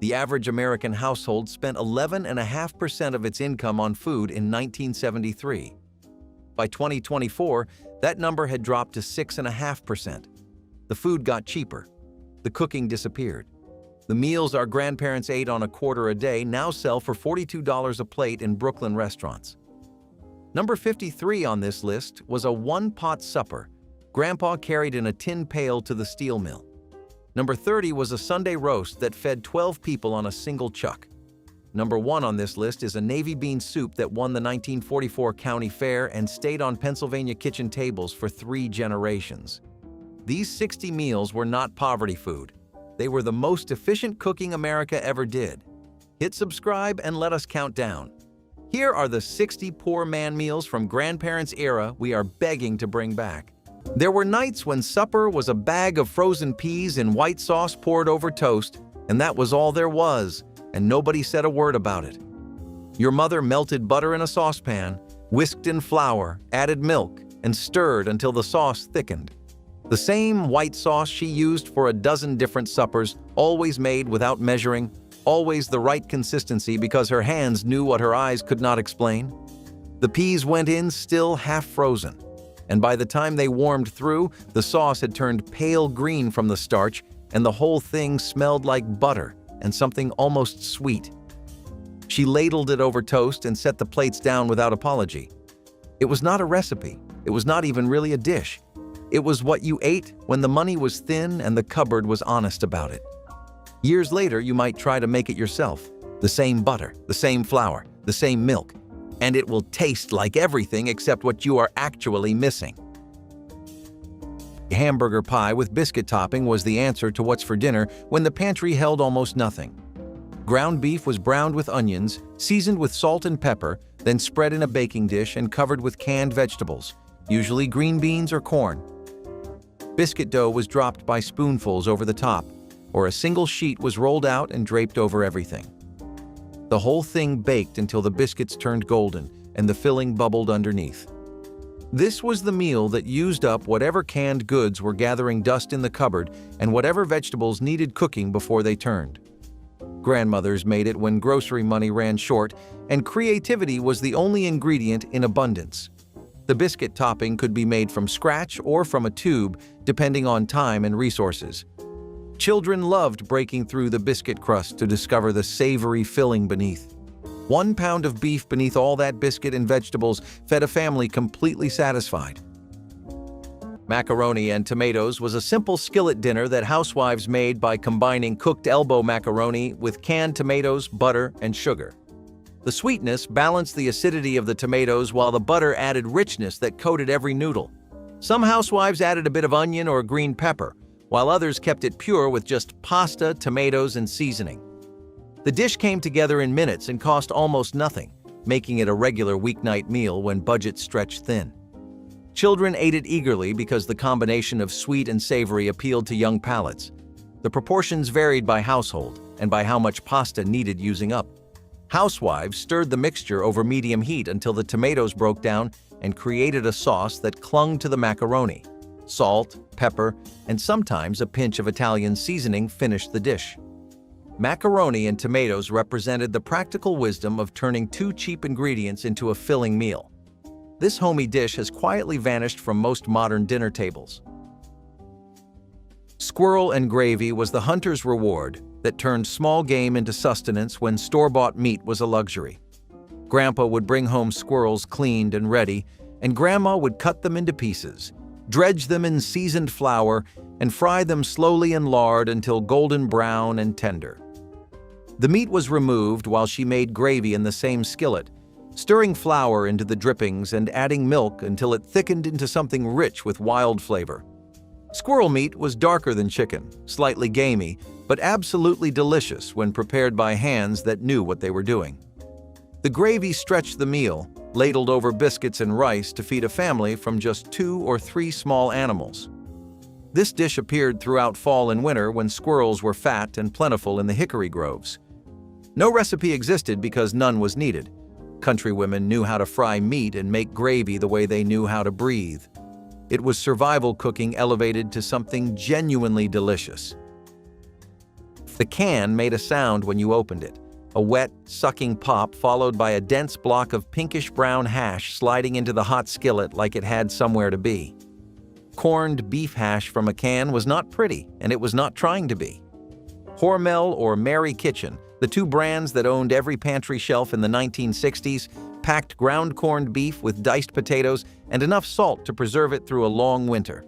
The average American household spent 11.5% of its income on food in 1973. By 2024, that number had dropped to 6.5%. The food got cheaper. The cooking disappeared. The meals our grandparents ate on a quarter a day now sell for $42 a plate in Brooklyn restaurants. Number 53 on this list was a one-pot supper Grandpa carried in a tin pail to the steel mill. Number 30 was a Sunday roast that fed 12 people on a single chuck. Number 1 on this list is a navy bean soup that won the 1944 county fair and stayed on Pennsylvania kitchen tables for 3 generations. These 60 meals were not poverty food. They were the most efficient cooking America ever did. Hit subscribe and let us count down. Here are the 60 poor man meals from grandparents' era we are begging to bring back. There were nights when supper was a bag of frozen peas in white sauce poured over toast, and that was all there was, and nobody said a word about it. Your mother melted butter in a saucepan, whisked in flour, added milk, and stirred until the sauce thickened. The same white sauce she used for a dozen different suppers, always made without measuring, always the right consistency because her hands knew what her eyes could not explain. The peas went in still half frozen, and by the time they warmed through, the sauce had turned pale green from the starch, and the whole thing smelled like butter and something almost sweet. She ladled it over toast and set the plates down without apology. It was not a recipe. It was not even really a dish. It was what you ate when the money was thin and the cupboard was honest about it. Years later, you might try to make it yourself. The same butter, the same flour, the same milk, and it will taste like everything except what you are actually missing. Hamburger pie with biscuit topping was the answer to what's for dinner when the pantry held almost nothing. Ground beef was browned with onions, seasoned with salt and pepper, then spread in a baking dish and covered with canned vegetables, usually green beans or corn. Biscuit dough was dropped by spoonfuls over the top, or a single sheet was rolled out and draped over everything. The whole thing baked until the biscuits turned golden and the filling bubbled underneath. This was the meal that used up whatever canned goods were gathering dust in the cupboard and whatever vegetables needed cooking before they turned. Grandmothers made it when grocery money ran short, and creativity was the only ingredient in abundance. The biscuit topping could be made from scratch or from a tube, depending on time and resources. Children loved breaking through the biscuit crust to discover the savory filling beneath. 1 pound of beef beneath all that biscuit and vegetables fed a family completely satisfied. Macaroni and tomatoes was a simple skillet dinner that housewives made by combining cooked elbow macaroni with canned tomatoes, butter, and sugar. The sweetness balanced the acidity of the tomatoes while the butter added richness that coated every noodle. Some housewives added a bit of onion or green pepper, while others kept it pure with just pasta, tomatoes, and seasoning. The dish came together in minutes and cost almost nothing, making it a regular weeknight meal when budgets stretched thin. Children ate it eagerly because the combination of sweet and savory appealed to young palates. The proportions varied by household and by how much pasta needed using up. Housewives stirred the mixture over medium heat until the tomatoes broke down and created a sauce that clung to the macaroni. Salt, pepper, and sometimes a pinch of Italian seasoning finished the dish. Macaroni and tomatoes represented the practical wisdom of turning 2 cheap ingredients into a filling meal. This homey dish has quietly vanished from most modern dinner tables. Squirrel and gravy was the hunter's reward that turned small game into sustenance when store-bought meat was a luxury. Grandpa would bring home squirrels cleaned and ready, and Grandma would cut them into pieces, dredge them in seasoned flour, and fry them slowly in lard until golden brown and tender. The meat was removed while she made gravy in the same skillet, stirring flour into the drippings and adding milk until it thickened into something rich with wild flavor. Squirrel meat was darker than chicken, slightly gamey, but absolutely delicious when prepared by hands that knew what they were doing. The gravy stretched the meal, ladled over biscuits and rice to feed a family from just 2 or 3 small animals. This dish appeared throughout fall and winter when squirrels were fat and plentiful in the hickory groves. No recipe existed because none was needed. Countrywomen knew how to fry meat and make gravy the way they knew how to breathe. It was survival cooking elevated to something genuinely delicious. The can made a sound when you opened it, a wet, sucking pop followed by a dense block of pinkish-brown hash sliding into the hot skillet like it had somewhere to be. Corned beef hash from a can was not pretty, and it was not trying to be. Hormel or Mary Kitchen, the two brands that owned every pantry shelf in the 1960s, packed ground corned beef with diced potatoes and enough salt to preserve it through a long winter.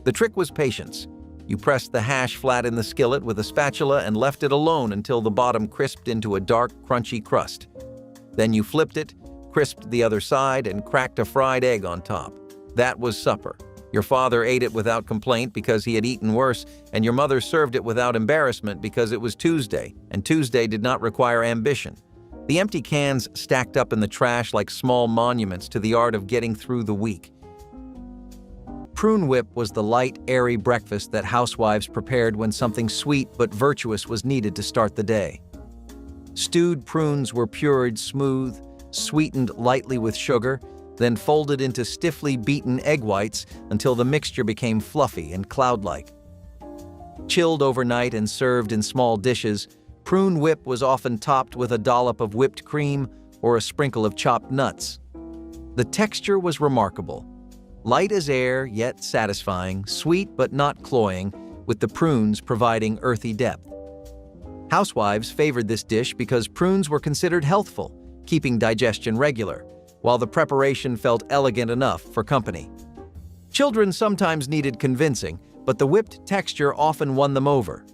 The trick was patience. You pressed the hash flat in the skillet with a spatula and left it alone until the bottom crisped into a dark, crunchy crust. Then you flipped it, crisped the other side, and cracked a fried egg on top. That was supper. Your father ate it without complaint because he had eaten worse, and your mother served it without embarrassment because it was Tuesday, and Tuesday did not require ambition. The empty cans stacked up in the trash like small monuments to the art of getting through the week. Prune whip was the light, airy breakfast that housewives prepared when something sweet but virtuous was needed to start the day. Stewed prunes were pureed smooth, sweetened lightly with sugar, then folded into stiffly beaten egg whites until the mixture became fluffy and cloud-like. Chilled overnight and served in small dishes, prune whip was often topped with a dollop of whipped cream or a sprinkle of chopped nuts. The texture was remarkable. Light as air, yet satisfying, sweet but not cloying, with the prunes providing earthy depth. Housewives favored this dish because prunes were considered healthful, keeping digestion regular, while the preparation felt elegant enough for company. Children sometimes needed convincing, but the whipped texture often won them over.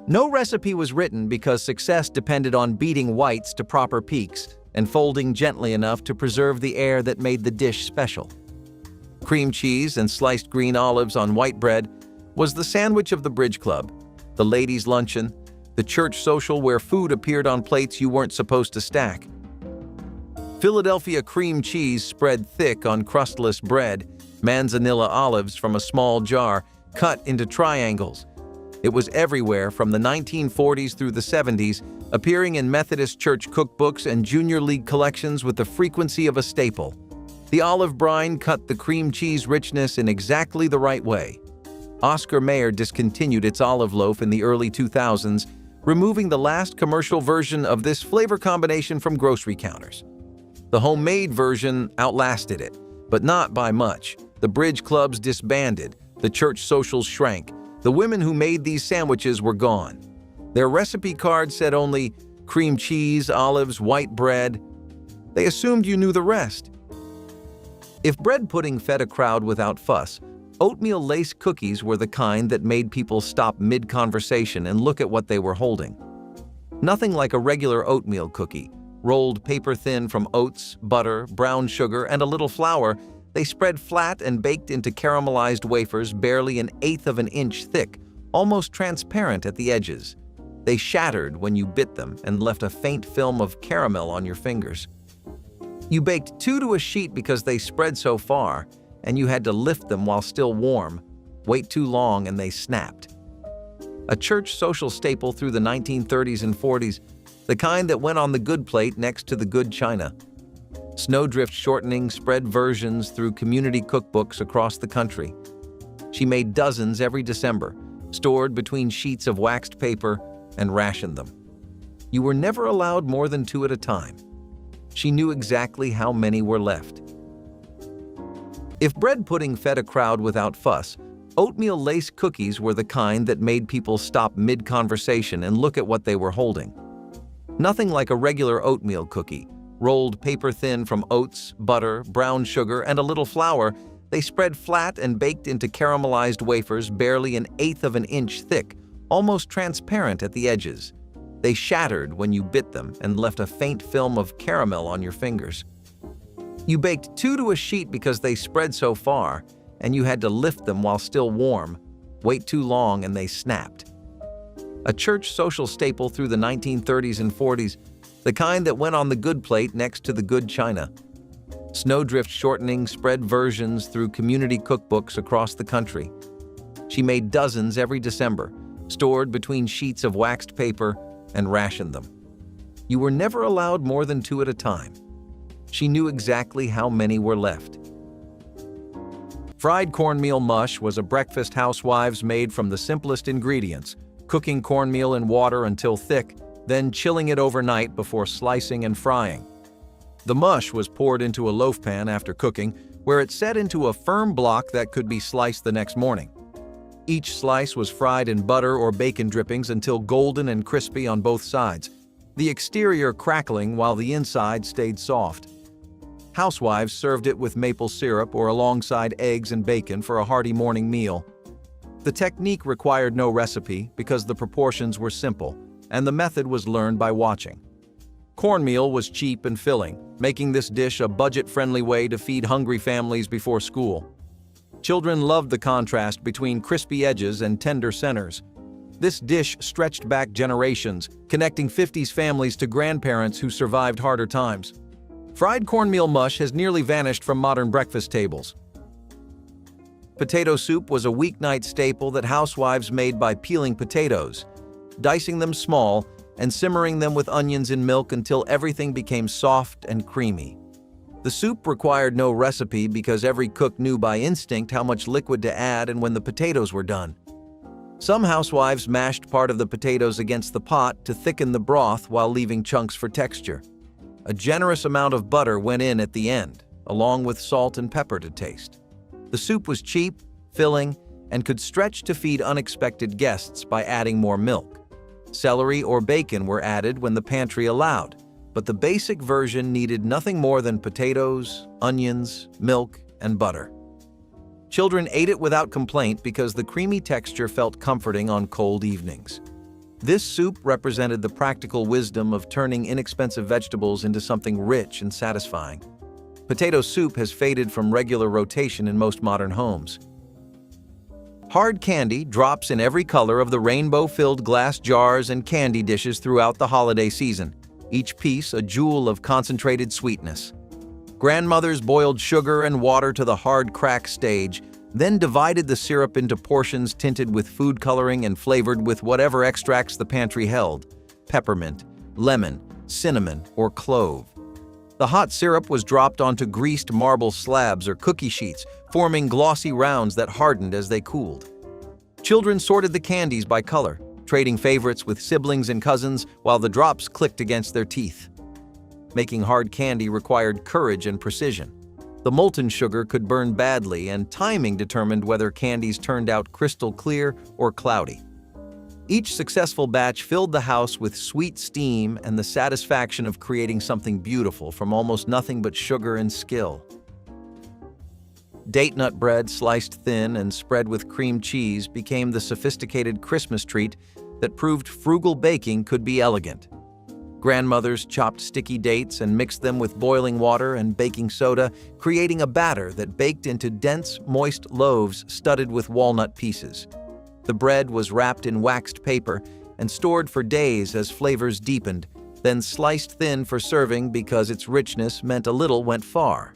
No recipe was written because success depended on beating whites to proper peaks and folding gently enough to preserve the air that made the dish special. Cream cheese and sliced green olives on white bread was the sandwich of the bridge club, the ladies' luncheon, the church social where food appeared on plates you weren't supposed to stack. Philadelphia cream cheese spread thick on crustless bread, manzanilla olives from a small jar cut into triangles. It was everywhere from the 1940s through the 70s, appearing in Methodist church cookbooks and junior league collections with the frequency of a staple. The olive brine cut the cream cheese richness in exactly the right way. Oscar Mayer discontinued its olive loaf in the early 2000s, removing the last commercial version of this flavor combination from grocery counters. The homemade version outlasted it, but not by much. The bridge clubs disbanded, the church socials shrank. The women who made these sandwiches were gone. Their recipe card said only cream cheese, olives, white bread. They assumed you knew the rest. If bread pudding fed a crowd without fuss, oatmeal lace cookies were the kind that made people stop mid-conversation and look at what they were holding. Nothing like a regular oatmeal cookie. Rolled paper-thin from oats, butter, brown sugar, and a little flour, they spread flat and baked into caramelized wafers barely 1/8 of an inch thick, almost transparent at the edges. They shattered when you bit them and left a faint film of caramel on your fingers. You baked 2 to a sheet because they spread so far, and you had to lift them while still warm. Wait too long and they snapped. A church social staple through the 1930s and 40s, the kind that went on the good plate next to the good china. Snowdrift shortening spread versions through community cookbooks across the country. She made dozens every December, stored between sheets of waxed paper, and rationed them. You were never allowed more than 2 at a time. She knew exactly how many were left. If bread pudding fed a crowd without fuss, oatmeal lace cookies were the kind that made people stop mid-conversation and look at what they were holding. Nothing like a regular oatmeal cookie. Rolled paper-thin from oats, butter, brown sugar, and a little flour, they spread flat and baked into caramelized wafers barely 1/8 of an inch thick, almost transparent at the edges. They shattered when you bit them and left a faint film of caramel on your fingers. You baked 2 to a sheet because they spread so far, and you had to lift them while still warm. Wait too long and they snapped. A church social staple through the 1930s and 40s, the kind that went on the good plate next to the good china. Snowdrift shortening spread versions through community cookbooks across the country. She made dozens every December, stored between sheets of waxed paper, and rationed them. You were never allowed more than 2 at a time. She knew exactly how many were left. Fried cornmeal mush was a breakfast housewives made from the simplest ingredients: cooking cornmeal in water until thick, then chilling it overnight before slicing and frying. The mush was poured into a loaf pan after cooking, where it set into a firm block that could be sliced the next morning. Each slice was fried in butter or bacon drippings until golden and crispy on both sides, the exterior crackling while the inside stayed soft. Housewives served it with maple syrup or alongside eggs and bacon for a hearty morning meal. The technique required no recipe because the proportions were simple, and the method was learned by watching. Cornmeal was cheap and filling, making this dish a budget-friendly way to feed hungry families before school. Children loved the contrast between crispy edges and tender centers. This dish stretched back generations, connecting 50s families to grandparents who survived harder times. Fried cornmeal mush has nearly vanished from modern breakfast tables. Potato soup was a weeknight staple that housewives made by peeling potatoes, dicing them small, and simmering them with onions in milk until everything became soft and creamy. The soup required no recipe because every cook knew by instinct how much liquid to add and when the potatoes were done. Some housewives mashed part of the potatoes against the pot to thicken the broth while leaving chunks for texture. A generous amount of butter went in at the end, along with salt and pepper to taste. The soup was cheap, filling, and could stretch to feed unexpected guests by adding more milk. Celery or bacon were added when the pantry allowed, but the basic version needed nothing more than potatoes, onions, milk, and butter. Children ate it without complaint because the creamy texture felt comforting on cold evenings. This soup represented the practical wisdom of turning inexpensive vegetables into something rich and satisfying. Potato soup has faded from regular rotation in most modern homes. Hard candy drops in every color of the rainbow-filled glass jars and candy dishes throughout the holiday season, each piece a jewel of concentrated sweetness. Grandmothers boiled sugar and water to the hard crack stage, then divided the syrup into portions tinted with food coloring and flavored with whatever extracts the pantry held: peppermint, lemon, cinnamon, or clove. The hot syrup was dropped onto greased marble slabs or cookie sheets, forming glossy rounds that hardened as they cooled. Children sorted the candies by color, trading favorites with siblings and cousins while the drops clicked against their teeth. Making hard candy required courage and precision. The molten sugar could burn badly, and timing determined whether candies turned out crystal clear or cloudy. Each successful batch filled the house with sweet steam and the satisfaction of creating something beautiful from almost nothing but sugar and skill. Date nut bread sliced thin and spread with cream cheese became the sophisticated Christmas treat that proved frugal baking could be elegant. Grandmothers chopped sticky dates and mixed them with boiling water and baking soda, creating a batter that baked into dense, moist loaves studded with walnut pieces. The bread was wrapped in waxed paper and stored for days as flavors deepened, then sliced thin for serving because its richness meant a little went far.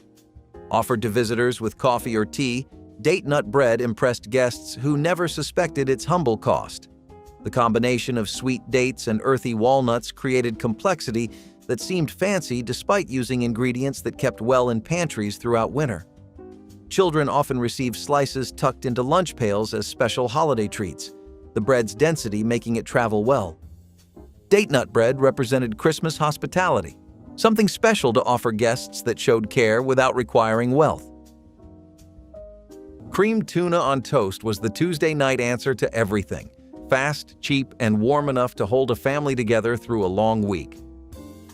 Offered to visitors with coffee or tea, date nut bread impressed guests who never suspected its humble cost. The combination of sweet dates and earthy walnuts created complexity that seemed fancy despite using ingredients that kept well in pantries throughout winter. Children often received slices tucked into lunch pails as special holiday treats, the bread's density making it travel well. Date nut bread represented Christmas hospitality, something special to offer guests that showed care without requiring wealth. Creamed tuna on toast was the Tuesday night answer to everything: fast, cheap, and warm enough to hold a family together through a long week.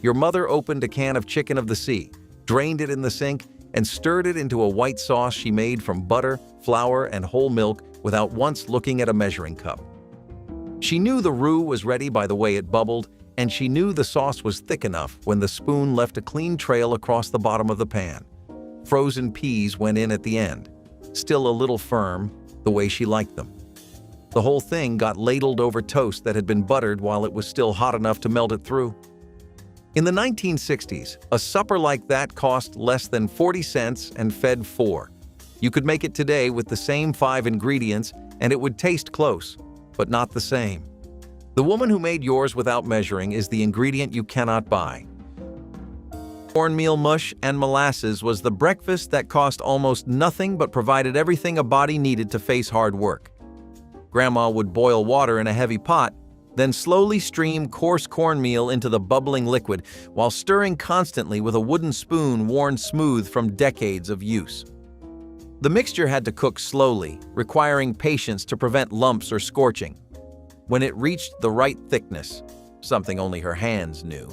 Your mother opened a can of chicken of the sea, drained it in the sink, and stirred it into a white sauce she made from butter, flour, and whole milk without once looking at a measuring cup. She knew the roux was ready by the way it bubbled, and she knew the sauce was thick enough when the spoon left a clean trail across the bottom of the pan. Frozen peas went in at the end, still a little firm, the way she liked them. The whole thing got ladled over toast that had been buttered while it was still hot enough to melt it through. In the 1960s, a supper like that cost less than 40 cents and fed 4. You could make it today with the same 5 ingredients and it would taste close, but not the same. The woman who made yours without measuring is the ingredient you cannot buy. Cornmeal mush and molasses was the breakfast that cost almost nothing but provided everything a body needed to face hard work. Grandma would boil water in a heavy pot, then slowly stream coarse cornmeal into the bubbling liquid while stirring constantly with a wooden spoon worn smooth from decades of use. The mixture had to cook slowly, requiring patience to prevent lumps or scorching. When it reached the right thickness, something only her hands knew,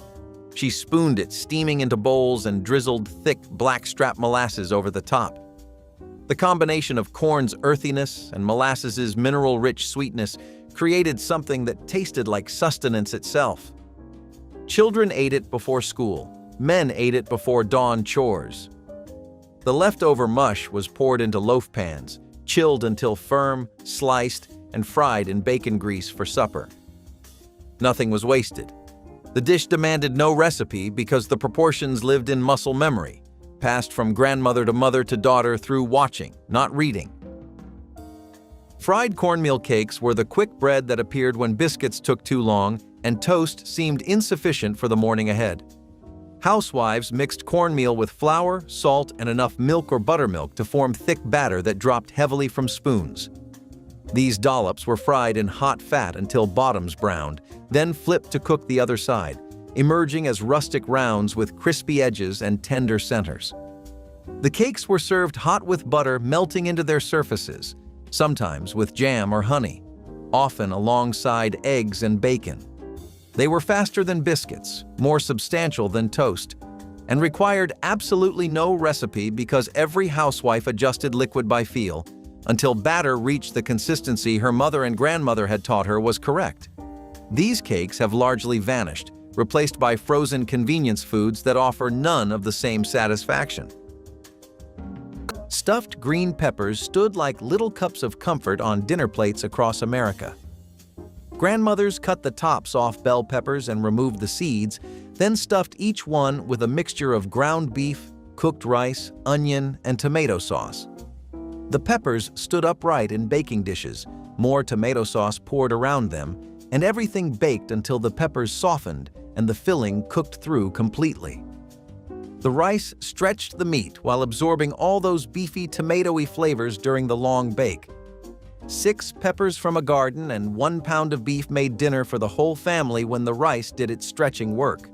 she spooned it steaming into bowls and drizzled thick blackstrap molasses over the top. The combination of corn's earthiness and molasses' mineral-rich sweetness created something that tasted like sustenance itself. Children ate it before school. Men ate it before dawn chores. The leftover mush was poured into loaf pans, chilled until firm, sliced, and fried in bacon grease for supper. Nothing was wasted. The dish demanded no recipe because the proportions lived in muscle memory, passed from grandmother to mother to daughter through watching, not reading. Fried cornmeal cakes were the quick bread that appeared when biscuits took too long and toast seemed insufficient for the morning ahead. Housewives mixed cornmeal with flour, salt, and enough milk or buttermilk to form thick batter that dropped heavily from spoons. These dollops were fried in hot fat until bottoms browned, then flipped to cook the other side, emerging as rustic rounds with crispy edges and tender centers. The cakes were served hot with butter melting into their surfaces, sometimes with jam or honey, often alongside eggs and bacon. They were faster than biscuits, more substantial than toast, and required absolutely no recipe because every housewife adjusted liquid by feel until batter reached the consistency her mother and grandmother had taught her was correct. These cakes have largely vanished, replaced by frozen convenience foods that offer none of the same satisfaction. Stuffed green peppers stood like little cups of comfort on dinner plates across America. Grandmothers cut the tops off bell peppers and removed the seeds, then stuffed each one with a mixture of ground beef, cooked rice, onion, and tomato sauce. The peppers stood upright in baking dishes, more tomato sauce poured around them, and everything baked until the peppers softened and the filling cooked through completely. The rice stretched the meat while absorbing all those beefy, tomatoey flavors during the long bake. 6 peppers from a garden and 1 pound of beef made dinner for the whole family when the rice did its stretching work.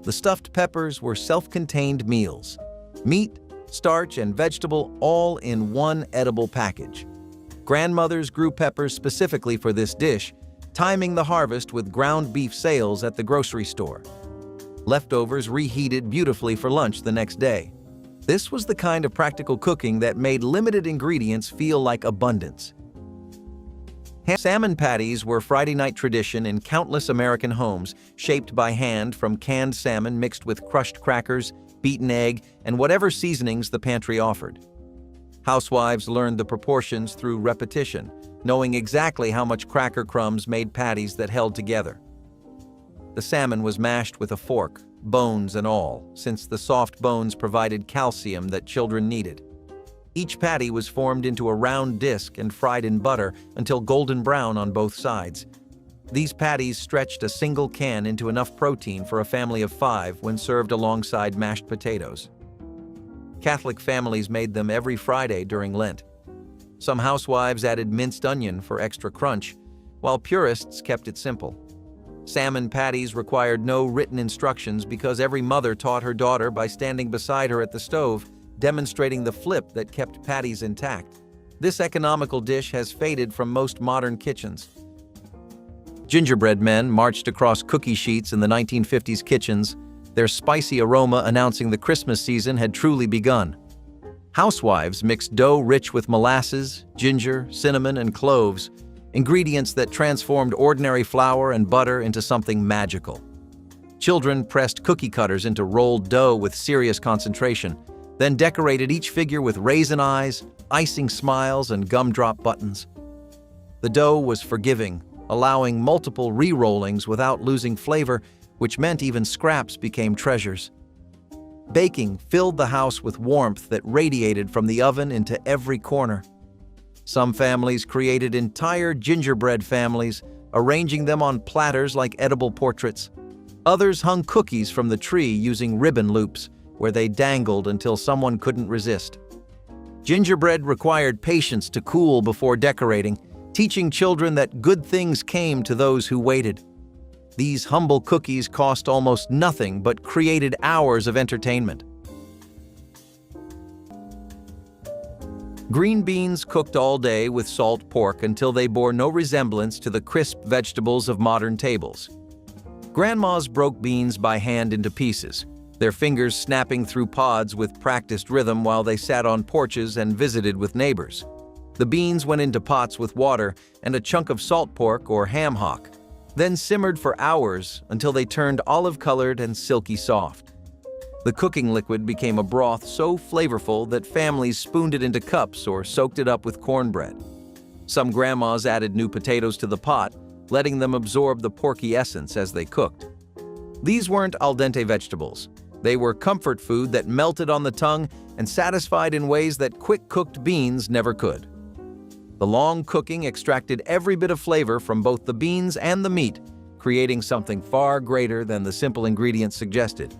The stuffed peppers were self-contained meals. Meat, starch, and vegetable all in one edible package. Grandmothers grew peppers specifically for this dish, timing the harvest with ground beef sales at the grocery store. Leftovers reheated beautifully for lunch the next day. This was the kind of practical cooking that made limited ingredients feel like abundance. Salmon patties were Friday night tradition in countless American homes, shaped by hand from canned salmon mixed with crushed crackers, beaten egg, and whatever seasonings the pantry offered. Housewives learned the proportions through repetition, knowing exactly how much cracker crumbs made patties that held together. The salmon was mashed with a fork, bones and all, since the soft bones provided calcium that children needed. Each patty was formed into a round disc and fried in butter until golden brown on both sides. These patties stretched a single can into enough protein for a family of 5 when served alongside mashed potatoes. Catholic families made them every Friday during Lent. Some housewives added minced onion for extra crunch, while purists kept it simple. Salmon patties required no written instructions because every mother taught her daughter by standing beside her at the stove, demonstrating the flip that kept patties intact. This economical dish has faded from most modern kitchens. Gingerbread men marched across cookie sheets in the 1950s kitchens, their spicy aroma announcing the Christmas season had truly begun. Housewives mixed dough rich with molasses, ginger, cinnamon, and cloves, ingredients that transformed ordinary flour and butter into something magical. Children pressed cookie cutters into rolled dough with serious concentration, then decorated each figure with raisin eyes, icing smiles, and gumdrop buttons. The dough was forgiving, allowing multiple re-rollings without losing flavor, which meant even scraps became treasures. Baking filled the house with warmth that radiated from the oven into every corner. Some families created entire gingerbread families, arranging them on platters like edible portraits. Others hung cookies from the tree using ribbon loops, where they dangled until someone couldn't resist. Gingerbread required patience to cool before decorating, teaching children that good things came to those who waited. These humble cookies cost almost nothing but created hours of entertainment. Green beans cooked all day with salt pork until they bore no resemblance to the crisp vegetables of modern tables. Grandmas broke beans by hand into pieces, their fingers snapping through pods with practiced rhythm while they sat on porches and visited with neighbors. The beans went into pots with water and a chunk of salt pork or ham hock, then simmered for hours until they turned olive-colored and silky soft. The cooking liquid became a broth so flavorful that families spooned it into cups or soaked it up with cornbread. Some grandmas added new potatoes to the pot, letting them absorb the porky essence as they cooked. These weren't al dente vegetables. They were comfort food that melted on the tongue and satisfied in ways that quick-cooked beans never could. The long cooking extracted every bit of flavor from both the beans and the meat, creating something far greater than the simple ingredients suggested.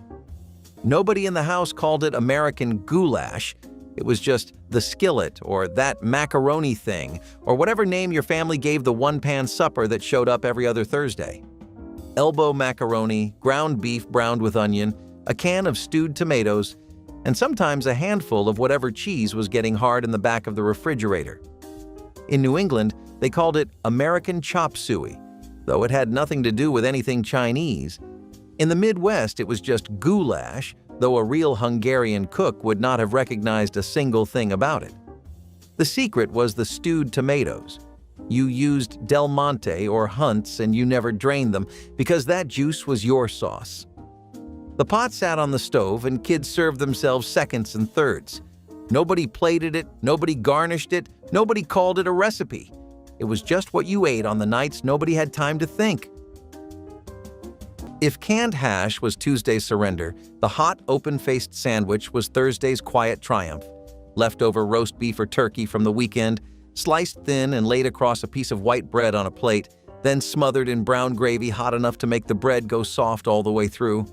Nobody in the house called it American goulash. It was just the skillet or that macaroni thing or whatever name your family gave the one-pan supper that showed up every other Thursday. Elbow macaroni, ground beef browned with onion, a can of stewed tomatoes, and sometimes a handful of whatever cheese was getting hard in the back of the refrigerator. In New England, they called it American chop suey, though it had nothing to do with anything Chinese. In the Midwest, it was just goulash, though a real Hungarian cook would not have recognized a single thing about it. The secret was the stewed tomatoes. You used Del Monte or Hunt's and you never drained them because that juice was your sauce. The pot sat on the stove and kids served themselves seconds and thirds. Nobody plated it, nobody garnished it, nobody called it a recipe. It was just what you ate on the nights nobody had time to think. If canned hash was Tuesday's surrender, the hot, open-faced sandwich was Thursday's quiet triumph. Leftover roast beef or turkey from the weekend, sliced thin and laid across a piece of white bread on a plate, then smothered in brown gravy hot enough to make the bread go soft all the way through.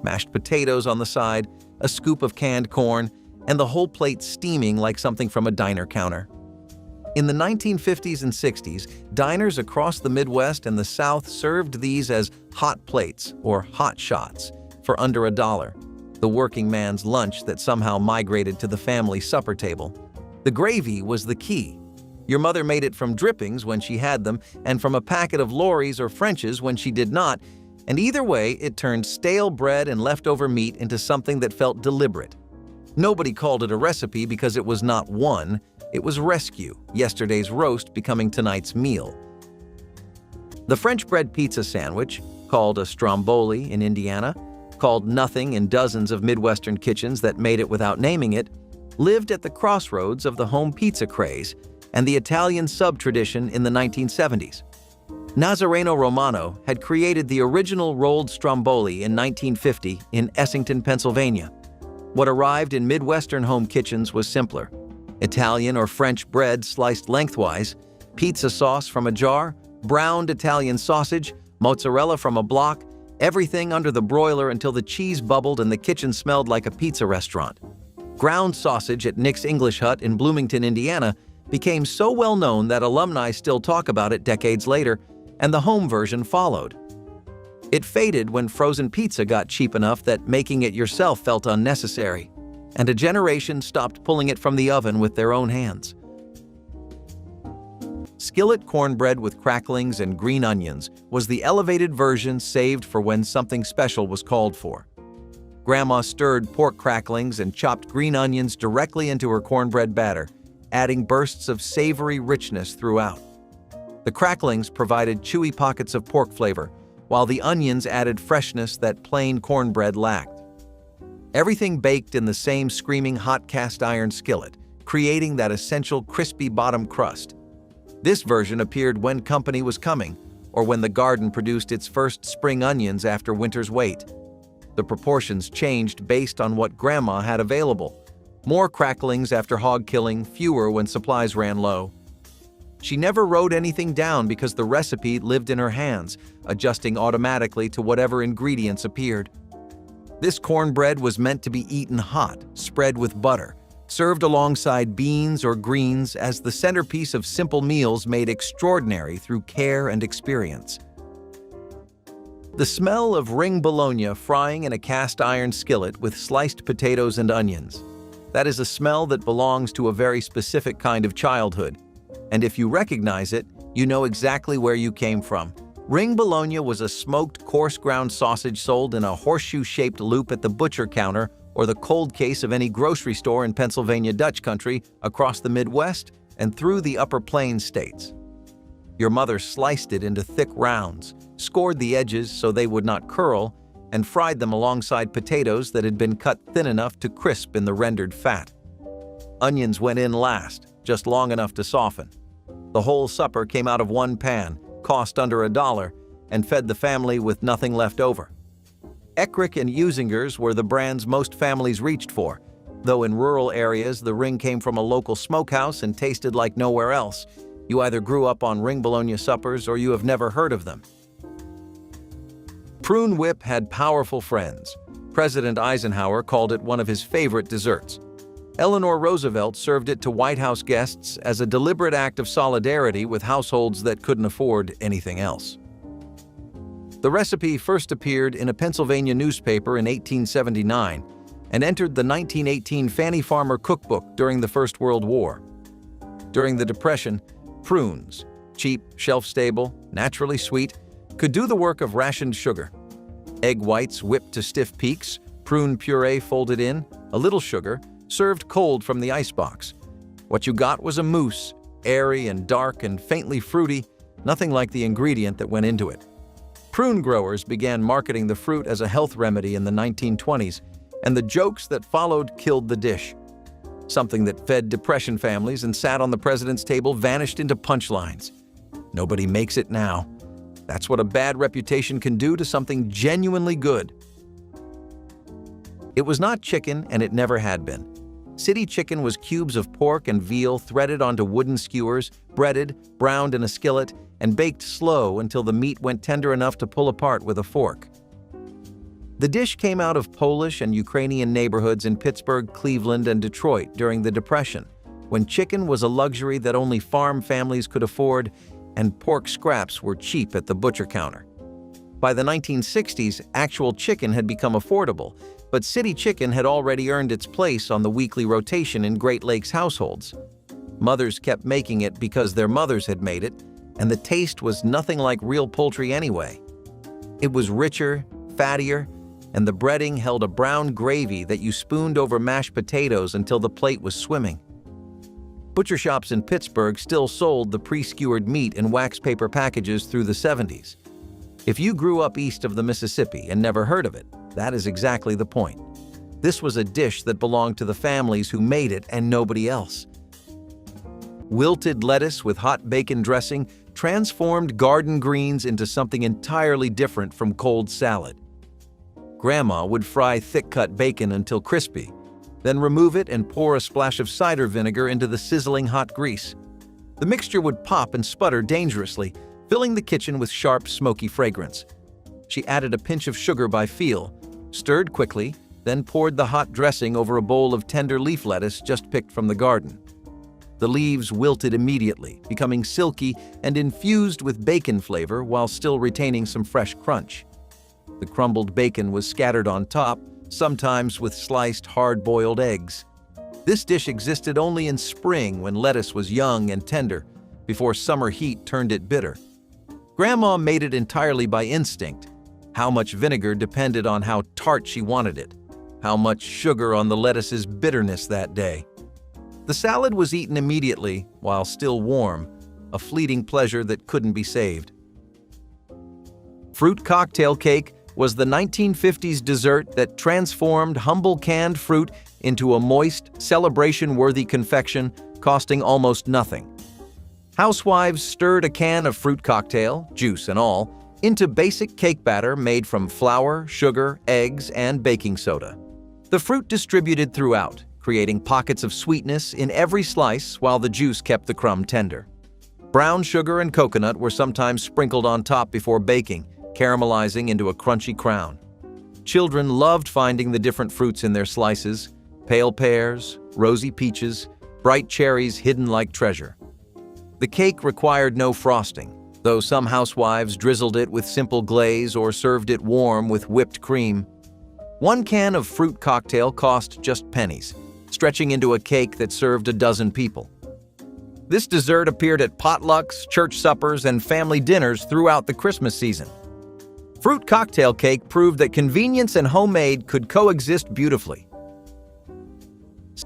Mashed potatoes on the side, a scoop of canned corn, and the whole plate steaming like something from a diner counter. In the 1950s and 60s, diners across the Midwest and the South served these as hot plates or hot shots for under $1, the working man's lunch that somehow migrated to the family supper table. The gravy was the key. Your mother made it from drippings when she had them and from a packet of Lorry's or French's when she did not, and either way, it turned stale bread and leftover meat into something that felt deliberate. Nobody called it a recipe because it was not one, it was rescue, yesterday's roast becoming tonight's meal. The French bread pizza sandwich, called a stromboli in Indiana, called nothing in dozens of Midwestern kitchens that made it without naming it, lived at the crossroads of the home pizza craze and the Italian sub-tradition in the 1970s. Nazareno Romano had created the original rolled stromboli in 1950 in Essington, Pennsylvania. What arrived in Midwestern home kitchens was simpler. Italian or French bread sliced lengthwise, pizza sauce from a jar, browned Italian sausage, mozzarella from a block, everything under the broiler until the cheese bubbled and the kitchen smelled like a pizza restaurant. Ground sausage at Nick's English Hut in Bloomington, Indiana, became so well known that alumni still talk about it decades later, and the home version followed. It faded when frozen pizza got cheap enough that making it yourself felt unnecessary, and a generation stopped pulling it from the oven with their own hands. Skillet cornbread with cracklings and green onions was the elevated version saved for when something special was called for. Grandma stirred pork cracklings and chopped green onions directly into her cornbread batter, adding bursts of savory richness throughout. The cracklings provided chewy pockets of pork flavor, while the onions added freshness that plain cornbread lacked. Everything baked in the same screaming hot cast iron skillet, creating that essential crispy bottom crust. This version appeared when company was coming, or when the garden produced its first spring onions after winter's wait. The proportions changed based on what Grandma had available. More cracklings after hog killing, fewer when supplies ran low. She never wrote anything down because the recipe lived in her hands, adjusting automatically to whatever ingredients appeared. This cornbread was meant to be eaten hot, spread with butter, served alongside beans or greens as the centerpiece of simple meals made extraordinary through care and experience. The smell of ring bologna frying in a cast-iron skillet with sliced potatoes and onions. That is a smell that belongs to a very specific kind of childhood. And if you recognize it, you know exactly where you came from. Ring bologna was a smoked, coarse-ground sausage sold in a horseshoe-shaped loop at the butcher counter or the cold case of any grocery store in Pennsylvania Dutch country, across the Midwest, and through the Upper Plains states. Your mother sliced it into thick rounds, scored the edges so they would not curl, and fried them alongside potatoes that had been cut thin enough to crisp in the rendered fat. Onions went in last, just long enough to soften. The whole supper came out of one pan, cost under $1, and fed the family with nothing left over. Eckrich and Usinger's were the brands most families reached for, though in rural areas the ring came from a local smokehouse and tasted like nowhere else. You either grew up on ring bologna suppers or you have never heard of them. Prune whip had powerful friends. President Eisenhower called it one of his favorite desserts. Eleanor Roosevelt served it to White House guests as a deliberate act of solidarity with households that couldn't afford anything else. The recipe first appeared in a Pennsylvania newspaper in 1879 and entered the 1918 Fanny Farmer cookbook during the First World War. During the Depression, prunes, cheap, shelf-stable, naturally sweet, could do the work of rationed sugar. Egg whites whipped to stiff peaks, prune puree folded in, a little sugar, served cold from the icebox. What you got was a mousse, airy and dark and faintly fruity, nothing like the ingredient that went into it. Prune growers began marketing the fruit as a health remedy in the 1920s, and the jokes that followed killed the dish. Something that fed depression families and sat on the president's table vanished into punchlines. Nobody makes it now. That's what a bad reputation can do to something genuinely good. It was not chicken, and it never had been. City chicken was cubes of pork and veal threaded onto wooden skewers, breaded, browned in a skillet, and baked slow until the meat went tender enough to pull apart with a fork. The dish came out of Polish and Ukrainian neighborhoods in Pittsburgh, Cleveland, and Detroit during the Depression, when chicken was a luxury that only farm families could afford and pork scraps were cheap at the butcher counter. By the 1960s, actual chicken had become affordable, but city chicken had already earned its place on the weekly rotation in Great Lakes households. Mothers kept making it because their mothers had made it, and the taste was nothing like real poultry anyway. It was richer, fattier, and the breading held a brown gravy that you spooned over mashed potatoes until the plate was swimming. Butcher shops in Pittsburgh still sold the pre-skewered meat in wax paper packages through the 70s. If you grew up east of the Mississippi and never heard of it, that is exactly the point. This was a dish that belonged to the families who made it and nobody else. Wilted lettuce with hot bacon dressing transformed garden greens into something entirely different from cold salad. Grandma would fry thick-cut bacon until crispy, then remove it and pour a splash of cider vinegar into the sizzling hot grease. The mixture would pop and sputter dangerously, filling the kitchen with sharp, smoky fragrance. She added a pinch of sugar by feel, stirred quickly, then poured the hot dressing over a bowl of tender leaf lettuce just picked from the garden. The leaves wilted immediately, becoming silky and infused with bacon flavor while still retaining some fresh crunch. The crumbled bacon was scattered on top, sometimes with sliced, hard-boiled eggs. This dish existed only in spring when lettuce was young and tender, before summer heat turned it bitter. Grandma made it entirely by instinct. How much vinegar depended on how tart she wanted it, how much sugar on the lettuce's bitterness that day. The salad was eaten immediately, while still warm, a fleeting pleasure that couldn't be saved. Fruit cocktail cake was the 1950s dessert that transformed humble canned fruit into a moist, celebration-worthy confection costing almost nothing. Housewives stirred a can of fruit cocktail, juice and all, into basic cake batter made from flour, sugar, eggs, and baking soda. The fruit distributed throughout, creating pockets of sweetness in every slice while the juice kept the crumb tender. Brown sugar and coconut were sometimes sprinkled on top before baking, caramelizing into a crunchy crown. Children loved finding the different fruits in their slices: pale pears, rosy peaches, bright cherries hidden like treasure. The cake required no frosting, though some housewives drizzled it with simple glaze or served it warm with whipped cream. One can of fruit cocktail cost just pennies, stretching into a cake that served a dozen people. This dessert appeared at potlucks, church suppers, and family dinners throughout the Christmas season. Fruit cocktail cake proved that convenience and homemade could coexist beautifully.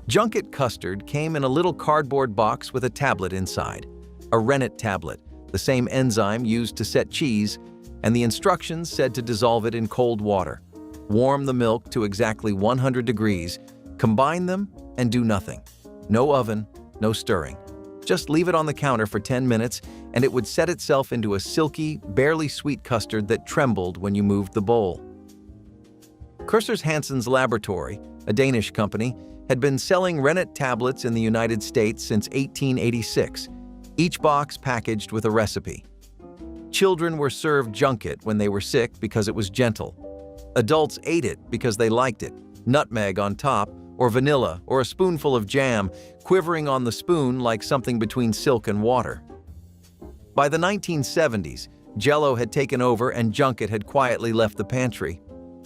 Junket custard came in a little cardboard box with a tablet inside, a rennet tablet, the same enzyme used to set cheese, and the instructions said to dissolve it in cold water. Warm the milk to exactly 100 degrees, combine them, and do nothing. No oven, no stirring. Just leave it on the counter for 10 minutes, and it would set itself into a silky, barely sweet custard that trembled when you moved the bowl. Cursors Hansen's Laboratory, a Danish company, had been selling rennet tablets in the United States since 1886, each box packaged with a recipe. Children were served junket when they were sick because it was gentle. Adults ate it because they liked it, nutmeg on top, or vanilla, or a spoonful of jam, quivering on the spoon like something between silk and water. By the 1970s, Jell-O had taken over and junket had quietly left the pantry.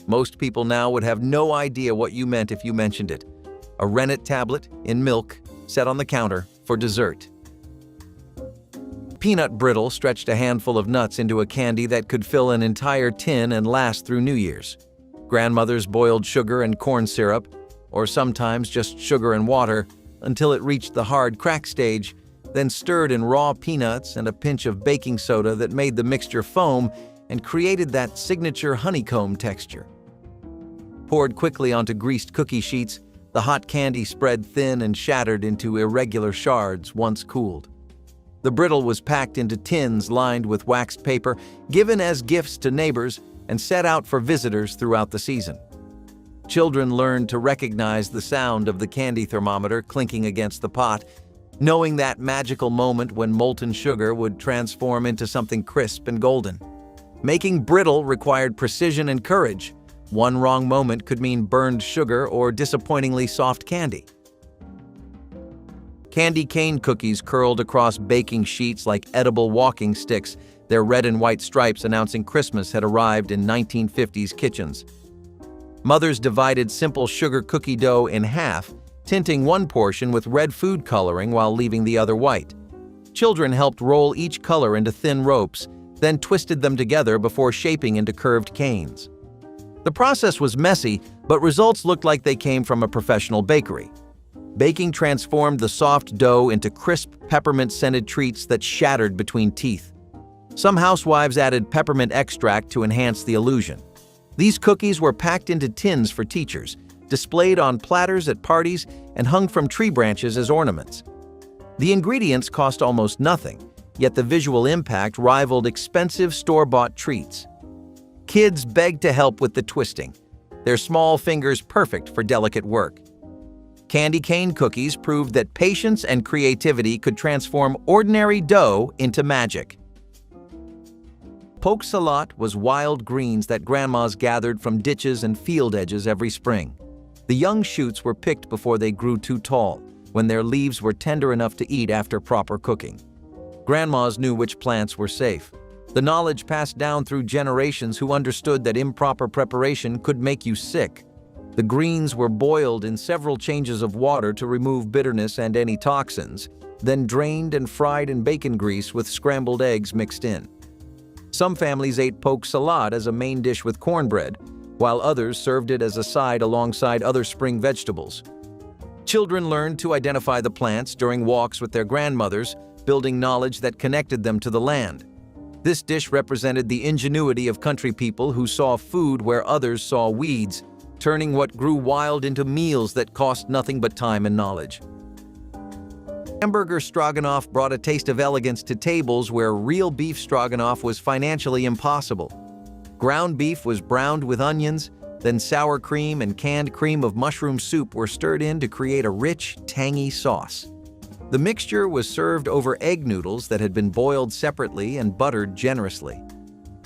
Most people now would have no idea what you meant if you mentioned it. A rennet tablet, in milk, set on the counter for dessert. Peanut brittle stretched a handful of nuts into a candy that could fill an entire tin and last through New Year's. Grandmothers boiled sugar and corn syrup, or sometimes just sugar and water, until it reached the hard crack stage, then stirred in raw peanuts and a pinch of baking soda that made the mixture foam and created that signature honeycomb texture. Poured quickly onto greased cookie sheets, the hot candy spread thin and shattered into irregular shards once cooled. The brittle was packed into tins lined with waxed paper, given as gifts to neighbors, and set out for visitors throughout the season. Children learned to recognize the sound of the candy thermometer clinking against the pot, knowing that magical moment when molten sugar would transform into something crisp and golden. Making brittle required precision and courage. One wrong moment could mean burned sugar or disappointingly soft candy. Candy cane cookies curled across baking sheets like edible walking sticks, their red and white stripes announcing Christmas had arrived in 1950s kitchens. Mothers divided simple sugar cookie dough in half, tinting one portion with red food coloring while leaving the other white. Children helped roll each color into thin ropes, then twisted them together before shaping into curved canes. The process was messy, but results looked like they came from a professional bakery. Baking transformed the soft dough into crisp, peppermint-scented treats that shattered between teeth. Some housewives added peppermint extract to enhance the illusion. These cookies were packed into tins for teachers, displayed on platters at parties, and hung from tree branches as ornaments. The ingredients cost almost nothing, yet the visual impact rivaled expensive store-bought treats. Kids begged to help with the twisting, their small fingers perfect for delicate work. Candy cane cookies proved that patience and creativity could transform ordinary dough into magic. Poke salad was wild greens that grandmas gathered from ditches and field edges every spring. The young shoots were picked before they grew too tall, when their leaves were tender enough to eat after proper cooking. Grandmas knew which plants were safe. The knowledge passed down through generations who understood that improper preparation could make you sick. The greens were boiled in several changes of water to remove bitterness and any toxins, then drained and fried in bacon grease with scrambled eggs mixed in. Some families ate poke salad as a main dish with cornbread, while others served it as a side alongside other spring vegetables. Children learned to identify the plants during walks with their grandmothers, building knowledge that connected them to the land. This dish represented the ingenuity of country people who saw food where others saw weeds, turning what grew wild into meals that cost nothing but time and knowledge. Hamburger stroganoff brought a taste of elegance to tables where real beef stroganoff was financially impossible. Ground beef was browned with onions, then sour cream and canned cream of mushroom soup were stirred in to create a rich, tangy sauce. The mixture was served over egg noodles that had been boiled separately and buttered generously.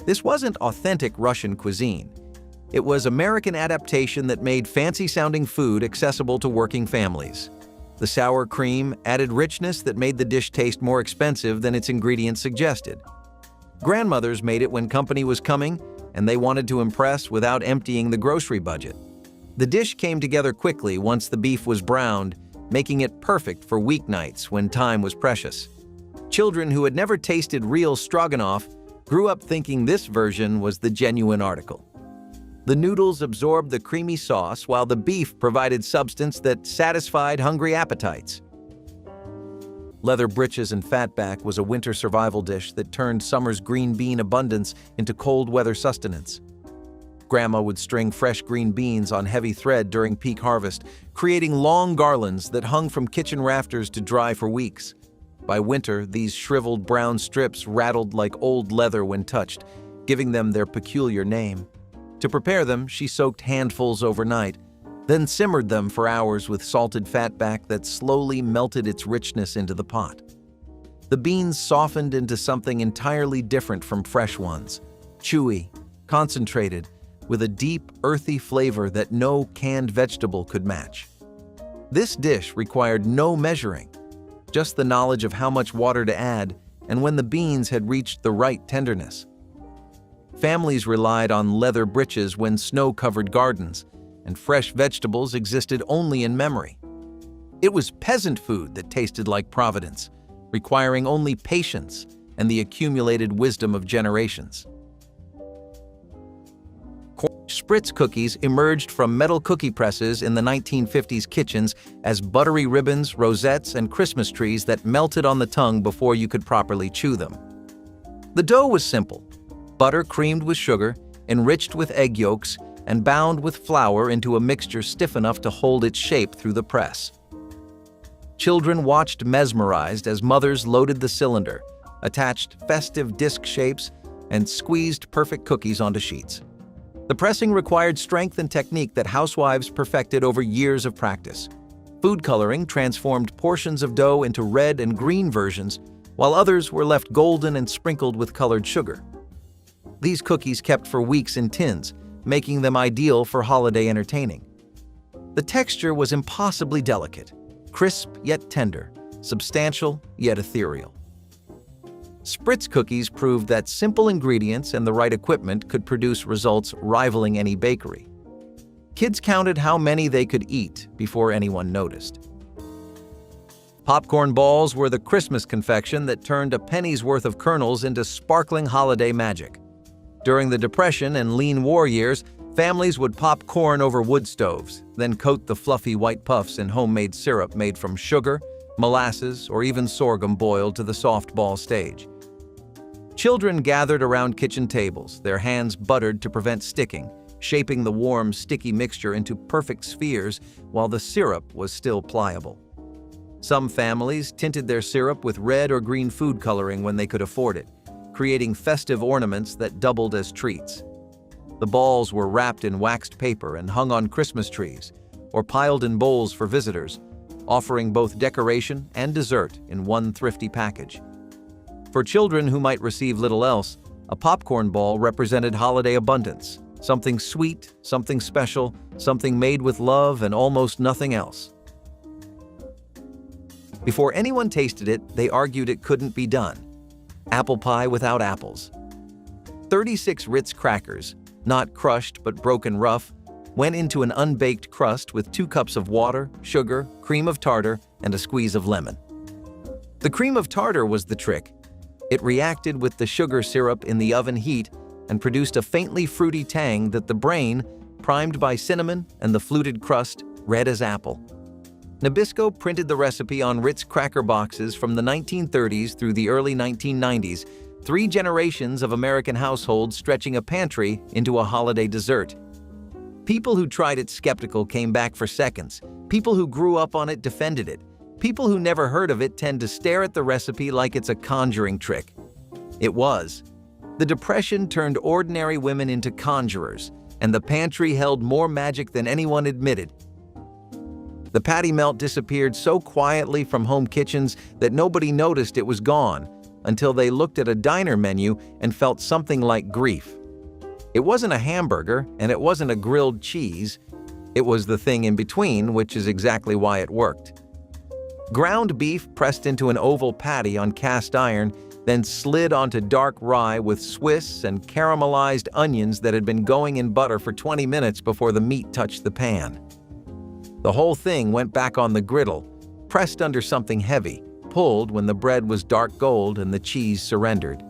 This wasn't authentic Russian cuisine. It was American adaptation that made fancy-sounding food accessible to working families. The sour cream added richness that made the dish taste more expensive than its ingredients suggested. Grandmothers made it when company was coming, and they wanted to impress without emptying the grocery budget. The dish came together quickly once the beef was browned, making it perfect for weeknights when time was precious. Children who had never tasted real stroganoff grew up thinking this version was the genuine article. The noodles absorbed the creamy sauce while the beef provided substance that satisfied hungry appetites. Leather breeches and fatback was a winter survival dish that turned summer's green bean abundance into cold weather sustenance. Grandma would string fresh green beans on heavy thread during peak harvest, creating long garlands that hung from kitchen rafters to dry for weeks. By winter, these shriveled brown strips rattled like old leather when touched, giving them their peculiar name. To prepare them, she soaked handfuls overnight, then simmered them for hours with salted fatback that slowly melted its richness into the pot. The beans softened into something entirely different from fresh ones, chewy, concentrated, with a deep, earthy flavor that no canned vegetable could match. This dish required no measuring, just the knowledge of how much water to add and when the beans had reached the right tenderness. Families relied on leather breeches when snow-covered gardens, and fresh vegetables existed only in memory. It was peasant food that tasted like Providence, requiring only patience and the accumulated wisdom of generations. Spritz cookies emerged from metal cookie presses in the 1950s kitchens as buttery ribbons, rosettes, and Christmas trees that melted on the tongue before you could properly chew them. The dough was simple: butter creamed with sugar, enriched with egg yolks, and bound with flour into a mixture stiff enough to hold its shape through the press. Children watched mesmerized as mothers loaded the cylinder, attached festive disc shapes, and squeezed perfect cookies onto sheets. The pressing required strength and technique that housewives perfected over years of practice. Food coloring transformed portions of dough into red and green versions, while others were left golden and sprinkled with colored sugar. These cookies kept for weeks in tins, making them ideal for holiday entertaining. The texture was impossibly delicate, crisp yet tender, substantial yet ethereal. Spritz cookies proved that simple ingredients and the right equipment could produce results rivaling any bakery. Kids counted how many they could eat before anyone noticed. Popcorn balls were the Christmas confection that turned a penny's worth of kernels into sparkling holiday magic. During the Depression and lean war years, families would pop corn over wood stoves, then coat the fluffy white puffs in homemade syrup made from sugar, molasses, or even sorghum boiled to the soft ball stage. Children gathered around kitchen tables, their hands buttered to prevent sticking, shaping the warm, sticky mixture into perfect spheres while the syrup was still pliable. Some families tinted their syrup with red or green food coloring when they could afford it, creating festive ornaments that doubled as treats. The balls were wrapped in waxed paper and hung on Christmas trees, or piled in bowls for visitors, offering both decoration and dessert in one thrifty package. For children who might receive little else, a popcorn ball represented holiday abundance, something sweet, something special, something made with love and almost nothing else. Before anyone tasted it, they argued it couldn't be done. Apple pie without apples. 36 Ritz crackers, not crushed but broken rough, went into an unbaked crust with 2 cups of water, sugar, cream of tartar, and a squeeze of lemon. The cream of tartar was the trick. It reacted with the sugar syrup in the oven heat and produced a faintly fruity tang that the brain, primed by cinnamon and the fluted crust, read as apple. Nabisco printed the recipe on Ritz cracker boxes from the 1930s through the early 1990s, 3 generations of American households stretching a pantry into a holiday dessert. People who tried it skeptical came back for seconds. People who grew up on it defended it. People who never heard of it tend to stare at the recipe like it's a conjuring trick. It was. The Depression turned ordinary women into conjurers, and the pantry held more magic than anyone admitted. The patty melt disappeared so quietly from home kitchens that nobody noticed it was gone until they looked at a diner menu and felt something like grief. It wasn't a hamburger, and it wasn't a grilled cheese. It was the thing in between, which is exactly why it worked. Ground beef pressed into an oval patty on cast iron, then slid onto dark rye with Swiss and caramelized onions that had been going in butter for 20 minutes before the meat touched the pan. The whole thing went back on the griddle, pressed under something heavy, pulled when the bread was dark gold and the cheese surrendered.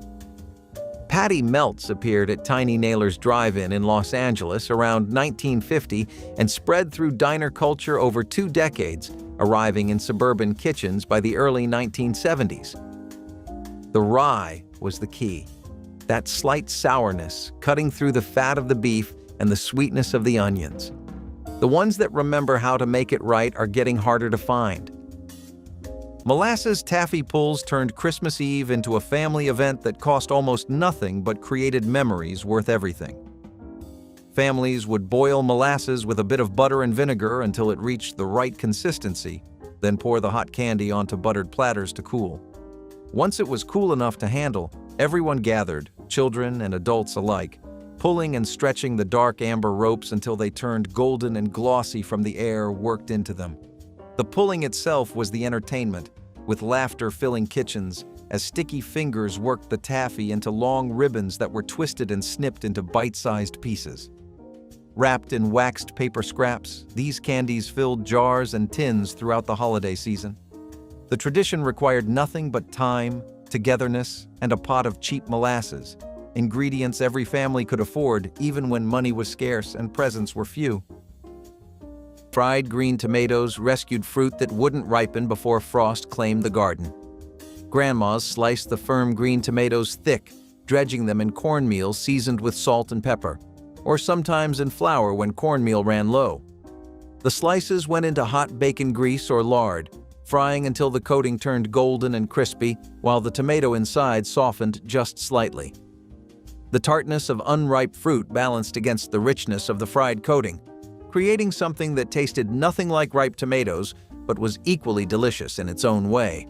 Patty melts appeared at Tiny Nailor's Drive-In in Los Angeles around 1950 and spread through diner culture over 2 decades, arriving in suburban kitchens by the early 1970s. The rye was the key. That slight sourness cutting through the fat of the beef and the sweetness of the onions. The ones that remember how to make it right are getting harder to find. Molasses taffy pulls turned Christmas Eve into a family event that cost almost nothing but created memories worth everything. Families would boil molasses with a bit of butter and vinegar until it reached the right consistency, then pour the hot candy onto buttered platters to cool. Once it was cool enough to handle, everyone gathered, children and adults alike, pulling and stretching the dark amber ropes until they turned golden and glossy from the air worked into them. The pulling itself was the entertainment, with laughter filling kitchens as sticky fingers worked the taffy into long ribbons that were twisted and snipped into bite-sized pieces. Wrapped in waxed paper scraps, these candies filled jars and tins throughout the holiday season. The tradition required nothing but time, togetherness, and a pot of cheap molasses, ingredients every family could afford even when money was scarce and presents were few. Fried green tomatoes rescued fruit that wouldn't ripen before frost claimed the garden. Grandmas sliced the firm green tomatoes thick, dredging them in cornmeal seasoned with salt and pepper, or sometimes in flour when cornmeal ran low. The slices went into hot bacon grease or lard, frying until the coating turned golden and crispy, while the tomato inside softened just slightly. The tartness of unripe fruit balanced against the richness of the fried coating, creating something that tasted nothing like ripe tomatoes but was equally delicious in its own way.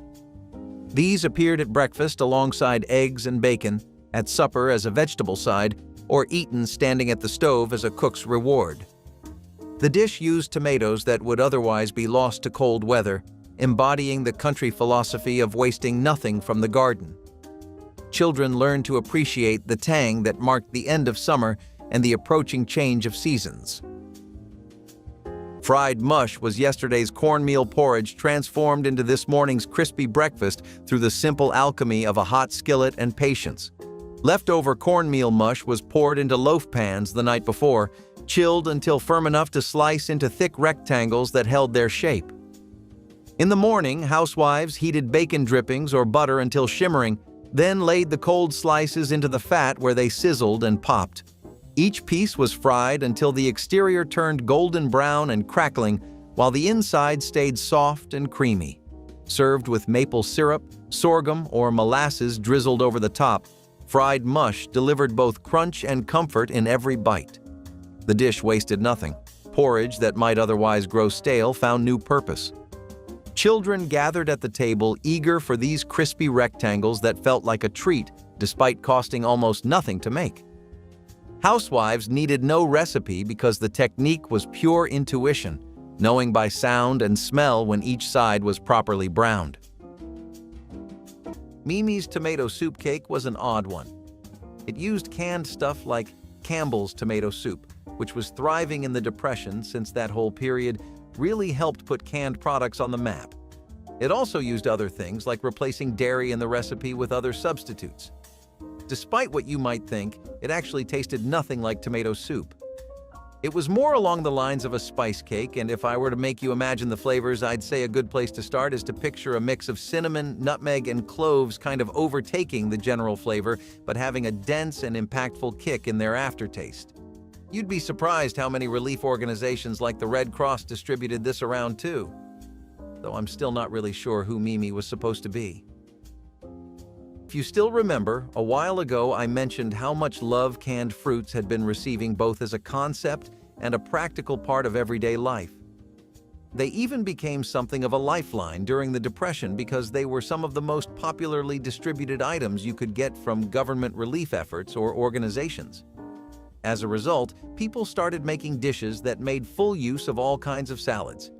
These appeared at breakfast alongside eggs and bacon, at supper as a vegetable side, or eaten standing at the stove as a cook's reward. The dish used tomatoes that would otherwise be lost to cold weather, embodying the country philosophy of wasting nothing from the garden. Children learned to appreciate the tang that marked the end of summer and the approaching change of seasons. Fried mush was yesterday's cornmeal porridge transformed into this morning's crispy breakfast through the simple alchemy of a hot skillet and patience. Leftover cornmeal mush was poured into loaf pans the night before, chilled until firm enough to slice into thick rectangles that held their shape. In the morning, housewives heated bacon drippings or butter until shimmering, then laid the cold slices into the fat where they sizzled and popped. Each piece was fried until the exterior turned golden brown and crackling, while the inside stayed soft and creamy. Served with maple syrup, sorghum, or molasses drizzled over the top, fried mush delivered both crunch and comfort in every bite. The dish wasted nothing. Porridge that might otherwise grow stale found new purpose. Children gathered at the table eager for these crispy rectangles that felt like a treat, despite costing almost nothing to make. Housewives needed no recipe because the technique was pure intuition, knowing by sound and smell when each side was properly browned. Mimi's tomato soup cake was an odd one. It used canned stuff like Campbell's tomato soup, which was thriving in the Depression since that whole period really helped put canned products on the map. It also used other things like replacing dairy in the recipe with other substitutes. Despite what you might think, it actually tasted nothing like tomato soup. It was more along the lines of a spice cake, and if I were to make you imagine the flavors, I'd say a good place to start is to picture a mix of cinnamon, nutmeg, and cloves kind of overtaking the general flavor, but having a dense and impactful kick in their aftertaste. You'd be surprised how many relief organizations like the Red Cross distributed this around too, though I'm still not really sure who Mimi was supposed to be. If you still remember, a while ago I mentioned how much love canned fruits had been receiving both as a concept and a practical part of everyday life. They even became something of a lifeline during the Depression because they were some of the most popularly distributed items you could get from government relief efforts or organizations. As a result, people started making dishes that made full use of all kinds of salads.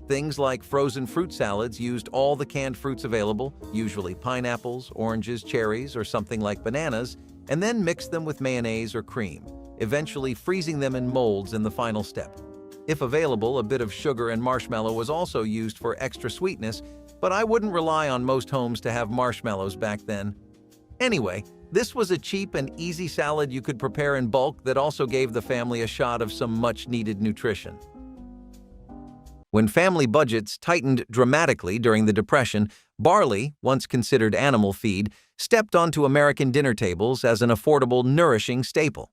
Things like frozen fruit salads used all the canned fruits available, usually pineapples, oranges, cherries, or something like bananas, and then mixed them with mayonnaise or cream, eventually freezing them in molds in the final step. If available, a bit of sugar and marshmallow was also used for extra sweetness, but I wouldn't rely on most homes to have marshmallows back then. Anyway, this was a cheap and easy salad you could prepare in bulk that also gave the family a shot of some much-needed nutrition. When family budgets tightened dramatically during the Depression, barley, once considered animal feed, stepped onto American dinner tables as an affordable, nourishing staple.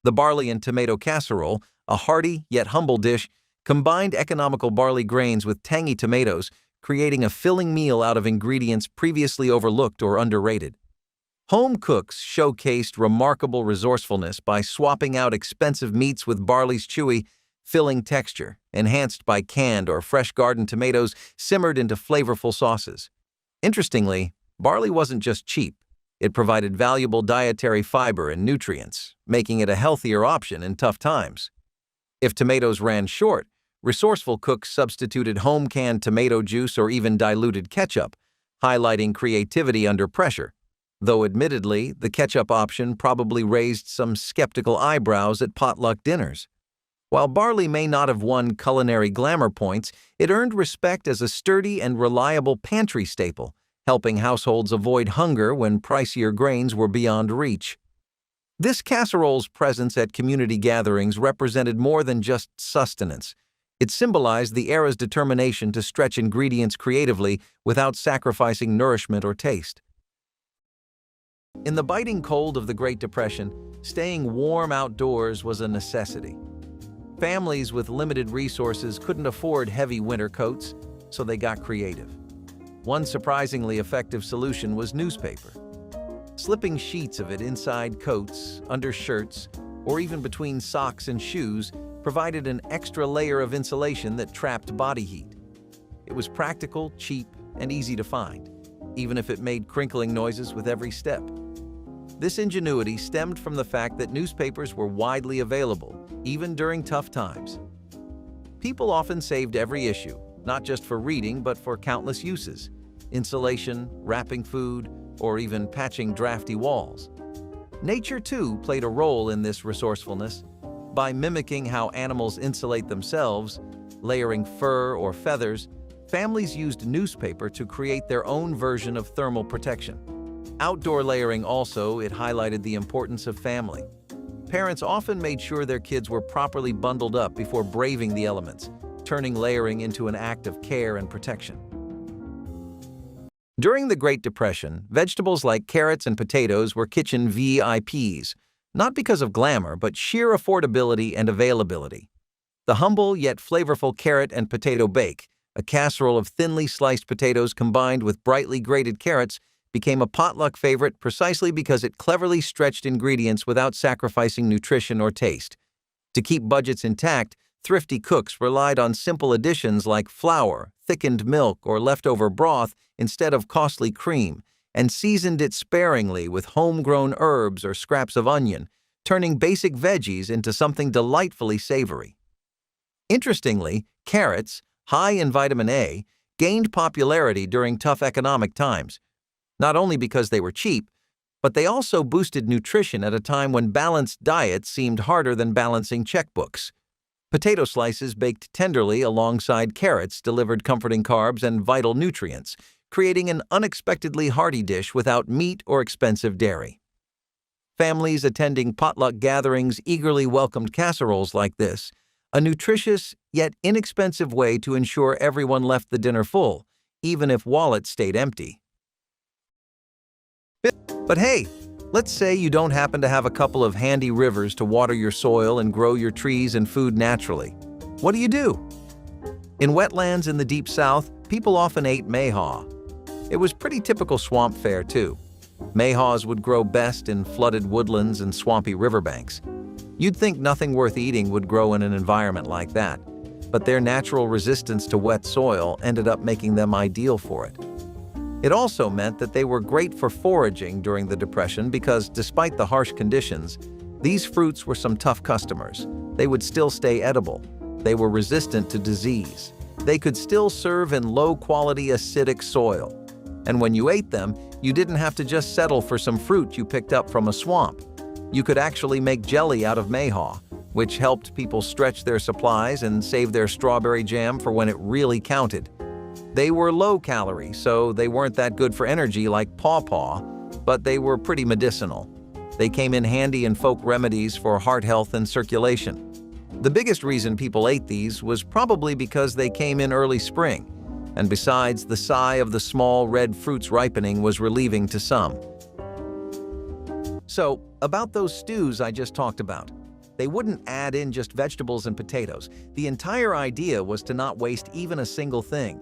The barley and tomato casserole, a hearty yet humble dish, combined economical barley grains with tangy tomatoes, creating a filling meal out of ingredients previously overlooked or underrated. Home cooks showcased remarkable resourcefulness by swapping out expensive meats with barley's chewy, filling texture, enhanced by canned or fresh garden tomatoes simmered into flavorful sauces. Interestingly, barley wasn't just cheap. It provided valuable dietary fiber and nutrients, making it a healthier option in tough times. If tomatoes ran short, resourceful cooks substituted home-canned tomato juice or even diluted ketchup, highlighting creativity under pressure. Though admittedly, the ketchup option probably raised some skeptical eyebrows at potluck dinners. While barley may not have won culinary glamour points, it earned respect as a sturdy and reliable pantry staple, helping households avoid hunger when pricier grains were beyond reach. This casserole's presence at community gatherings represented more than just sustenance. It symbolized the era's determination to stretch ingredients creatively without sacrificing nourishment or taste. In the biting cold of the Great Depression, staying warm outdoors was a necessity. Families with limited resources couldn't afford heavy winter coats, so they got creative. One surprisingly effective solution was newspaper. Slipping sheets of it inside coats, under shirts, or even between socks and shoes provided an extra layer of insulation that trapped body heat. It was practical, cheap, and easy to find, even if it made crinkling noises with every step. This ingenuity stemmed from the fact that newspapers were widely available, even during tough times. People often saved every issue, not just for reading but for countless uses: insulation, wrapping food, or even patching drafty walls. Nature, too, played a role in this resourcefulness. By mimicking how animals insulate themselves, layering fur or feathers, families used newspaper to create their own version of thermal protection. Outdoor layering also, it highlighted the importance of family. Parents often made sure their kids were properly bundled up before braving the elements, turning layering into an act of care and protection. During the Great Depression, vegetables like carrots and potatoes were kitchen VIPs, not because of glamour, but sheer affordability and availability. The humble yet flavorful carrot and potato bake, a casserole of thinly sliced potatoes combined with brightly grated carrots, became a potluck favorite precisely because it cleverly stretched ingredients without sacrificing nutrition or taste. To keep budgets intact, thrifty cooks relied on simple additions like flour, thickened milk, or leftover broth instead of costly cream, and seasoned it sparingly with homegrown herbs or scraps of onion, turning basic veggies into something delightfully savory. Interestingly, carrots, high in vitamin A, gained popularity during tough economic times, not only because they were cheap, but they also boosted nutrition at a time when balanced diets seemed harder than balancing checkbooks. Potato slices baked tenderly alongside carrots delivered comforting carbs and vital nutrients, creating an unexpectedly hearty dish without meat or expensive dairy. Families attending potluck gatherings eagerly welcomed casseroles like this, a nutritious yet inexpensive way to ensure everyone left the dinner full, even if wallets stayed empty. But hey, let's say you don't happen to have a couple of handy rivers to water your soil and grow your trees and food naturally. What do you do? In wetlands in the Deep South, people often ate mayhaw. It was pretty typical swamp fare, too. Mayhaws would grow best in flooded woodlands and swampy riverbanks. You'd think nothing worth eating would grow in an environment like that, but their natural resistance to wet soil ended up making them ideal for it. It also meant that they were great for foraging during the Depression because, despite the harsh conditions, These fruits were some tough customers. They would still stay edible. They were resistant to disease. They could still serve in low-quality acidic soil. And when you ate them, you didn't have to just settle for some fruit you picked up from a swamp. You could actually make jelly out of mayhaw, which helped people stretch their supplies and save their strawberry jam for when it really counted. They were low-calorie, so they weren't that good for energy like pawpaw, but they were pretty medicinal. They came in handy in folk remedies for heart health and circulation. The biggest reason people ate these was probably because they came in early spring, and besides, the sigh of the small red fruits ripening was relieving to some. So, about those stews I just talked about. They wouldn't add in just vegetables and potatoes. The entire idea was to not waste even a single thing.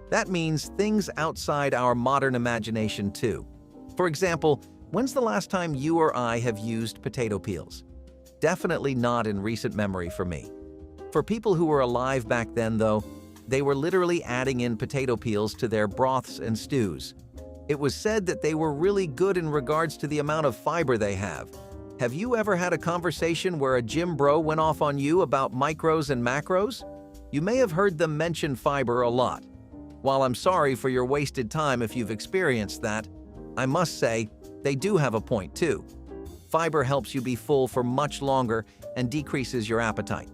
That means things outside our modern imagination too. For example, when's the last time you or I have used potato peels? Definitely not in recent memory for me. For people who were alive back then, though, they were literally adding in potato peels to their broths and stews. It was said that they were really good in regards to the amount of fiber they have. Have you ever had a conversation where a gym bro went off on you about micros and macros? You may have heard them mention fiber a lot. While I'm sorry for your wasted time if you've experienced that, I must say, they do have a point too. Fiber helps you be full for much longer and decreases your appetite.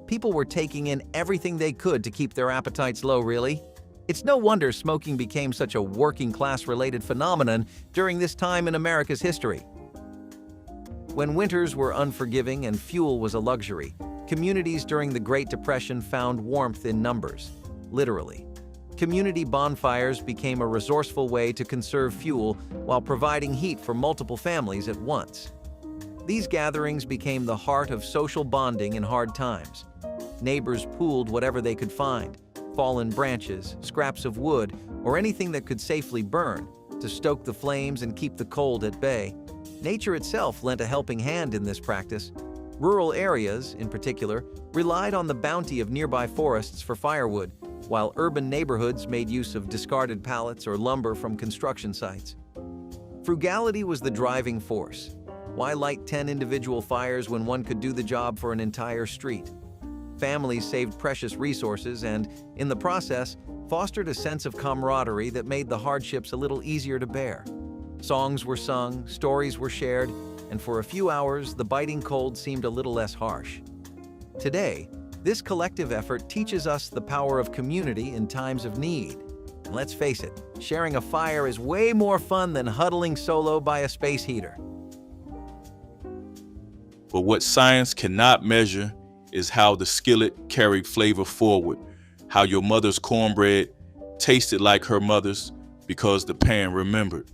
People were taking in everything they could to keep their appetites low, really. It's no wonder smoking became such a working-class-related phenomenon during this time in America's history. When winters were unforgiving and fuel was a luxury, communities during the Great Depression found warmth in numbers, literally. Community bonfires became a resourceful way to conserve fuel while providing heat for multiple families at once. These gatherings became the heart of social bonding in hard times. Neighbors pooled whatever they could find, fallen branches, scraps of wood, or anything that could safely burn, to stoke the flames and keep the cold at bay. Nature itself lent a helping hand in this practice. Rural areas, in particular, relied on the bounty of nearby forests for firewood, while urban neighborhoods made use of discarded pallets or lumber from construction sites. Frugality was the driving force. Why light 10 individual fires when one could do the job for an entire street? Families saved precious resources and, in the process, fostered a sense of camaraderie that made the hardships a little easier to bear. Songs were sung, stories were shared, and for a few hours, the biting cold seemed a little less harsh. Today, this collective effort teaches us the power of community in times of need. And let's face it, sharing a fire is way more fun than huddling solo by a space heater. But what science cannot measure is how the skillet carried flavor forward, how your mother's cornbread tasted like her mother's because the pan remembered.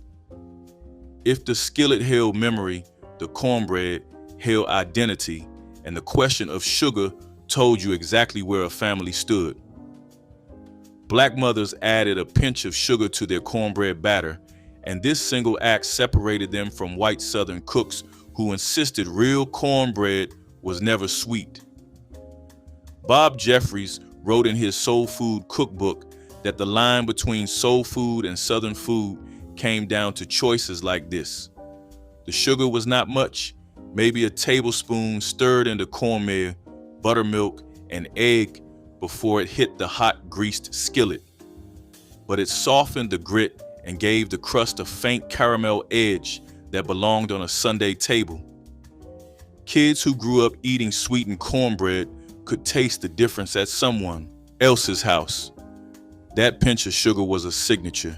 If the skillet held memory, the cornbread held identity, and the question of sugar told you exactly where a family stood. Black mothers added a pinch of sugar to their cornbread batter, and this single act separated them from white Southern cooks who insisted real cornbread was never sweet. Bob Jeffries wrote in his soul food cookbook that the line between soul food and Southern food came down to choices like this. The sugar was not much, maybe a tablespoon stirred into cornmeal, buttermilk, and egg before it hit the hot greased skillet. But it softened the grit and gave the crust a faint caramel edge that belonged on a Sunday table. Kids who grew up eating sweetened cornbread could taste the difference at someone else's house. That pinch of sugar was a signature,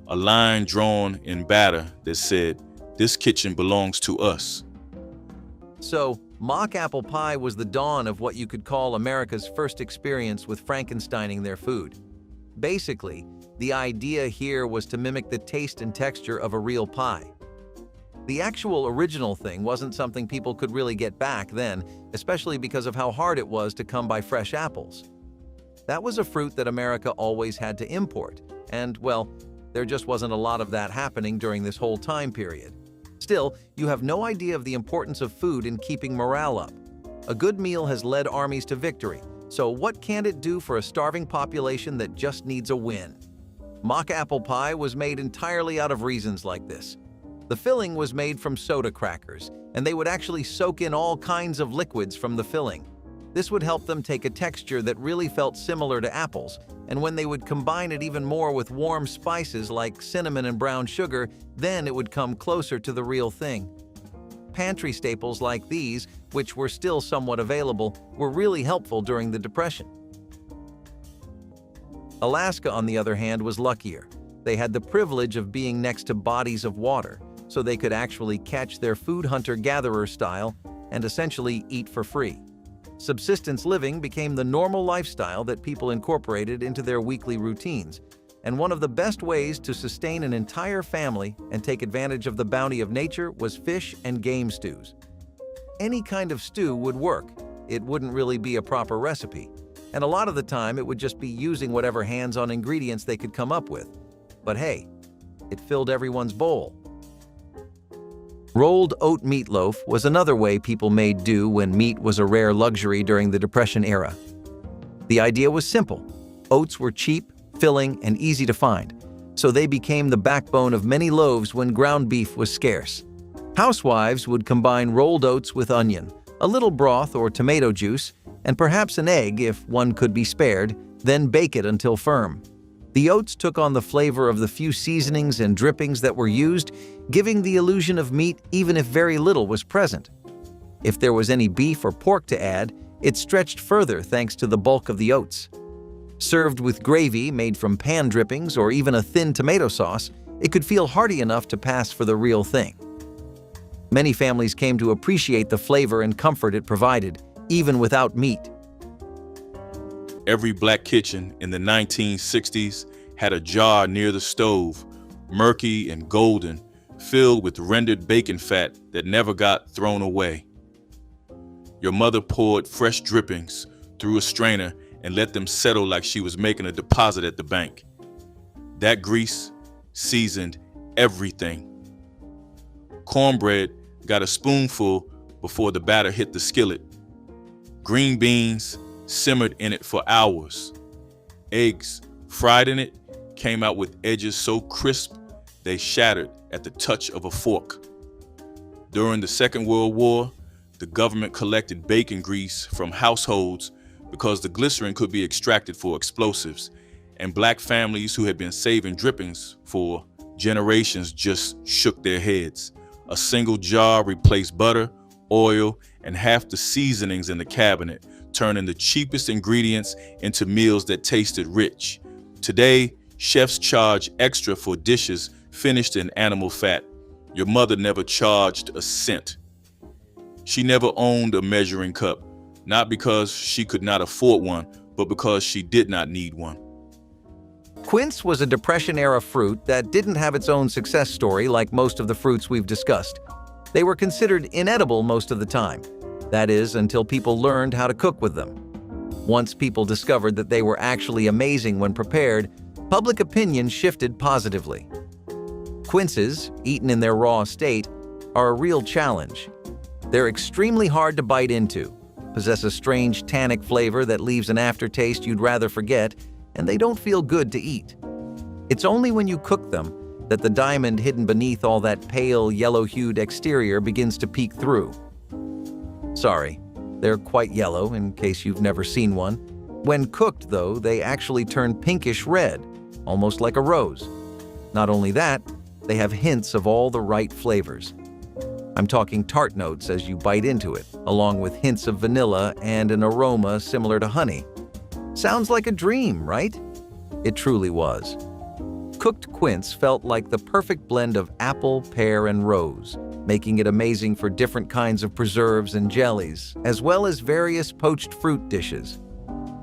a line drawn in batter that said, "This kitchen belongs to us." So, mock apple pie was the dawn of what you could call America's first experience with Frankensteining their food. Basically, the idea here was to mimic the taste and texture of a real pie. The actual original thing wasn't something people could really get back then, especially because of how hard it was to come by fresh apples. That was a fruit that America always had to import, and, well, there just wasn't a lot of that happening during this whole time period. Still, you have no idea of the importance of food in keeping morale up. A good meal has led armies to victory, so what can it do for a starving population that just needs a win? Mock apple pie was made entirely out of reasons like this. The filling was made from soda crackers, and they would actually soak in all kinds of liquids from the filling. This would help them take a texture that really felt similar to apples, and when they would combine it even more with warm spices like cinnamon and brown sugar, then it would come closer to the real thing. Pantry staples like these, which were still somewhat available, were really helpful during the Depression. Alaska, on the other hand, was luckier. They had the privilege of being next to bodies of water, so they could actually catch their food hunter-gatherer style and essentially eat for free. Subsistence living became the normal lifestyle that people incorporated into their weekly routines, and one of the best ways to sustain an entire family and take advantage of the bounty of nature was fish and game stews. Any kind of stew would work. It wouldn't really be a proper recipe, and a lot of the time it would just be using whatever hands-on ingredients they could come up with. But hey, it filled everyone's bowl. Rolled oat meatloaf was another way people made do when meat was a rare luxury during the Depression era. The idea was simple. Oats were cheap, filling, and easy to find, so they became the backbone of many loaves when ground beef was scarce. Housewives would combine rolled oats with onion, a little broth or tomato juice, and perhaps an egg if one could be spared, then bake it until firm. The oats took on the flavor of the few seasonings and drippings that were used, giving the illusion of meat even if very little was present. If there was any beef or pork to add, it stretched further thanks to the bulk of the oats. Served with gravy made from pan drippings or even a thin tomato sauce, it could feel hearty enough to pass for the real thing. Many families came to appreciate the flavor and comfort it provided, even without meat. Every black kitchen in the 1960s had a jar near the stove, murky and golden, filled with rendered bacon fat that never got thrown away. Your mother poured fresh drippings through a strainer and let them settle like she was making a deposit at the bank. That grease seasoned everything. Cornbread got a spoonful before the batter hit the skillet. Green beans simmered in it for hours. Eggs fried in it came out with edges so crisp they shattered at the touch of a fork. During the Second World War, the government collected bacon grease from households because the glycerin could be extracted for explosives, and black families who had been saving drippings for generations just shook their heads. A single jar replaced butter, oil, and half the seasonings in the cabinet, turning the cheapest ingredients into meals that tasted rich. Today, chefs charge extra for dishes finished in animal fat. Your mother never charged a cent. She never owned a measuring cup, not because she could not afford one, but because she did not need one. Quince was a Depression-era fruit that didn't have its own success story like most of the fruits we've discussed. They were considered inedible most of the time. That is, until people learned how to cook with them. Once people discovered that they were actually amazing when prepared, public opinion shifted positively. Quinces, eaten in their raw state, are a real challenge. They're extremely hard to bite into, possess a strange tannic flavor that leaves an aftertaste you'd rather forget, and they don't feel good to eat. It's only when you cook them that the diamond hidden beneath all that pale, yellow-hued exterior begins to peek through. Sorry, they're quite yellow, in case you've never seen one. When cooked, though, they actually turn pinkish red, almost like a rose. Not only that, they have hints of all the right flavors. I'm talking tart notes as you bite into it, along with hints of vanilla and an aroma similar to honey. Sounds like a dream, right? It truly was. Cooked quince felt like the perfect blend of apple, pear, and rose, making it amazing for different kinds of preserves and jellies, as well as various poached fruit dishes.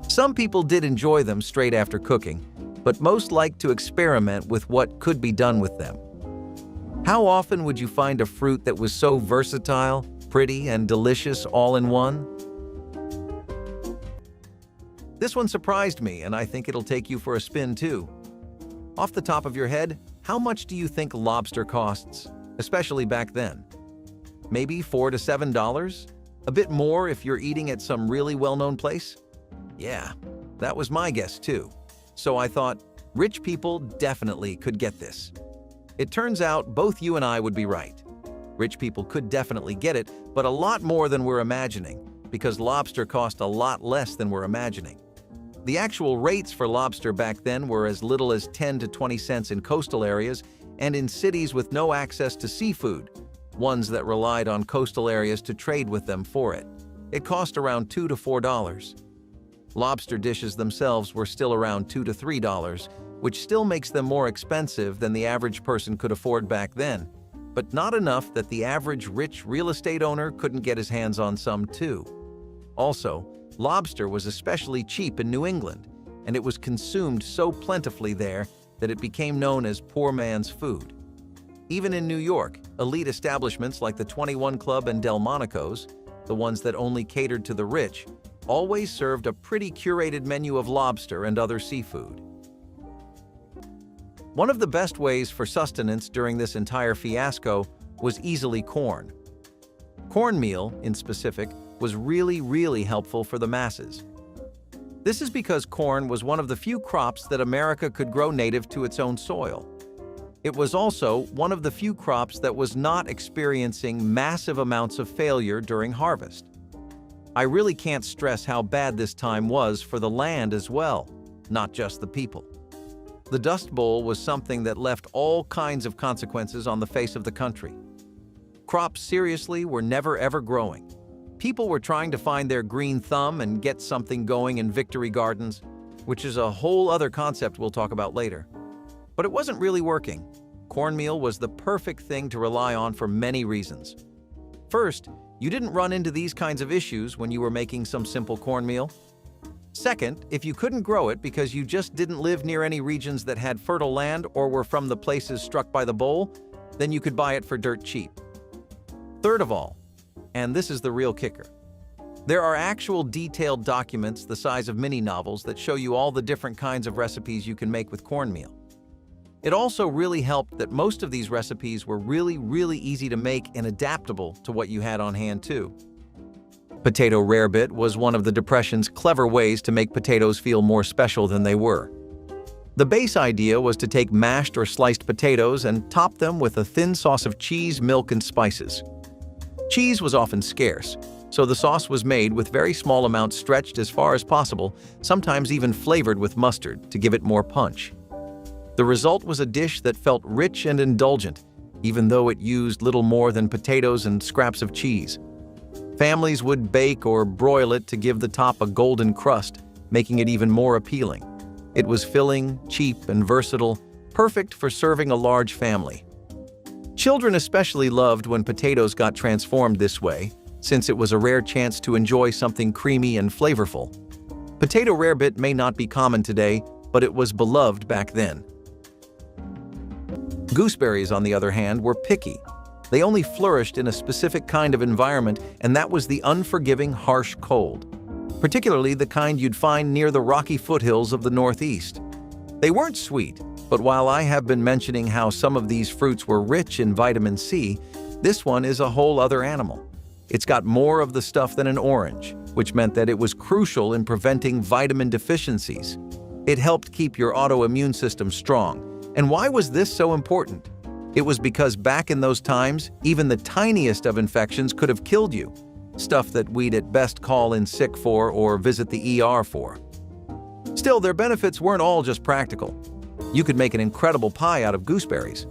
Some people did enjoy them straight after cooking, but most liked to experiment with what could be done with them. How often would you find a fruit that was so versatile, pretty, and delicious all in one? This one surprised me, and I think it'll take you for a spin too. Off the top of your head, how much do you think lobster costs, especially back then? Maybe $4 to $7? A bit more if you're eating at some really well-known place? Yeah, that was my guess too. So I thought, rich people definitely could get this. It turns out both you and I would be right. Rich people could definitely get it, but a lot more than we're imagining, because lobster cost a lot less than we're imagining. The actual rates for lobster back then were as little as 10 to 20 cents in coastal areas and in cities with no access to seafood, ones that relied on coastal areas to trade with them for it. It cost around $2 to $4. Lobster dishes themselves were still around $2 to $3, which still makes them more expensive than the average person could afford back then, but not enough that the average rich real estate owner couldn't get his hands on some too. Also, lobster was especially cheap in New England, and it was consumed so plentifully there that it became known as poor man's food. Even in New York, elite establishments like the 21 Club and Delmonico's, the ones that only catered to the rich, always served a pretty curated menu of lobster and other seafood. One of the best ways for sustenance during this entire fiasco was easily corn. Cornmeal, in specific, was really helpful for the masses. This is because corn was one of the few crops that America could grow native to its own soil. It was also one of the few crops that was not experiencing massive amounts of failure during harvest. I really can't stress how bad this time was for the land as well, not just the people. The Dust Bowl was something that left all kinds of consequences on the face of the country. Crops seriously were never ever growing. People were trying to find their green thumb and get something going in victory gardens, which is a whole other concept we'll talk about later. But it wasn't really working. Cornmeal was the perfect thing to rely on for many reasons. First, you didn't run into these kinds of issues when you were making some simple cornmeal. Second, if you couldn't grow it because you just didn't live near any regions that had fertile land or were from the places struck by the bowl, then you could buy it for dirt cheap. Third of all, and this is the real kicker, there are actual detailed documents the size of mini novels that show you all the different kinds of recipes you can make with cornmeal. It also really helped that most of these recipes were really easy to make and adaptable to what you had on hand too. Potato rarebit was one of the Depression's clever ways to make potatoes feel more special than they were. The base idea was to take mashed or sliced potatoes and top them with a thin sauce of cheese, milk, and spices. Cheese was often scarce, so the sauce was made with very small amounts stretched as far as possible, sometimes even flavored with mustard to give it more punch. The result was a dish that felt rich and indulgent, even though it used little more than potatoes and scraps of cheese. Families would bake or broil it to give the top a golden crust, making it even more appealing. It was filling, cheap, and versatile, perfect for serving a large family. Children especially loved when potatoes got transformed this way, since it was a rare chance to enjoy something creamy and flavorful. Potato rarebit may not be common today, but it was beloved back then. Gooseberries, on the other hand, were picky. They only flourished in a specific kind of environment, and that was the unforgiving, harsh cold, particularly the kind you'd find near the rocky foothills of the Northeast. They weren't sweet, but while I have been mentioning how some of these fruits were rich in vitamin C, this one is a whole other animal. It's got more of the stuff than an orange, which meant that it was crucial in preventing vitamin deficiencies. It helped keep your autoimmune system strong. And why was this so important? It was because back in those times, even the tiniest of infections could have killed you, stuff that we'd at best call in sick for or visit the ER for. Still, their benefits weren't all just practical. You could make an incredible pie out of gooseberries.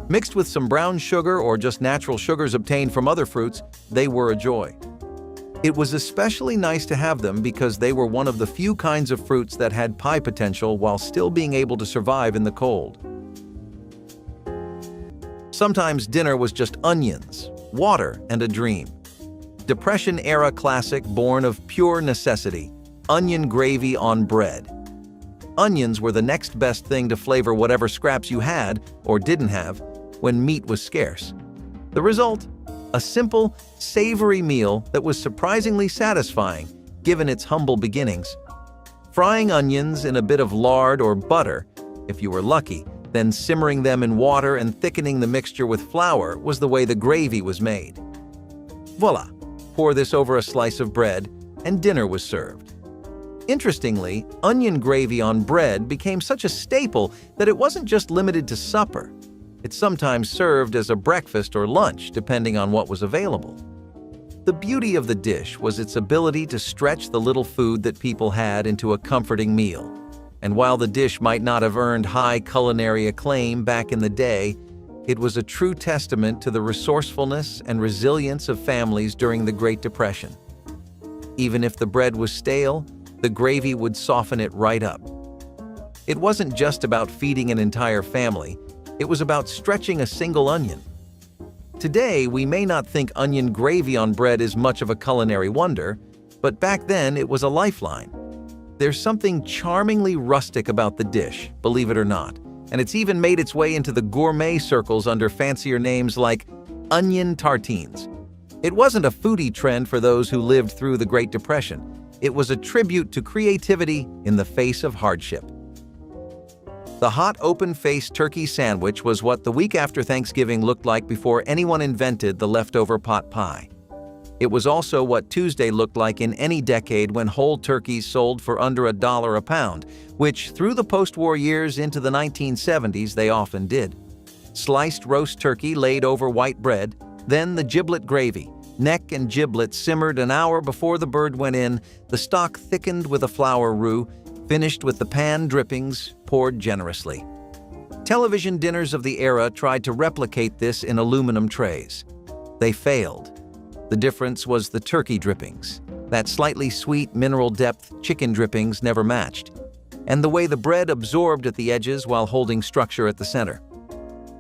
Mixed with some brown sugar or just natural sugars obtained from other fruits, they were a joy. It was especially nice to have them because they were one of the few kinds of fruits that had pie potential while still being able to survive in the cold. Sometimes dinner was just onions, water, and a dream. Depression-era classic born of pure necessity, onion gravy on bread. Onions were the next best thing to flavor whatever scraps you had, or didn't have, when meat was scarce. The result? A simple, savory meal that was surprisingly satisfying, given its humble beginnings. Frying onions in a bit of lard or butter, if you were lucky, then simmering them in water and thickening the mixture with flour was the way the gravy was made. Voila! Pour this over a slice of bread, and dinner was served. Interestingly, onion gravy on bread became such a staple that it wasn't just limited to supper. It's sometimes served as a breakfast or lunch, depending on what was available. The beauty of the dish was its ability to stretch the little food that people had into a comforting meal. And while the dish might not have earned high culinary acclaim back in the day, it was a true testament to the resourcefulness and resilience of families during the Great Depression. Even if the bread was stale, the gravy would soften it right up. It wasn't just about feeding an entire family, it was about stretching a single onion. Today, we may not think onion gravy on bread is much of a culinary wonder, but back then it was a lifeline. There's something charmingly rustic about the dish, believe it or not, and it's even made its way into the gourmet circles under fancier names like onion tartines. It wasn't a foodie trend for those who lived through the Great Depression. It was a tribute to creativity in the face of hardship. The hot, open-faced turkey sandwich was what the week after Thanksgiving looked like before anyone invented the leftover pot pie. It was also what Tuesday looked like in any decade when whole turkeys sold for under $1 a pound, which through the post-war years into the 1970s they often did. Sliced roast turkey laid over white bread, then the giblet gravy. Neck and giblet simmered an hour before the bird went in, the stock thickened with a flour roux, finished with the pan drippings poured generously. Television dinners of the era tried to replicate this in aluminum trays. They failed. The difference was the turkey drippings. That slightly sweet, mineral-depth chicken drippings never matched, and the way the bread absorbed at the edges while holding structure at the center.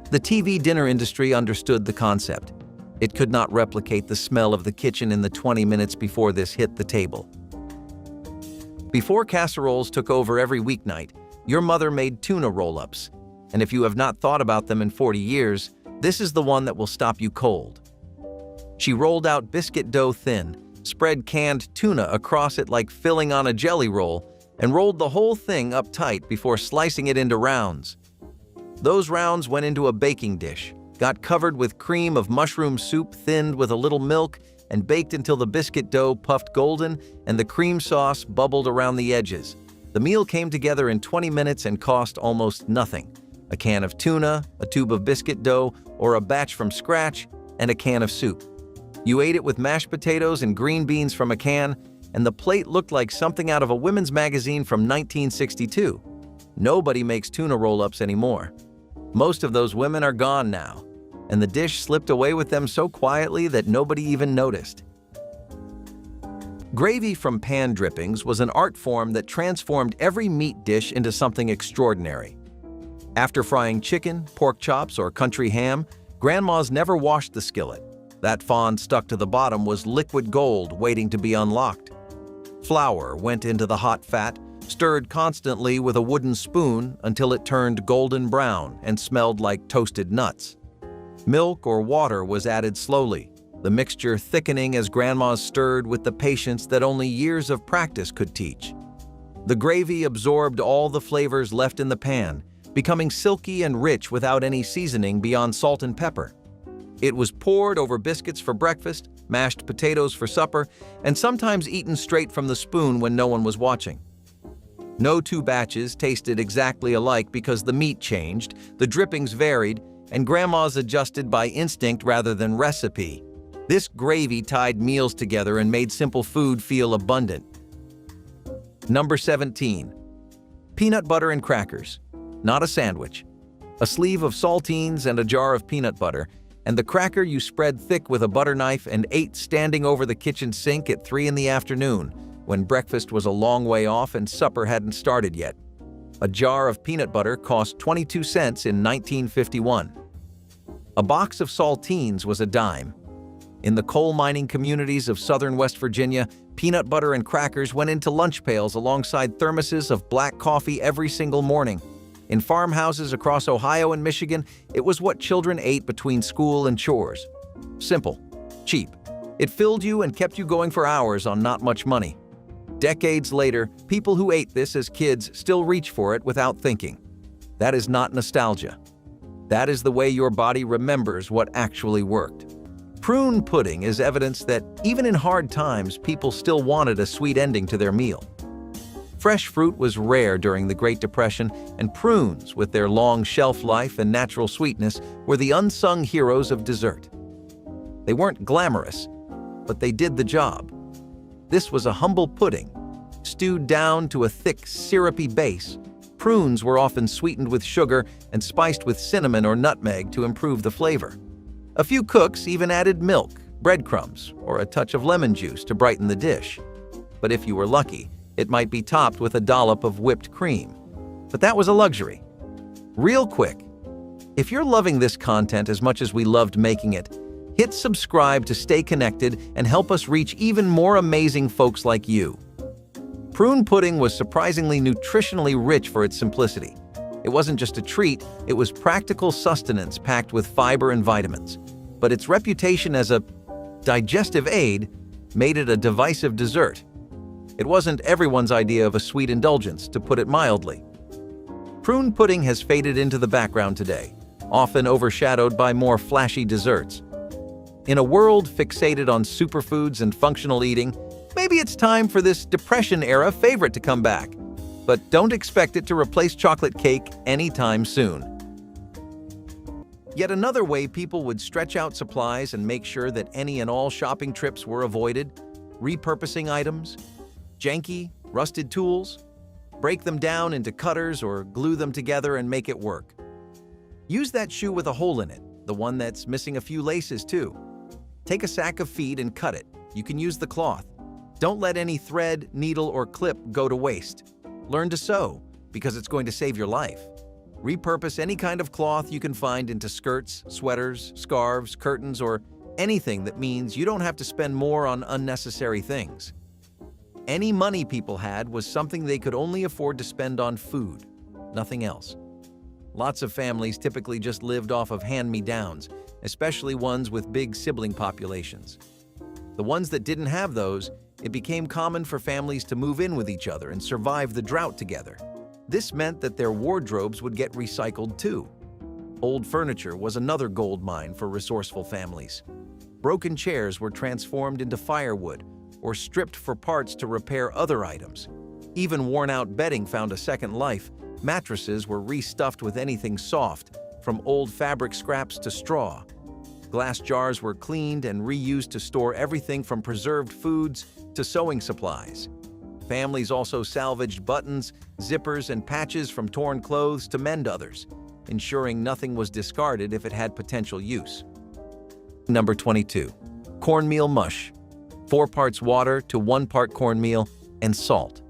The TV dinner industry understood the concept. It could not replicate the smell of the kitchen in the 20 minutes before this hit the table. Before casseroles took over every weeknight, your mother made tuna roll-ups. And if you have not thought about them in 40 years, this is the one that will stop you cold. She rolled out biscuit dough thin, spread canned tuna across it like filling on a jelly roll, and rolled the whole thing up tight before slicing it into rounds. Those rounds went into a baking dish, got covered with cream of mushroom soup thinned with a little milk, and baked until the biscuit dough puffed golden and the cream sauce bubbled around the edges. The meal came together in 20 minutes and cost almost nothing. A can of tuna, a tube of biscuit dough, or a batch from scratch, and a can of soup. You ate it with mashed potatoes and green beans from a can, and the plate looked like something out of a women's magazine from 1962. Nobody makes tuna roll-ups anymore. Most of those women are gone now, and the dish slipped away with them so quietly that nobody even noticed. Gravy from pan drippings was an art form that transformed every meat dish into something extraordinary. After frying chicken, pork chops, or country ham, grandmas never washed the skillet. That fond stuck to the bottom was liquid gold waiting to be unlocked. Flour went into the hot fat, stirred constantly with a wooden spoon until it turned golden brown and smelled like toasted nuts. Milk or water was added slowly, the mixture thickening as grandmas stirred with the patience that only years of practice could teach. The gravy absorbed all the flavors left in the pan, becoming silky and rich without any seasoning beyond salt and pepper. It was poured over biscuits for breakfast, mashed potatoes for supper, and sometimes eaten straight from the spoon when no one was watching. No two batches tasted exactly alike because the meat changed, the drippings varied, and grandmas adjusted by instinct rather than recipe. This gravy tied meals together and made simple food feel abundant. Number 17. Peanut butter and crackers. Not a sandwich. A sleeve of saltines and a jar of peanut butter, and the cracker you spread thick with a butter knife and ate standing over the kitchen sink at 3 in the afternoon, when breakfast was a long way off and supper hadn't started yet. A jar of peanut butter cost 22 cents in 1951. A box of saltines was a dime. In the coal mining communities of southern West Virginia, peanut butter and crackers went into lunch pails alongside thermoses of black coffee every single morning. In farmhouses across Ohio and Michigan, it was what children ate between school and chores. Simple, cheap. It filled you and kept you going for hours on not much money. Decades later, people who ate this as kids still reach for it without thinking. That is not nostalgia. That is the way your body remembers what actually worked. Prune pudding is evidence that even in hard times, people still wanted a sweet ending to their meal. Fresh fruit was rare during the Great Depression, and prunes, with their long shelf life and natural sweetness, were the unsung heroes of dessert. They weren't glamorous, but they did the job. This was a humble pudding, stewed down to a thick, syrupy base. Prunes were often sweetened with sugar and spiced with cinnamon or nutmeg to improve the flavor. A few cooks even added milk, breadcrumbs, or a touch of lemon juice to brighten the dish. But if you were lucky, it might be topped with a dollop of whipped cream. But that was a luxury. Real quick, if you're loving this content as much as we loved making it, hit subscribe to stay connected and help us reach even more amazing folks like you. Prune pudding was surprisingly nutritionally rich for its simplicity. It wasn't just a treat, it was practical sustenance packed with fiber and vitamins. But its reputation as a digestive aid made it a divisive dessert. It wasn't everyone's idea of a sweet indulgence, to put it mildly. Prune pudding has faded into the background today, often overshadowed by more flashy desserts. In a world fixated on superfoods and functional eating, maybe it's time for this Depression-era favorite to come back. But don't expect it to replace chocolate cake anytime soon. Yet another way people would stretch out supplies and make sure that any and all shopping trips were avoided: repurposing items, janky, rusted tools, break them down into cutters or glue them together and make it work. Use that shoe with a hole in it, the one that's missing a few laces too. Take a sack of feed and cut it. You can use the cloth. Don't let any thread, needle, or clip go to waste. Learn to sew, because it's going to save your life. Repurpose any kind of cloth you can find into skirts, sweaters, scarves, curtains, or anything that means you don't have to spend more on unnecessary things. Any money people had was something they could only afford to spend on food, nothing else. Lots of families typically just lived off of hand-me-downs, especially ones with big sibling populations. The ones that didn't have those, it became common for families to move in with each other and survive the drought together. This meant that their wardrobes would get recycled too. Old furniture was another gold mine for resourceful families. Broken chairs were transformed into firewood or stripped for parts to repair other items. Even worn-out bedding found a second life. Mattresses were restuffed with anything soft, from old fabric scraps to straw. Glass jars were cleaned and reused to store everything from preserved foods to sewing supplies. Families also salvaged buttons, zippers, and patches from torn clothes to mend others, ensuring nothing was discarded if it had potential use. Number 22. Cornmeal mush. 4 parts water to 1 part cornmeal and salt.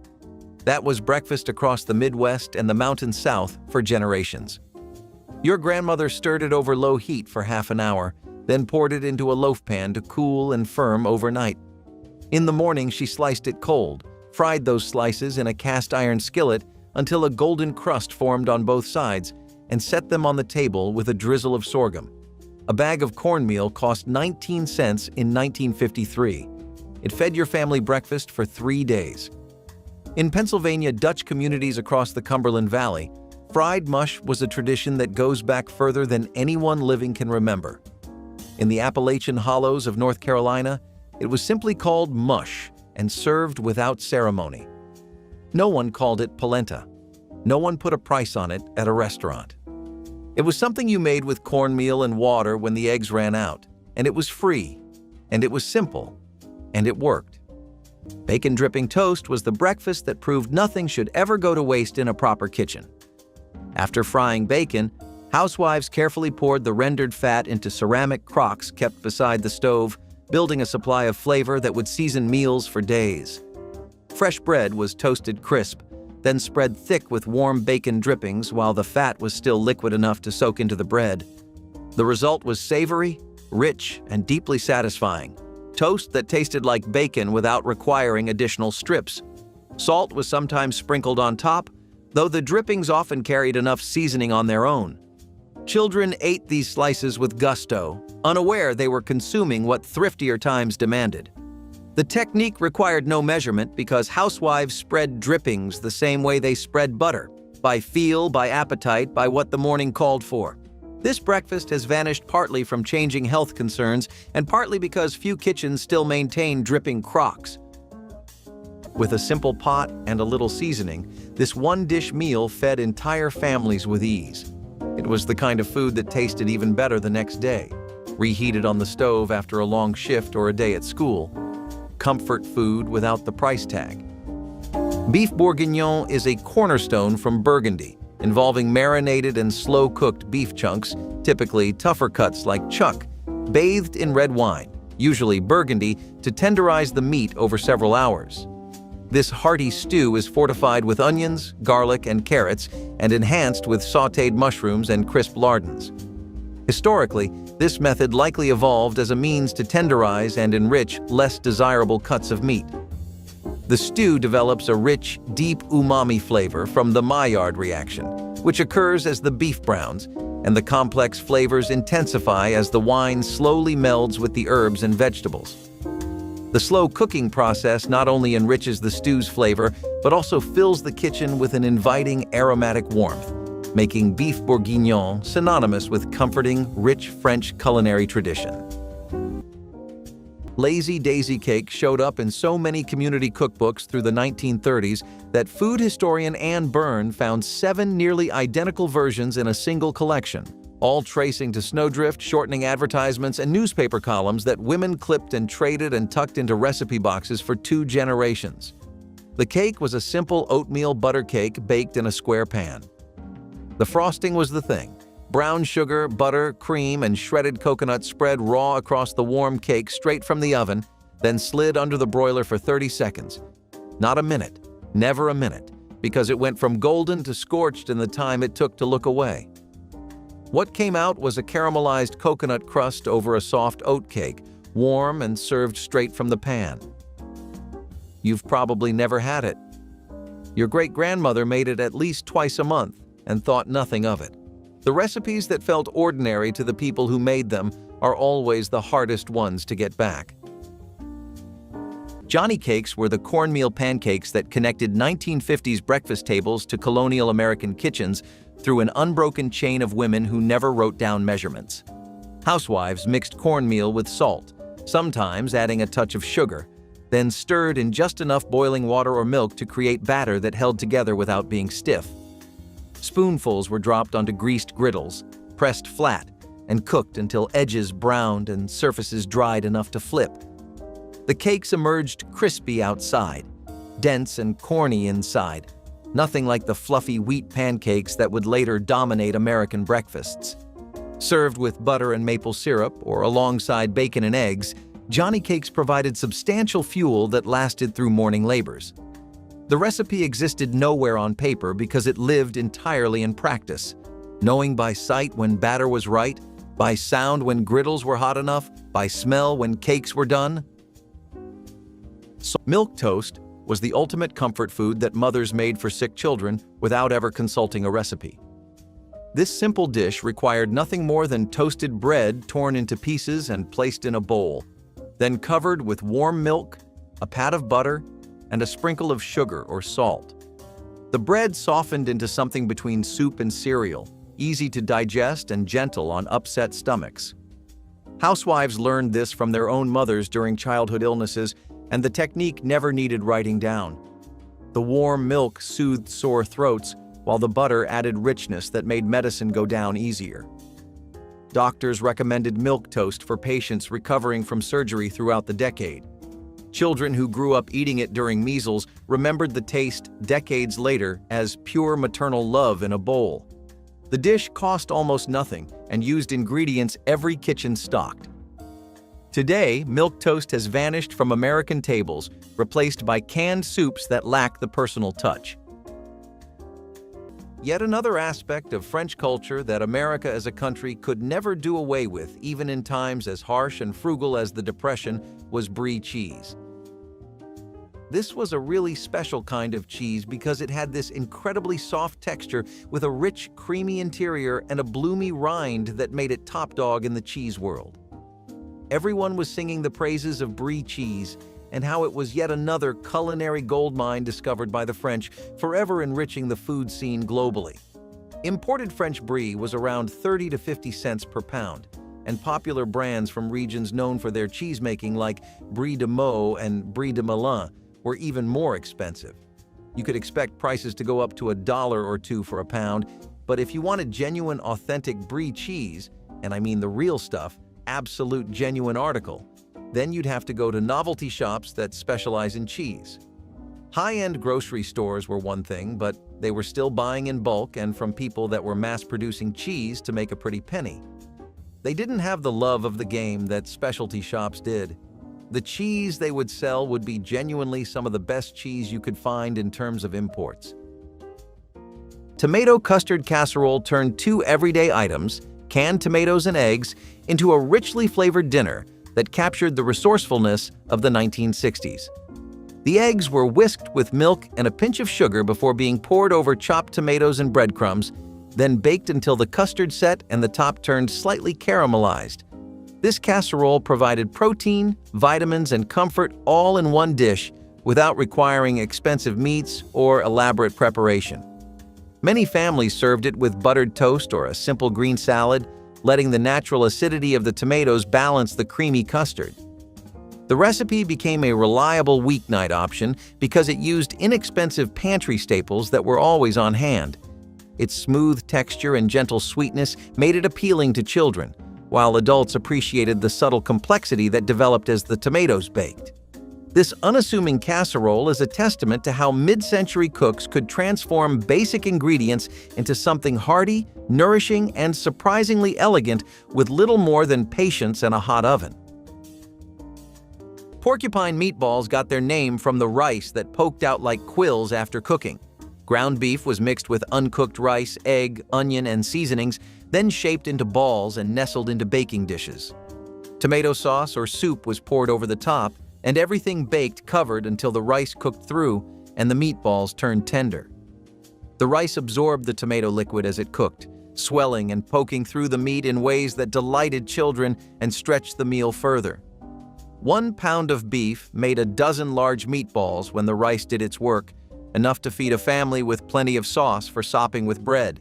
That was breakfast across the Midwest and the Mountain South for generations. Your grandmother stirred it over low heat for half an hour, then poured it into a loaf pan to cool and firm overnight. In the morning, she sliced it cold, fried those slices in a cast iron skillet until a golden crust formed on both sides, and set them on the table with a drizzle of sorghum. A bag of cornmeal cost 19 cents in 1953. It fed your family breakfast for 3 days. In Pennsylvania Dutch communities across the Cumberland Valley, fried mush was a tradition that goes back further than anyone living can remember. In the Appalachian hollows of North Carolina, it was simply called mush and served without ceremony. No one called it polenta. No one put a price on it at a restaurant. It was something you made with cornmeal and water when the eggs ran out, and it was free, and it was simple, and it worked. Bacon dripping toast was the breakfast that proved nothing should ever go to waste in a proper kitchen. After frying bacon, housewives carefully poured the rendered fat into ceramic crocks kept beside the stove, building a supply of flavor that would season meals for days. Fresh bread was toasted crisp, then spread thick with warm bacon drippings while the fat was still liquid enough to soak into the bread. The result was savory, rich, and deeply satisfying. Toast that tasted like bacon without requiring additional strips. Salt was sometimes sprinkled on top, though the drippings often carried enough seasoning on their own. Children ate these slices with gusto, unaware they were consuming what thriftier times demanded. The technique required no measurement because housewives spread drippings the same way they spread butter, by feel, by appetite, by what the morning called for. This breakfast has vanished partly from changing health concerns and partly because few kitchens still maintain dripping crocks. With a simple pot and a little seasoning, this one-dish meal fed entire families with ease. It was the kind of food that tasted even better the next day, reheated on the stove after a long shift or a day at school. Comfort food without the price tag. Beef bourguignon is a cornerstone from Burgundy, involving marinated and slow-cooked beef chunks, typically tougher cuts like chuck, bathed in red wine, usually Burgundy, to tenderize the meat over several hours. This hearty stew is fortified with onions, garlic, and carrots, and enhanced with sautéed mushrooms and crisp lardons. Historically, this method likely evolved as a means to tenderize and enrich less desirable cuts of meat. The stew develops a rich, deep umami flavor from the Maillard reaction, which occurs as the beef browns, and the complex flavors intensify as the wine slowly melds with the herbs and vegetables. The slow cooking process not only enriches the stew's flavor, but also fills the kitchen with an inviting aromatic warmth, making beef bourguignon synonymous with comforting, rich French culinary tradition. Lazy Daisy cake showed up in so many community cookbooks through the 1930s that food historian Anne Byrne found 7 nearly identical versions in a single collection, all tracing to snowdrift, shortening advertisements, and newspaper columns that women clipped and traded and tucked into recipe boxes for 2 generations. The cake was a simple oatmeal butter cake baked in a square pan. The frosting was the thing. Brown sugar, butter, cream, and shredded coconut spread raw across the warm cake straight from the oven, then slid under the broiler for 30 seconds. Not a minute, never a minute, because it went from golden to scorched in the time it took to look away. What came out was a caramelized coconut crust over a soft oat cake, warm and served straight from the pan. You've probably never had it. Your great-grandmother made it at least twice a month and thought nothing of it. The recipes that felt ordinary to the people who made them are always the hardest ones to get back. Johnny cakes were the cornmeal pancakes that connected 1950s breakfast tables to colonial American kitchens through an unbroken chain of women who never wrote down measurements. Housewives mixed cornmeal with salt, sometimes adding a touch of sugar, then stirred in just enough boiling water or milk to create batter that held together without being stiff. Spoonfuls were dropped onto greased griddles, pressed flat, and cooked until edges browned and surfaces dried enough to flip. The cakes emerged crispy outside, dense and corny inside, nothing like the fluffy wheat pancakes that would later dominate American breakfasts. Served with butter and maple syrup or alongside bacon and eggs, Johnny cakes provided substantial fuel that lasted through morning labors. The recipe existed nowhere on paper because it lived entirely in practice, knowing by sight when batter was right, by sound when griddles were hot enough, by smell when cakes were done. Milk toast was the ultimate comfort food that mothers made for sick children without ever consulting a recipe. This simple dish required nothing more than toasted bread torn into pieces and placed in a bowl, then covered with warm milk, a pat of butter, and a sprinkle of sugar or salt. The bread softened into something between soup and cereal, easy to digest and gentle on upset stomachs. Housewives learned this from their own mothers during childhood illnesses, and the technique never needed writing down. The warm milk soothed sore throats, while the butter added richness that made medicine go down easier. Doctors recommended milk toast for patients recovering from surgery throughout the decade. Children who grew up eating it during measles remembered the taste decades later as pure maternal love in a bowl. The dish cost almost nothing and used ingredients every kitchen stocked. Today, milk toast has vanished from American tables, replaced by canned soups that lack the personal touch. Yet another aspect of French culture that America as a country could never do away with, even in times as harsh and frugal as the Depression, was brie cheese. This was a really special kind of cheese because it had this incredibly soft texture with a rich, creamy interior and a bloomy rind that made it top dog in the cheese world. Everyone was singing the praises of brie cheese and how it was yet another culinary goldmine discovered by the French, forever enriching the food scene globally. Imported French brie was around 30 to 50 cents per pound, and popular brands from regions known for their cheesemaking like Brie de Meaux and Brie de Melun were even more expensive. You could expect prices to go up to $1 or $2 for a pound, but if you wanted genuine, authentic brie cheese, and I mean the real stuff, absolute genuine article, then you'd have to go to novelty shops that specialize in cheese. High-end grocery stores were one thing, but they were still buying in bulk and from people that were mass-producing cheese to make a pretty penny. They didn't have the love of the game that specialty shops did. The cheese they would sell would be genuinely some of the best cheese you could find in terms of imports. Tomato custard casserole turned two everyday items, canned tomatoes and eggs, into a richly flavored dinner that captured the resourcefulness of the 1960s. The eggs were whisked with milk and a pinch of sugar before being poured over chopped tomatoes and breadcrumbs, then baked until the custard set and the top turned slightly caramelized. This casserole provided protein, vitamins, and comfort all in one dish without requiring expensive meats or elaborate preparation. Many families served it with buttered toast or a simple green salad, letting the natural acidity of the tomatoes balance the creamy custard. The recipe became a reliable weeknight option because it used inexpensive pantry staples that were always on hand. Its smooth texture and gentle sweetness made it appealing to children, while adults appreciated the subtle complexity that developed as the tomatoes baked. This unassuming casserole is a testament to how mid-century cooks could transform basic ingredients into something hearty, nourishing, and surprisingly elegant with little more than patience and a hot oven. Porcupine meatballs got their name from the rice that poked out like quills after cooking. Ground beef was mixed with uncooked rice, egg, onion, and seasonings, then shaped into balls and nestled into baking dishes. Tomato sauce or soup was poured over the top, and everything baked covered until the rice cooked through and the meatballs turned tender. The rice absorbed the tomato liquid as it cooked, swelling and poking through the meat in ways that delighted children and stretched the meal further. 1 pound of beef made a dozen large meatballs when the rice did its work, enough to feed a family with plenty of sauce for sopping with bread.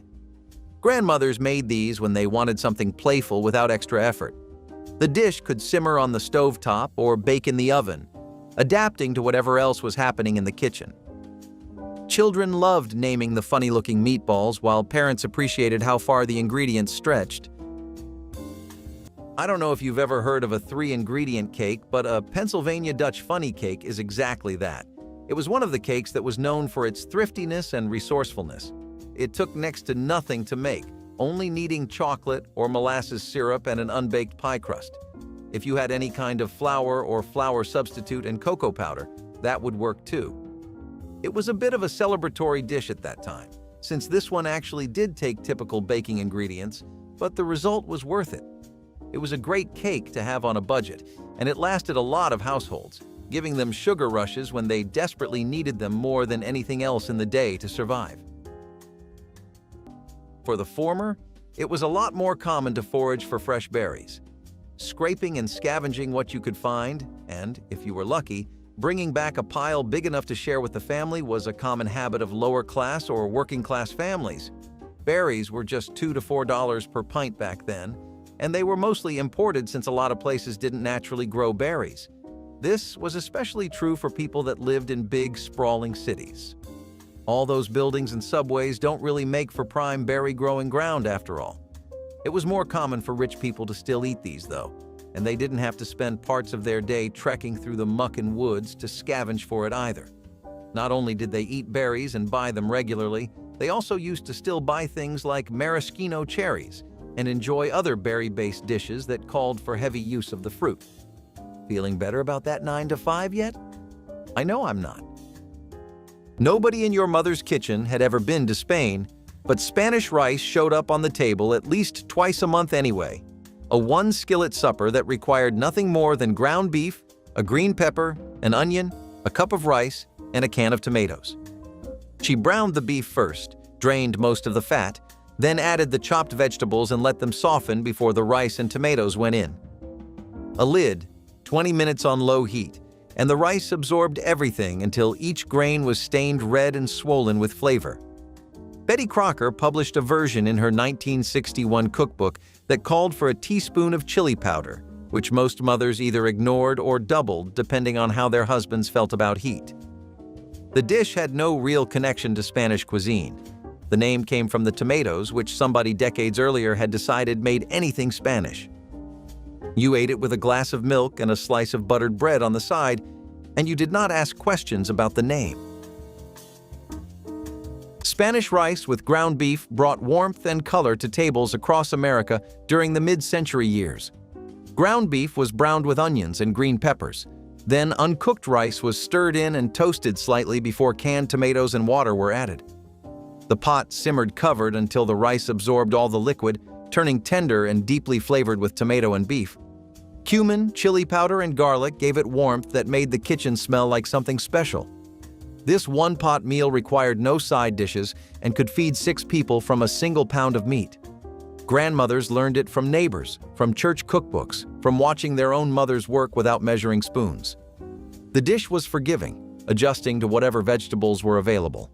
Grandmothers made these when they wanted something playful without extra effort. The dish could simmer on the stovetop or bake in the oven, adapting to whatever else was happening in the kitchen. Children loved naming the funny-looking meatballs, while parents appreciated how far the ingredients stretched. I don't know if you've ever heard of a 3-ingredient cake, but a Pennsylvania Dutch funny cake is exactly that. It was one of the cakes that was known for its thriftiness and resourcefulness. It took next to nothing to make, only needing chocolate or molasses syrup and an unbaked pie crust. If you had any kind of flour or flour substitute and cocoa powder, that would work too. It was a bit of a celebratory dish at that time, since this one actually did take typical baking ingredients, but the result was worth it. It was a great cake to have on a budget, and it lasted a lot of households, giving them sugar rushes when they desperately needed them more than anything else in the day to survive. For the former, it was a lot more common to forage for fresh berries. Scraping and scavenging what you could find, and, if you were lucky, bringing back a pile big enough to share with the family was a common habit of lower-class or working-class families. Berries were just $2 to $4 per pint back then, and they were mostly imported since a lot of places didn't naturally grow berries. This was especially true for people that lived in big, sprawling cities. All those buildings and subways don't really make for prime berry-growing ground after all. It was more common for rich people to still eat these, though, and they didn't have to spend parts of their day trekking through the muck and woods to scavenge for it either. Not only did they eat berries and buy them regularly, they also used to still buy things like maraschino cherries and enjoy other berry-based dishes that called for heavy use of the fruit. Feeling better about that 9 to 5 yet? I know I'm not. Nobody in your mother's kitchen had ever been to Spain, but Spanish rice showed up on the table at least twice a month anyway. A one-skillet supper that required nothing more than ground beef, a green pepper, an onion, a cup of rice, and a can of tomatoes. She browned the beef first, drained most of the fat, then added the chopped vegetables and let them soften before the rice and tomatoes went in. A lid, 20 minutes on low heat, and the rice absorbed everything until each grain was stained red and swollen with flavor. Betty Crocker published a version in her 1961 cookbook that called for a teaspoon of chili powder, which most mothers either ignored or doubled depending on how their husbands felt about heat. The dish had no real connection to Spanish cuisine. The name came from the tomatoes, which somebody decades earlier had decided made anything Spanish. You ate it with a glass of milk and a slice of buttered bread on the side, and you did not ask questions about the name. Spanish rice with ground beef brought warmth and color to tables across America during the mid-century years. Ground beef was browned with onions and green peppers. Then uncooked rice was stirred in and toasted slightly before canned tomatoes and water were added. The pot simmered covered until the rice absorbed all the liquid, turning tender and deeply flavored with tomato and beef. Cumin, chili powder, and garlic gave it warmth that made the kitchen smell like something special. This one-pot meal required no side dishes and could feed 6 people from a single pound of meat. Grandmothers learned it from neighbors, from church cookbooks, from watching their own mothers work without measuring spoons. The dish was forgiving, adjusting to whatever vegetables were available.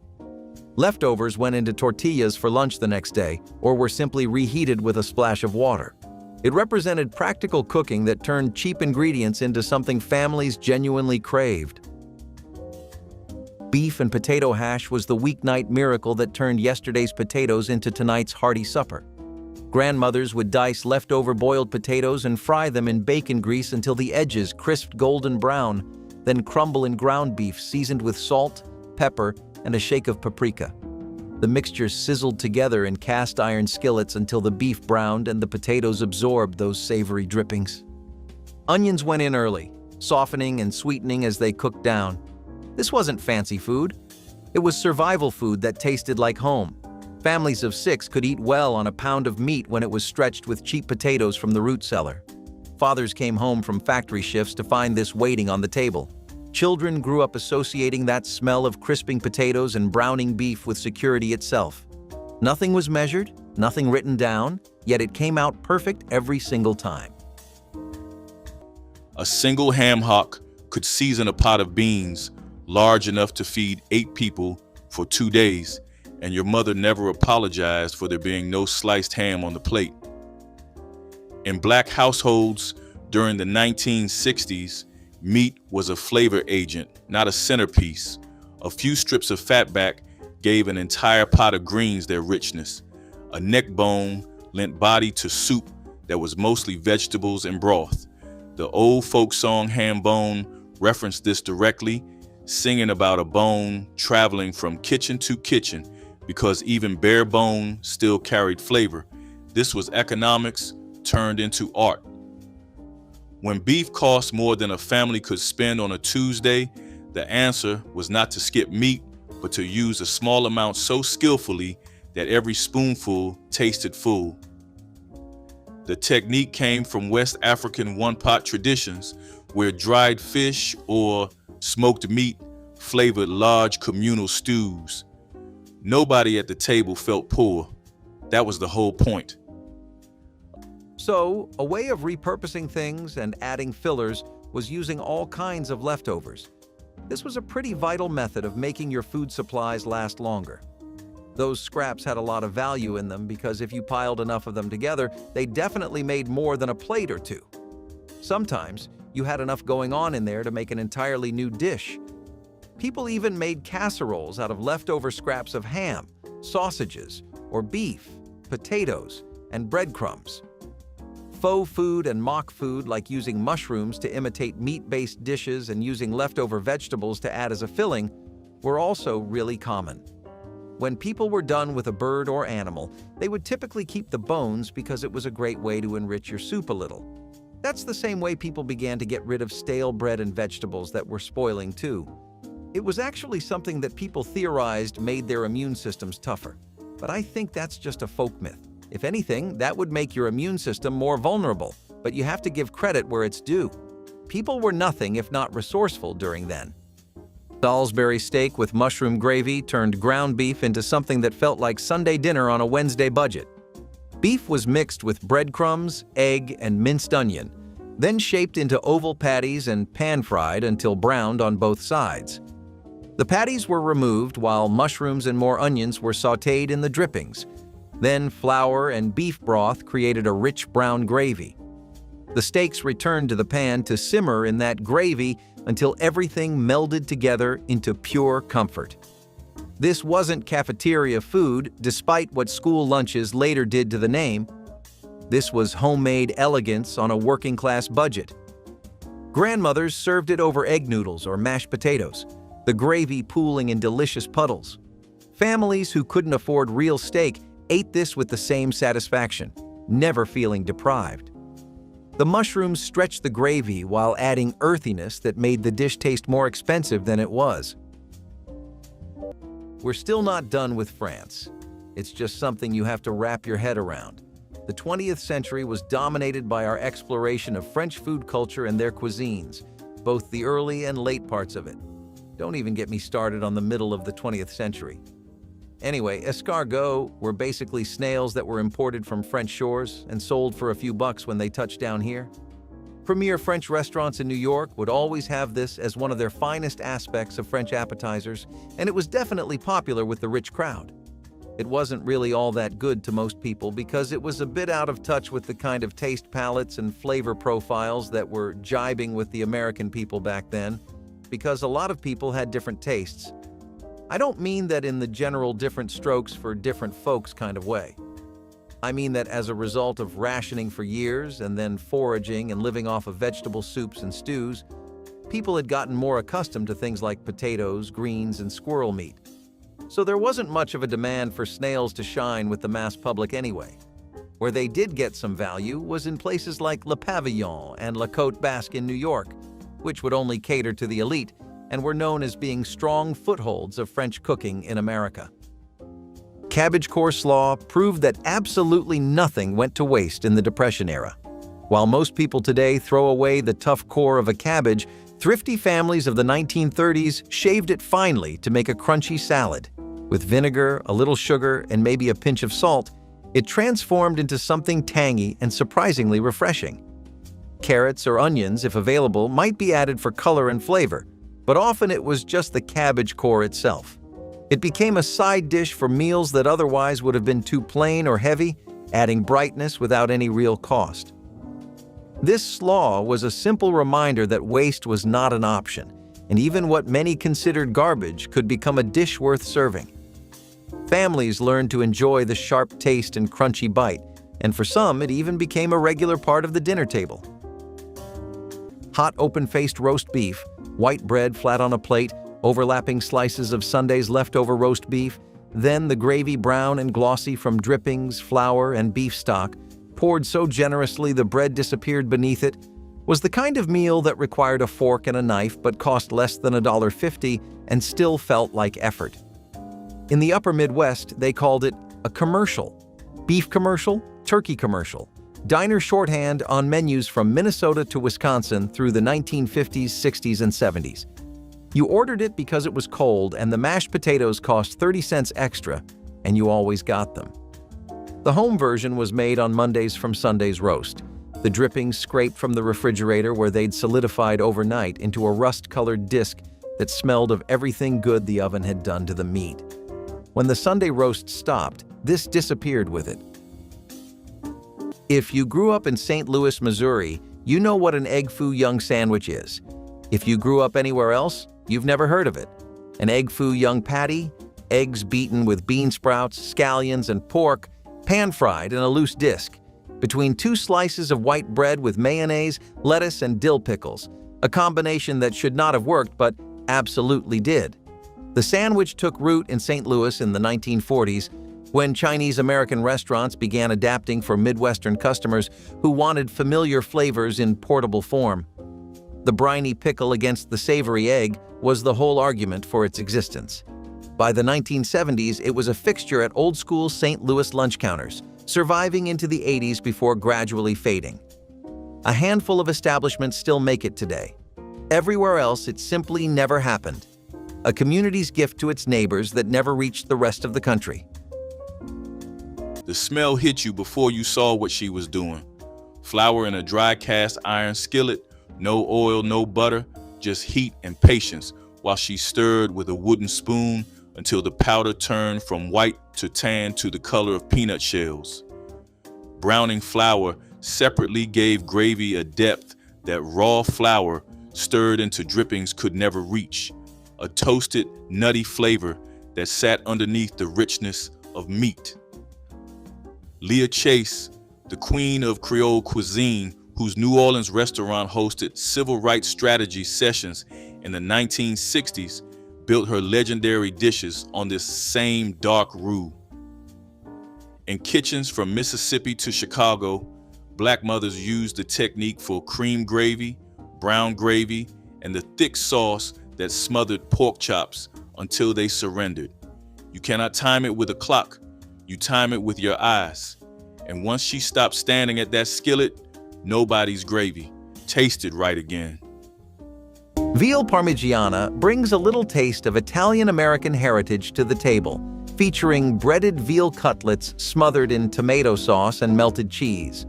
Leftovers went into tortillas for lunch the next day, or were simply reheated with a splash of water. It represented practical cooking that turned cheap ingredients into something families genuinely craved. Beef and potato hash was the weeknight miracle that turned yesterday's potatoes into tonight's hearty supper. Grandmothers would dice leftover boiled potatoes and fry them in bacon grease until the edges crisped golden brown, then crumble in ground beef seasoned with salt, pepper, and a shake of paprika. The mixture sizzled together in cast iron skillets until the beef browned and the potatoes absorbed those savory drippings. Onions went in early, softening and sweetening as they cooked down. This wasn't fancy food. It was survival food that tasted like home. Families of 6 could eat well on a pound of meat when it was stretched with cheap potatoes from the root cellar. Fathers came home from factory shifts to find this waiting on the table. Children grew up associating that smell of crisping potatoes and browning beef with security itself. Nothing was measured, nothing written down, yet it came out perfect every single time. A single ham hock could season a pot of beans large enough to feed 8 people for 2 days, and your mother never apologized for there being no sliced ham on the plate. In Black households during the 1960s, meat was a flavor agent, not a centerpiece. A few strips of fatback gave an entire pot of greens their richness. A neck bone lent body to soup that was mostly vegetables and broth. The old folk song Ham Bone referenced this directly, singing about a bone traveling from kitchen to kitchen because even bare bone still carried flavor. This was economics turned into art. When beef cost more than a family could spend on a Tuesday, the answer was not to skip meat, but to use a small amount so skillfully that every spoonful tasted full. The technique came from West African one-pot traditions, where dried fish or smoked meat flavored large communal stews. Nobody at the table felt poor. That was the whole point. So, a way of repurposing things and adding fillers was using all kinds of leftovers. This was a pretty vital method of making your food supplies last longer. Those scraps had a lot of value in them because if you piled enough of them together, they definitely made more than a plate or two. Sometimes, you had enough going on in there to make an entirely new dish. People even made casseroles out of leftover scraps of ham, sausages, or beef, potatoes, and breadcrumbs. Faux food and mock food, like using mushrooms to imitate meat-based dishes and using leftover vegetables to add as a filling, were also really common. When people were done with a bird or animal, they would typically keep the bones because it was a great way to enrich your soup a little. That's the same way people began to get rid of stale bread and vegetables that were spoiling too. It was actually something that people theorized made their immune systems tougher. But I think that's just a folk myth. If anything, that would make your immune system more vulnerable, but you have to give credit where it's due. People were nothing if not resourceful during then. Salisbury steak with mushroom gravy turned ground beef into something that felt like Sunday dinner on a Wednesday budget. Beef was mixed with breadcrumbs, egg, and minced onion, then shaped into oval patties and pan-fried until browned on both sides. The patties were removed while mushrooms and more onions were sautéed in the drippings. Then flour and beef broth created a rich brown gravy. The steaks returned to the pan to simmer in that gravy until everything melded together into pure comfort. This wasn't cafeteria food, despite what school lunches later did to the name. This was homemade elegance on a working-class budget. Grandmothers served it over egg noodles or mashed potatoes, the gravy pooling in delicious puddles. Families who couldn't afford real steak ate this with the same satisfaction, never feeling deprived. The mushrooms stretched the gravy while adding earthiness that made the dish taste more expensive than it was. We're still not done with France. It's just something you have to wrap your head around. The 20th century was dominated by our exploration of French food culture and their cuisines, both the early and late parts of it. Don't even get me started on the middle of the 20th century. Anyway, escargots were basically snails that were imported from French shores and sold for a few bucks when they touched down here. Premier French restaurants in New York would always have this as one of their finest aspects of French appetizers, and it was definitely popular with the rich crowd. It wasn't really all that good to most people because it was a bit out of touch with the kind of taste palettes and flavor profiles that were jibing with the American people back then, because a lot of people had different tastes. I don't mean that in the general different strokes for different folks kind of way. I mean that as a result of rationing for years and then foraging and living off of vegetable soups and stews, people had gotten more accustomed to things like potatoes, greens, and squirrel meat. So there wasn't much of a demand for snails to shine with the mass public anyway. Where they did get some value was in places like Le Pavillon and La Côte Basque in New York, which would only cater to the elite and were known as being strong footholds of French cooking in America. Cabbage coleslaw proved that absolutely nothing went to waste in the Depression era. While most people today throw away the tough core of a cabbage, thrifty families of the 1930s shaved it finely to make a crunchy salad. With vinegar, a little sugar, and maybe a pinch of salt, it transformed into something tangy and surprisingly refreshing. Carrots or onions, if available, might be added for color and flavor, but often it was just the cabbage core itself. It became a side dish for meals that otherwise would have been too plain or heavy, adding brightness without any real cost. This slaw was a simple reminder that waste was not an option, and even what many considered garbage could become a dish worth serving. Families learned to enjoy the sharp taste and crunchy bite, and for some it even became a regular part of the dinner table. Hot open-faced roast beef, white bread flat on a plate, overlapping slices of Sunday's leftover roast beef, then the gravy brown and glossy from drippings, flour, and beef stock, poured so generously the bread disappeared beneath it, was the kind of meal that required a fork and a knife but cost less than $1.50 and still felt like effort. In the upper Midwest, they called it a commercial. Beef commercial, turkey commercial. Diner shorthand on menus from Minnesota to Wisconsin through the 1950s, 60s, and 70s. You ordered it because it was cold and the mashed potatoes cost 30 cents extra, and you always got them. The home version was made on Mondays from Sunday's roast. The drippings scraped from the refrigerator where they'd solidified overnight into a rust-colored disc that smelled of everything good the oven had done to the meat. When the Sunday roast stopped, this disappeared with it. If you grew up in St. Louis, Missouri, you know what an egg foo young sandwich is. If you grew up anywhere else, you've never heard of it. An egg foo young patty, eggs beaten with bean sprouts, scallions, and pork, pan-fried in a loose disc, between two slices of white bread with mayonnaise, lettuce, and dill pickles, a combination that should not have worked but absolutely did. The sandwich took root in St. Louis in the 1940s when Chinese-American restaurants began adapting for Midwestern customers who wanted familiar flavors in portable form. The briny pickle against the savory egg was the whole argument for its existence. By the 1970s, it was a fixture at old-school St. Louis lunch counters, surviving into the 80s before gradually fading. A handful of establishments still make it today. Everywhere else, it simply never happened. A community's gift to its neighbors that never reached the rest of the country. The smell hit you before you saw what she was doing. Flour in a dry cast iron skillet, no oil, no butter, just heat and patience while she stirred with a wooden spoon until the powder turned from white to tan to the color of peanut shells. Browning flour separately gave gravy a depth that raw flour stirred into drippings could never reach, a toasted, nutty flavor that sat underneath the richness of meat. Leah Chase, the queen of Creole cuisine, whose New Orleans restaurant hosted civil rights strategy sessions in the 1960s, built her legendary dishes on this same dark roux. In kitchens from Mississippi to Chicago, Black mothers used the technique for cream gravy, brown gravy, and the thick sauce that smothered pork chops until they surrendered. You cannot time it with a clock, you time it with your eyes. And once she stopped standing at that skillet, nobody's gravy tasted right again. Veal Parmigiana brings a little taste of Italian-American heritage to the table, featuring breaded veal cutlets smothered in tomato sauce and melted cheese.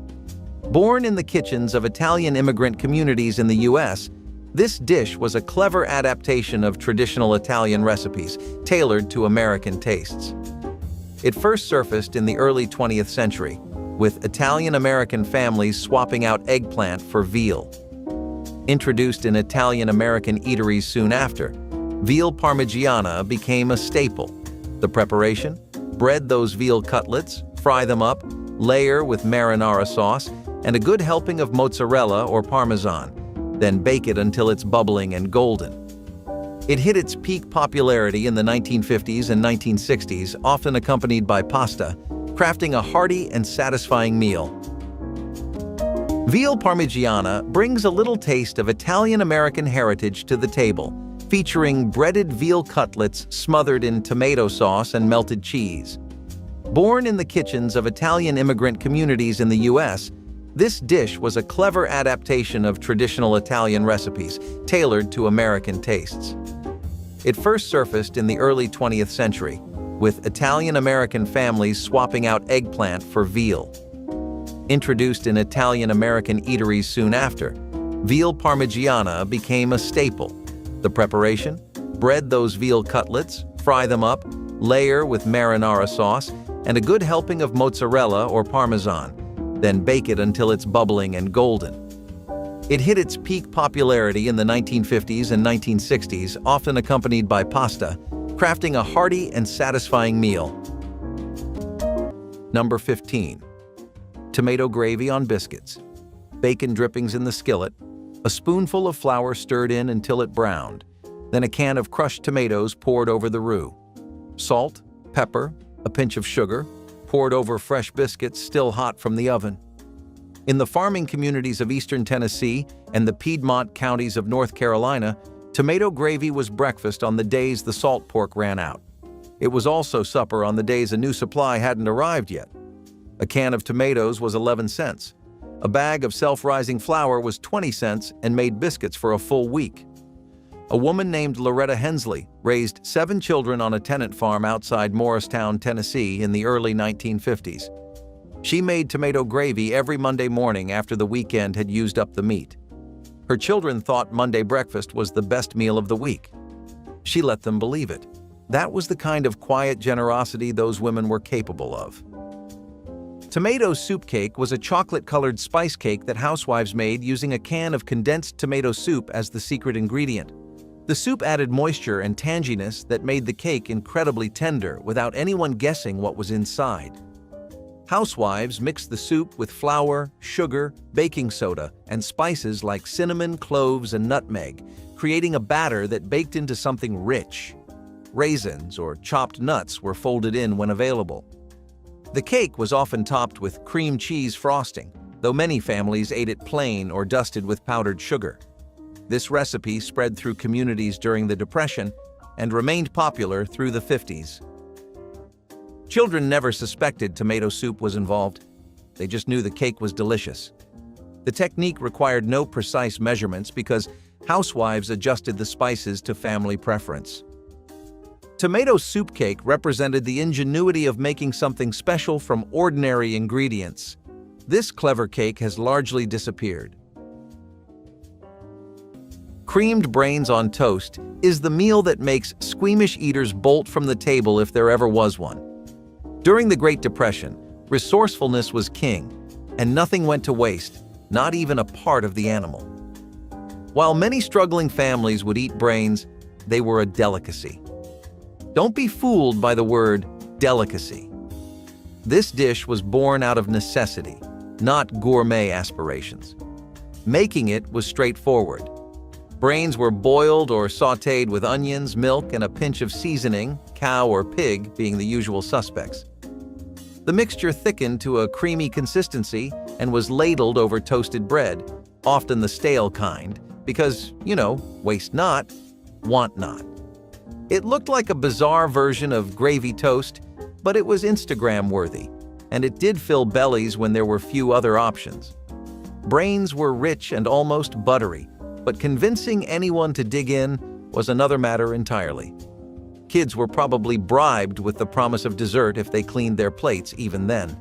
Born in the kitchens of Italian immigrant communities in the U.S., this dish was a clever adaptation of traditional Italian recipes, tailored to American tastes. It first surfaced in the early 20th century, with Italian-American families swapping out eggplant for veal. Introduced in Italian-American eateries soon after, veal Parmigiana became a staple. The preparation? Bread those veal cutlets, fry them up, layer with marinara sauce, and a good helping of mozzarella or Parmesan, then bake it until it's bubbling and golden. It hit its peak popularity in the 1950s and 1960s, often accompanied by pasta, crafting a hearty and satisfying meal. Veal Parmigiana brings a little taste of Italian-American heritage to the table, featuring breaded veal cutlets smothered in tomato sauce and melted cheese. Born in the kitchens of Italian immigrant communities in the U.S., this dish was a clever adaptation of traditional Italian recipes, tailored to American tastes. It first surfaced in the early 20th century, with Italian-American families swapping out eggplant for veal. Introduced in Italian-American eateries soon after, veal Parmigiana became a staple. The preparation? Bread those veal cutlets, fry them up, layer with marinara sauce, and a good helping of mozzarella or Parmesan, then bake it until it's bubbling and golden. It hit its peak popularity in the 1950s and 1960s, often accompanied by pasta, crafting a hearty and satisfying meal. Number 15. Tomato gravy on biscuits. Bacon drippings in the skillet, a spoonful of flour stirred in until it browned, then a can of crushed tomatoes poured over the roux. Salt, pepper, a pinch of sugar, poured over fresh biscuits still hot from the oven. In the farming communities of eastern Tennessee and the Piedmont counties of North Carolina, tomato gravy was breakfast on the days the salt pork ran out. It was also supper on the days a new supply hadn't arrived yet. A can of tomatoes was 11 cents. A bag of self-rising flour was 20 cents and made biscuits for a full week. A woman named Loretta Hensley raised 7 children on a tenant farm outside Morristown, Tennessee in the early 1950s. She made tomato gravy every Monday morning after the weekend had used up the meat. Her children thought Monday breakfast was the best meal of the week. She let them believe it. That was the kind of quiet generosity those women were capable of. Tomato soup cake was a chocolate-colored spice cake that housewives made using a can of condensed tomato soup as the secret ingredient. The soup added moisture and tanginess that made the cake incredibly tender without anyone guessing what was inside. Housewives mixed the soup with flour, sugar, baking soda, and spices like cinnamon, cloves, and nutmeg, creating a batter that baked into something rich. Raisins or chopped nuts were folded in when available. The cake was often topped with cream cheese frosting, though many families ate it plain or dusted with powdered sugar. This recipe spread through communities during the Depression and remained popular through the 50s. Children never suspected tomato soup was involved. They just knew the cake was delicious. The technique required no precise measurements because housewives adjusted the spices to family preference. Tomato soup cake represented the ingenuity of making something special from ordinary ingredients. This clever cake has largely disappeared. Creamed brains on toast is the meal that makes squeamish eaters bolt from the table if there ever was one. During the Great Depression, resourcefulness was king, and nothing went to waste, not even a part of the animal. While many struggling families would eat brains, they were a delicacy. Don't be fooled by the word delicacy. This dish was born out of necessity, not gourmet aspirations. Making it was straightforward. Brains were boiled or sautéed with onions, milk, and a pinch of seasoning, cow or pig being the usual suspects. The mixture thickened to a creamy consistency and was ladled over toasted bread, often the stale kind, because, waste not, want not. It looked like a bizarre version of gravy toast, but it was Instagram-worthy, and it did fill bellies when there were few other options. Brains were rich and almost buttery, but convincing anyone to dig in was another matter entirely. Kids were probably bribed with the promise of dessert if they cleaned their plates even then.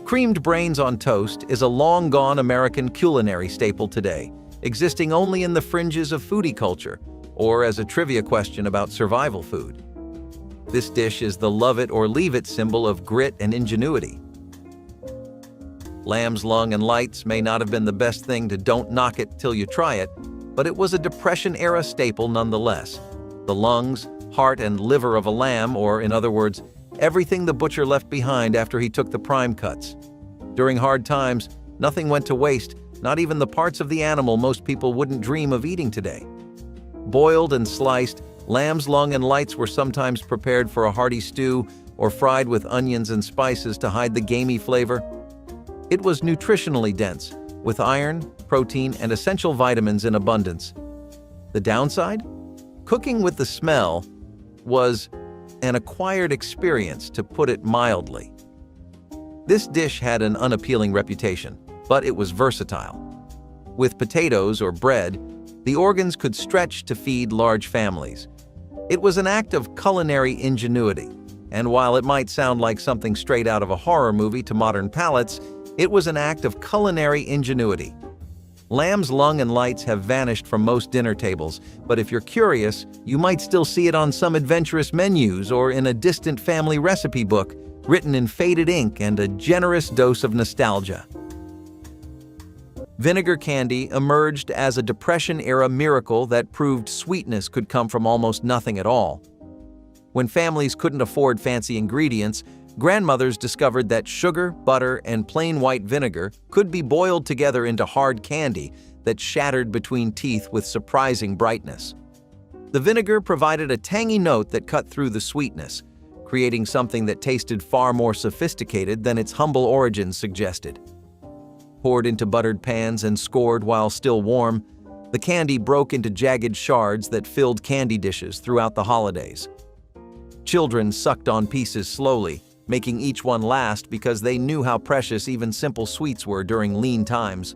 Creamed brains on toast is a long-gone American culinary staple today, existing only in the fringes of foodie culture, or as a trivia question about survival food. This dish is the love-it-or-leave-it symbol of grit and ingenuity. Lamb's lung and lights may not have been the best thing to don't knock it till you try it, but it was a Depression-era staple nonetheless. The lungs, heart, and liver of a lamb, or in other words, everything the butcher left behind after he took the prime cuts. During hard times, nothing went to waste, not even the parts of the animal most people wouldn't dream of eating today. Boiled and sliced, lamb's lung and lights were sometimes prepared for a hearty stew or fried with onions and spices to hide the gamey flavor. It was nutritionally dense, with iron, protein, and essential vitamins in abundance. The downside? Cooking with the smell was an acquired experience, to put it mildly. This dish had an unappealing reputation, but it was versatile. With potatoes or bread, the organs could stretch to feed large families. It was an act of culinary ingenuity, and while it might sound like something straight out of a horror movie to modern palates, it was an act of culinary ingenuity. Lamb's lung and lights have vanished from most dinner tables, but if you're curious, you might still see it on some adventurous menus or in a distant family recipe book, written in faded ink and a generous dose of nostalgia. Vinegar candy emerged as a Depression-era miracle that proved sweetness could come from almost nothing at all. When families couldn't afford fancy ingredients, grandmothers discovered that sugar, butter, and plain white vinegar could be boiled together into hard candy that shattered between teeth with surprising brightness. The vinegar provided a tangy note that cut through the sweetness, creating something that tasted far more sophisticated than its humble origins suggested. Poured into buttered pans and scored while still warm, the candy broke into jagged shards that filled candy dishes throughout the holidays. Children sucked on pieces slowly, making each one last because they knew how precious even simple sweets were during lean times.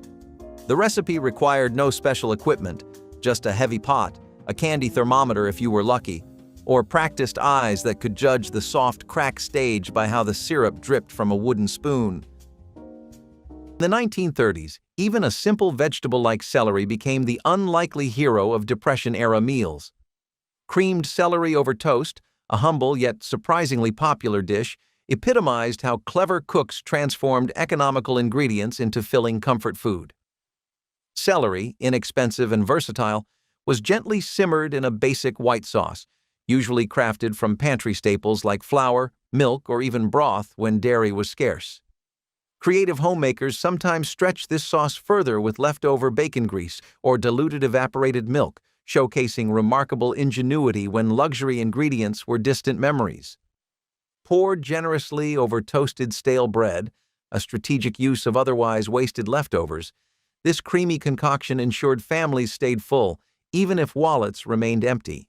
The recipe required no special equipment, just a heavy pot, a candy thermometer if you were lucky, or practiced eyes that could judge the soft crack stage by how the syrup dripped from a wooden spoon. In the 1930s, even a simple vegetable like celery became the unlikely hero of Depression-era meals. Creamed celery over toast, a humble yet surprisingly popular dish, epitomized how clever cooks transformed economical ingredients into filling comfort food. Celery, inexpensive and versatile, was gently simmered in a basic white sauce, usually crafted from pantry staples like flour, milk, or even broth when dairy was scarce. Creative homemakers sometimes stretched this sauce further with leftover bacon grease or diluted evaporated milk, showcasing remarkable ingenuity when luxury ingredients were distant memories. Poured generously over toasted stale bread, a strategic use of otherwise wasted leftovers, this creamy concoction ensured families stayed full, even if wallets remained empty.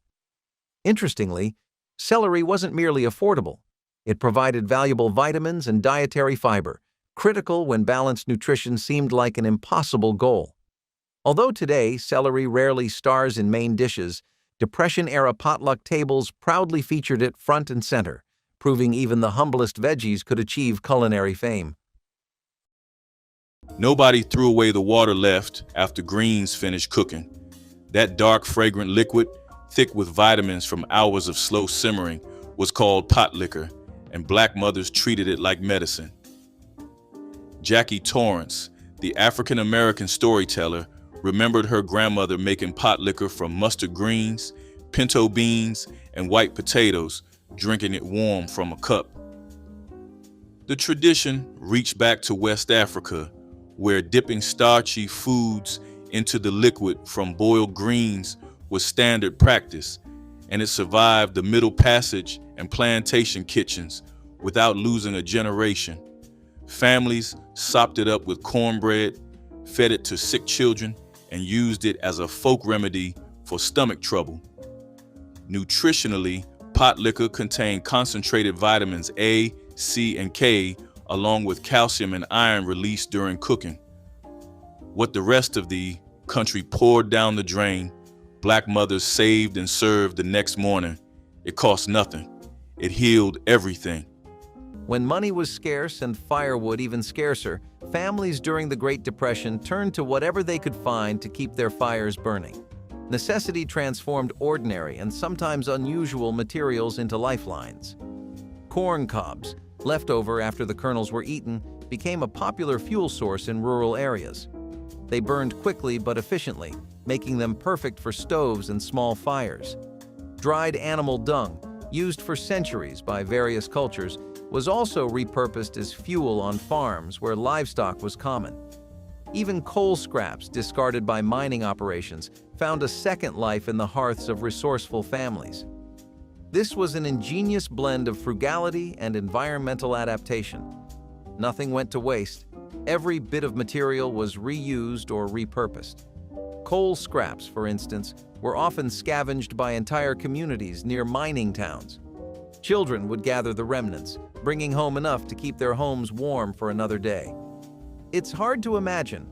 Interestingly, celery wasn't merely affordable. It provided valuable vitamins and dietary fiber, critical when balanced nutrition seemed like an impossible goal. Although today celery rarely stars in main dishes, Depression-era potluck tables proudly featured it front and center, proving even the humblest veggies could achieve culinary fame. Nobody threw away the water left after greens finished cooking. That dark, fragrant liquid, thick with vitamins from hours of slow simmering, was called pot liquor, and Black mothers treated it like medicine. Jackie Torrance, the African-American storyteller, remembered her grandmother making pot liquor from mustard greens, pinto beans, and white potatoes, drinking it warm from a cup. The tradition reached back to West Africa, where dipping starchy foods into the liquid from boiled greens was standard practice, and it survived the Middle Passage and plantation kitchens without losing a generation. Families sopped it up with cornbread, fed it to sick children, and used it as a folk remedy for stomach trouble. Nutritionally, pot liquor contained concentrated vitamins A, C, and K, along with calcium and iron released during cooking. What the rest of the country poured down the drain, Black mothers saved and served the next morning. It cost nothing. It healed everything. When money was scarce and firewood even scarcer, families during the Great Depression turned to whatever they could find to keep their fires burning. Necessity transformed ordinary and sometimes unusual materials into lifelines. Corn cobs, left over after the kernels were eaten, became a popular fuel source in rural areas. They burned quickly but efficiently, making them perfect for stoves and small fires. Dried animal dung, used for centuries by various cultures, was also repurposed as fuel on farms where livestock was common. Even coal scraps discarded by mining operations found a second life in the hearths of resourceful families. This was an ingenious blend of frugality and environmental adaptation. Nothing went to waste. Every bit of material was reused or repurposed. Coal scraps, for instance, were often scavenged by entire communities near mining towns. Children would gather the remnants, bringing home enough to keep their homes warm for another day. It's hard to imagine,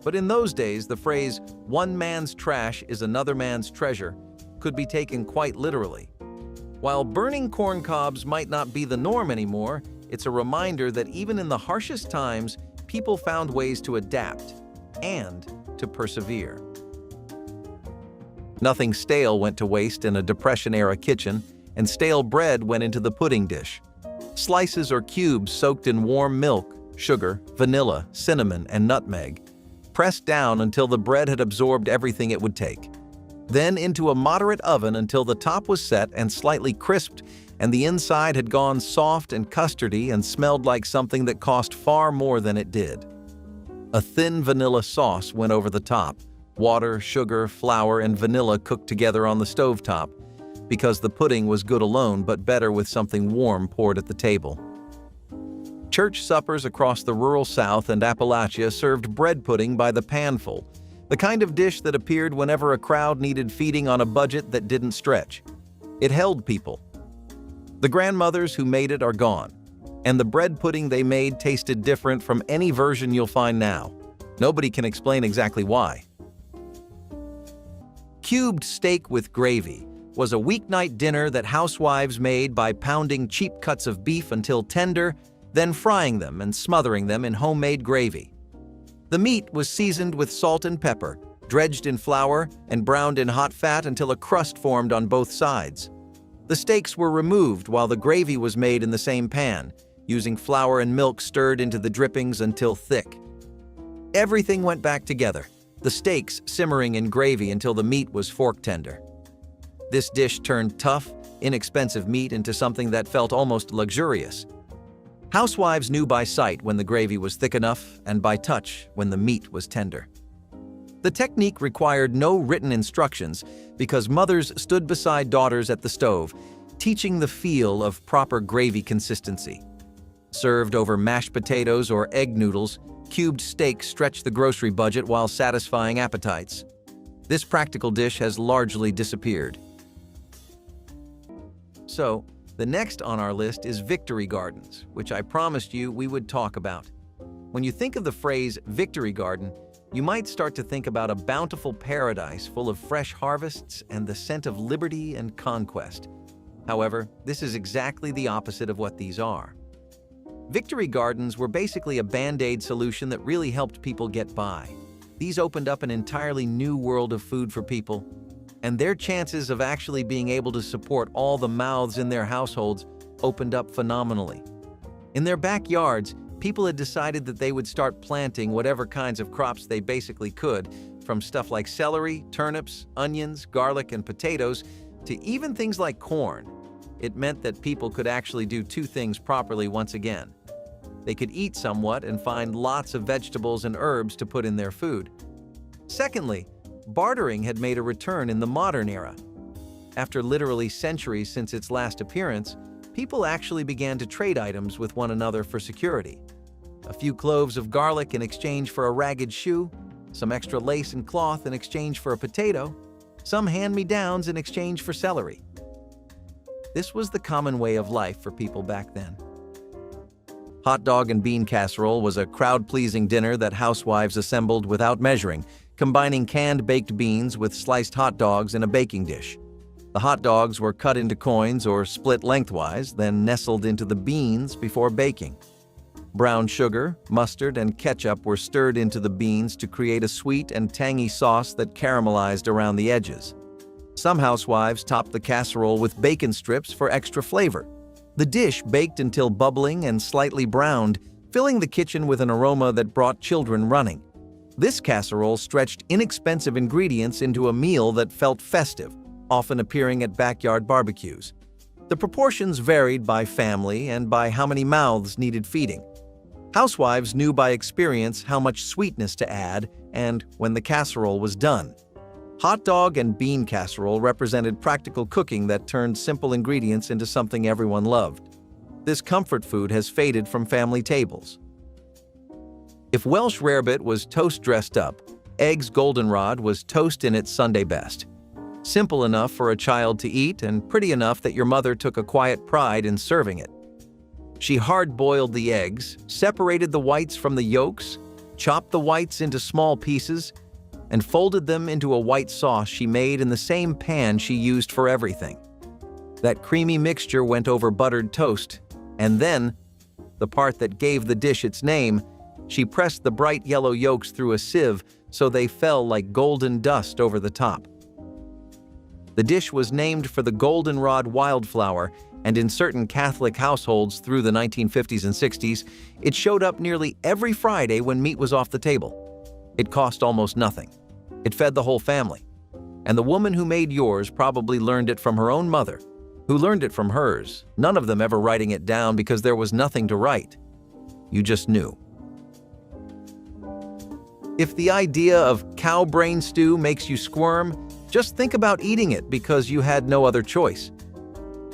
but in those days the phrase, "one man's trash is another man's treasure," could be taken quite literally. While burning corn cobs might not be the norm anymore, it's a reminder that even in the harshest times, people found ways to adapt and to persevere. Nothing stale went to waste in a Depression-era kitchen, and stale bread went into the pudding dish. Slices or cubes soaked in warm milk, sugar, vanilla, cinnamon, and nutmeg, pressed down until the bread had absorbed everything it would take. Then into a moderate oven until the top was set and slightly crisped, and the inside had gone soft and custardy and smelled like something that cost far more than it did. A thin vanilla sauce went over the top. Water, sugar, flour, and vanilla cooked together on the stovetop, because the pudding was good alone but better with something warm poured at the table. Church suppers across the rural South and Appalachia served bread pudding by the panful, the kind of dish that appeared whenever a crowd needed feeding on a budget that didn't stretch. It held people. The grandmothers who made it are gone, and the bread pudding they made tasted different from any version you'll find now. Nobody can explain exactly why. Cubed steak with gravy was a weeknight dinner that housewives made by pounding cheap cuts of beef until tender, then frying them and smothering them in homemade gravy. The meat was seasoned with salt and pepper, dredged in flour, and browned in hot fat until a crust formed on both sides. The steaks were removed while the gravy was made in the same pan, using flour and milk stirred into the drippings until thick. Everything went back together, the steaks simmering in gravy until the meat was fork tender. This dish turned tough, inexpensive meat into something that felt almost luxurious. Housewives knew by sight when the gravy was thick enough and by touch when the meat was tender. The technique required no written instructions because mothers stood beside daughters at the stove, teaching the feel of proper gravy consistency. Served over mashed potatoes or egg noodles, cubed steak stretched the grocery budget while satisfying appetites. This practical dish has largely disappeared. So, the next on our list is victory gardens, which I promised you we would talk about. When you think of the phrase victory garden, you might start to think about a bountiful paradise full of fresh harvests and the scent of liberty and conquest. However, this is exactly the opposite of what these are. Victory gardens were basically a band-aid solution that really helped people get by. These opened up an entirely new world of food for people, and their chances of actually being able to support all the mouths in their households opened up phenomenally. In their backyards, people had decided that they would start planting whatever kinds of crops they basically could, from stuff like celery, turnips, onions, garlic, and potatoes, to even things like corn. It meant that people could actually do two things properly once again. They could eat somewhat and find lots of vegetables and herbs to put in their food. Secondly, bartering had made a return in the modern era. After literally centuries since its last appearance, people actually began to trade items with one another for security. A few cloves of garlic in exchange for a ragged shoe, some extra lace and cloth in exchange for a potato, some hand-me-downs in exchange for celery. This was the common way of life for people back then. Hot dog and bean casserole was a crowd-pleasing dinner that housewives assembled without measuring, combining canned baked beans with sliced hot dogs in a baking dish. The hot dogs were cut into coins or split lengthwise, then nestled into the beans before baking. Brown sugar, mustard, and ketchup were stirred into the beans to create a sweet and tangy sauce that caramelized around the edges. Some housewives topped the casserole with bacon strips for extra flavor. The dish baked until bubbling and slightly browned, filling the kitchen with an aroma that brought children running. This casserole stretched inexpensive ingredients into a meal that felt festive, often appearing at backyard barbecues. The proportions varied by family and by how many mouths needed feeding. Housewives knew by experience how much sweetness to add and when the casserole was done. Hot dog and bean casserole represented practical cooking that turned simple ingredients into something everyone loved. This comfort food has faded from family tables. If Welsh rarebit was toast dressed up, Egg's goldenrod was toast in its Sunday best. Simple enough for a child to eat and pretty enough that your mother took a quiet pride in serving it. She hard-boiled the eggs, separated the whites from the yolks, chopped the whites into small pieces, and folded them into a white sauce she made in the same pan she used for everything. That creamy mixture went over buttered toast, and then, the part that gave the dish its name, she pressed the bright yellow yolks through a sieve so they fell like golden dust over the top. The dish was named for the goldenrod wildflower, and in certain Catholic households through the 1950s and 60s, it showed up nearly every Friday when meat was off the table. It cost almost nothing. It fed the whole family. And the woman who made yours probably learned it from her own mother, who learned it from hers, none of them ever writing it down because there was nothing to write. You just knew. If the idea of cow brain stew makes you squirm, just think about eating it because you had no other choice.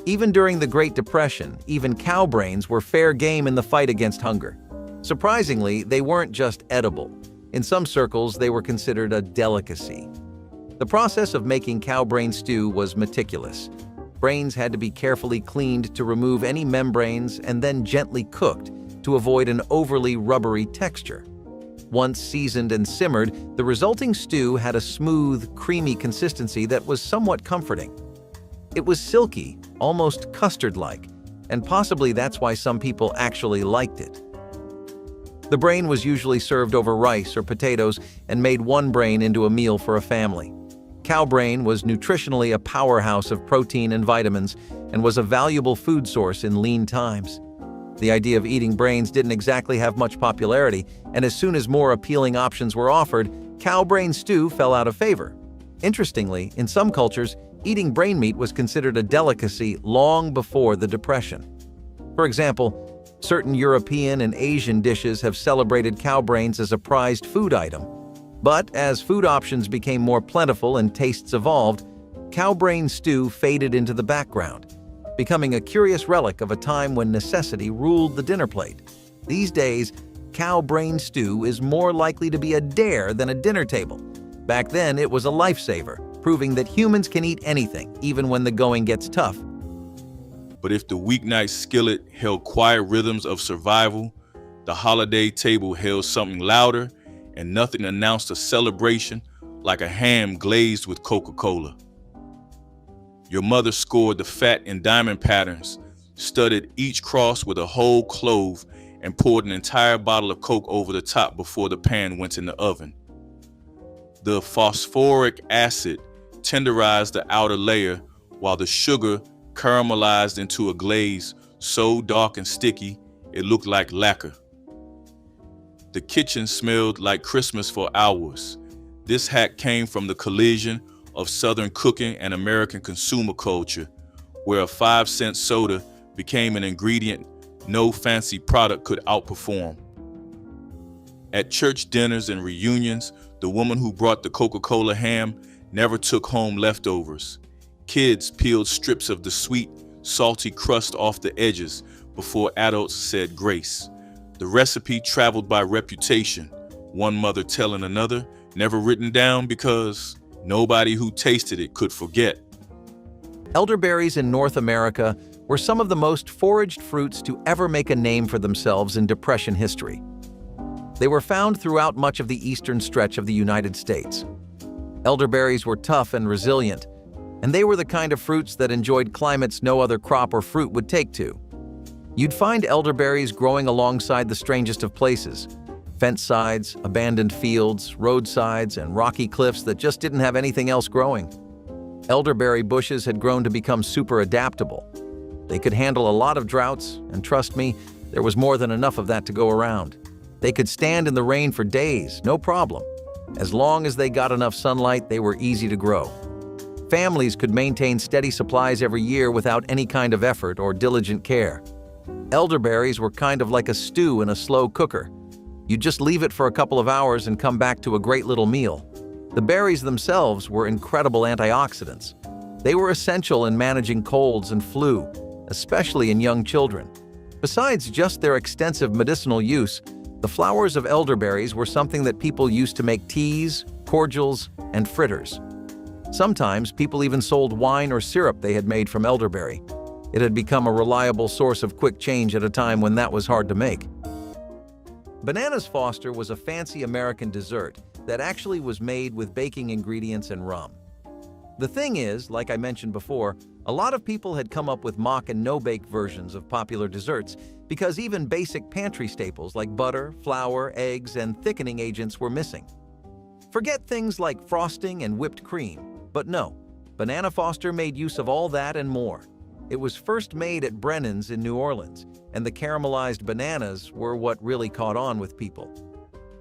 Even during the Great Depression, even cow brains were fair game in the fight against hunger. Surprisingly, they weren't just edible. In some circles, they were considered a delicacy. The process of making cow brain stew was meticulous. Brains had to be carefully cleaned to remove any membranes and then gently cooked to avoid an overly rubbery texture. Once seasoned and simmered, the resulting stew had a smooth, creamy consistency that was somewhat comforting. It was silky, almost custard-like, and possibly that's why some people actually liked it. The brain was usually served over rice or potatoes and made one brain into a meal for a family. Cow brain was nutritionally a powerhouse of protein and vitamins and was a valuable food source in lean times. The idea of eating brains didn't exactly have much popularity, and as soon as more appealing options were offered, cow brain stew fell out of favor. Interestingly, in some cultures, eating brain meat was considered a delicacy long before the Depression. For example, certain European and Asian dishes have celebrated cow brains as a prized food item. But as food options became more plentiful and tastes evolved, cow brain stew faded into the background, becoming a curious relic of a time when necessity ruled the dinner plate. These days, cow brain stew is more likely to be a dare than a dinner table. Back then, it was a lifesaver, proving that humans can eat anything, even when the going gets tough. But if the weeknight skillet held quiet rhythms of survival, the holiday table held something louder, and nothing announced a celebration like a ham glazed with Coca-Cola. Your mother scored the fat in diamond patterns, studded each cross with a whole clove, and poured an entire bottle of Coke over the top before the pan went in the oven. The phosphoric acid tenderized the outer layer, while the sugar caramelized into a glaze so dark and sticky it looked like lacquer. The kitchen smelled like Christmas for hours. This hack came from the collision of Southern cooking and American consumer culture, where a 5-cent soda became an ingredient no fancy product could outperform. At church dinners and reunions, the woman who brought the Coca-Cola ham never took home leftovers. Kids peeled strips of the sweet, salty crust off the edges before adults said grace. The recipe traveled by reputation, one mother telling another, never written down because nobody who tasted it could forget. Elderberries in North America were some of the most foraged fruits to ever make a name for themselves in Depression history. They were found throughout much of the eastern stretch of the United States. Elderberries were tough and resilient, and they were the kind of fruits that enjoyed climates no other crop or fruit would take to. You'd find elderberries growing alongside the strangest of places: fence sides, abandoned fields, roadsides, and rocky cliffs that just didn't have anything else growing. Elderberry bushes had grown to become super adaptable. They could handle a lot of droughts, and trust me, there was more than enough of that to go around. They could stand in the rain for days, no problem. As long as they got enough sunlight, they were easy to grow. Families could maintain steady supplies every year without any kind of effort or diligent care. Elderberries were kind of like a stew in a slow cooker. You'd just leave it for a couple of hours and come back to a great little meal. The berries themselves were incredible antioxidants. They were essential in managing colds and flu, especially in young children. Besides just their extensive medicinal use, the flowers of elderberries were something that people used to make teas, cordials, and fritters. Sometimes people even sold wine or syrup they had made from elderberry. It had become a reliable source of quick change at a time when that was hard to make. Bananas Foster was a fancy American dessert that actually was made with baking ingredients and rum. The thing is, like I mentioned before, a lot of people had come up with mock and no-bake versions of popular desserts because even basic pantry staples like butter, flour, eggs, and thickening agents were missing. Forget things like frosting and whipped cream, but no, Banana Foster made use of all that and more. It was first made at Brennan's in New Orleans, and the caramelized bananas were what really caught on with people.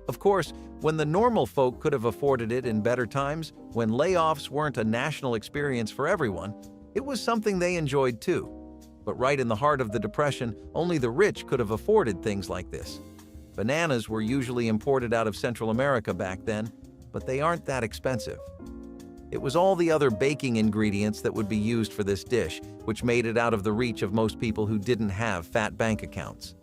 Of course, when the normal folk could have afforded it in better times, when layoffs weren't a national experience for everyone, it was something they enjoyed too. But right in the heart of the Depression, only the rich could have afforded things like this. Bananas were usually imported out of Central America back then, but they aren't that expensive. It was all the other baking ingredients that would be used for this dish, which made it out of the reach of most people who didn't have fat bank accounts.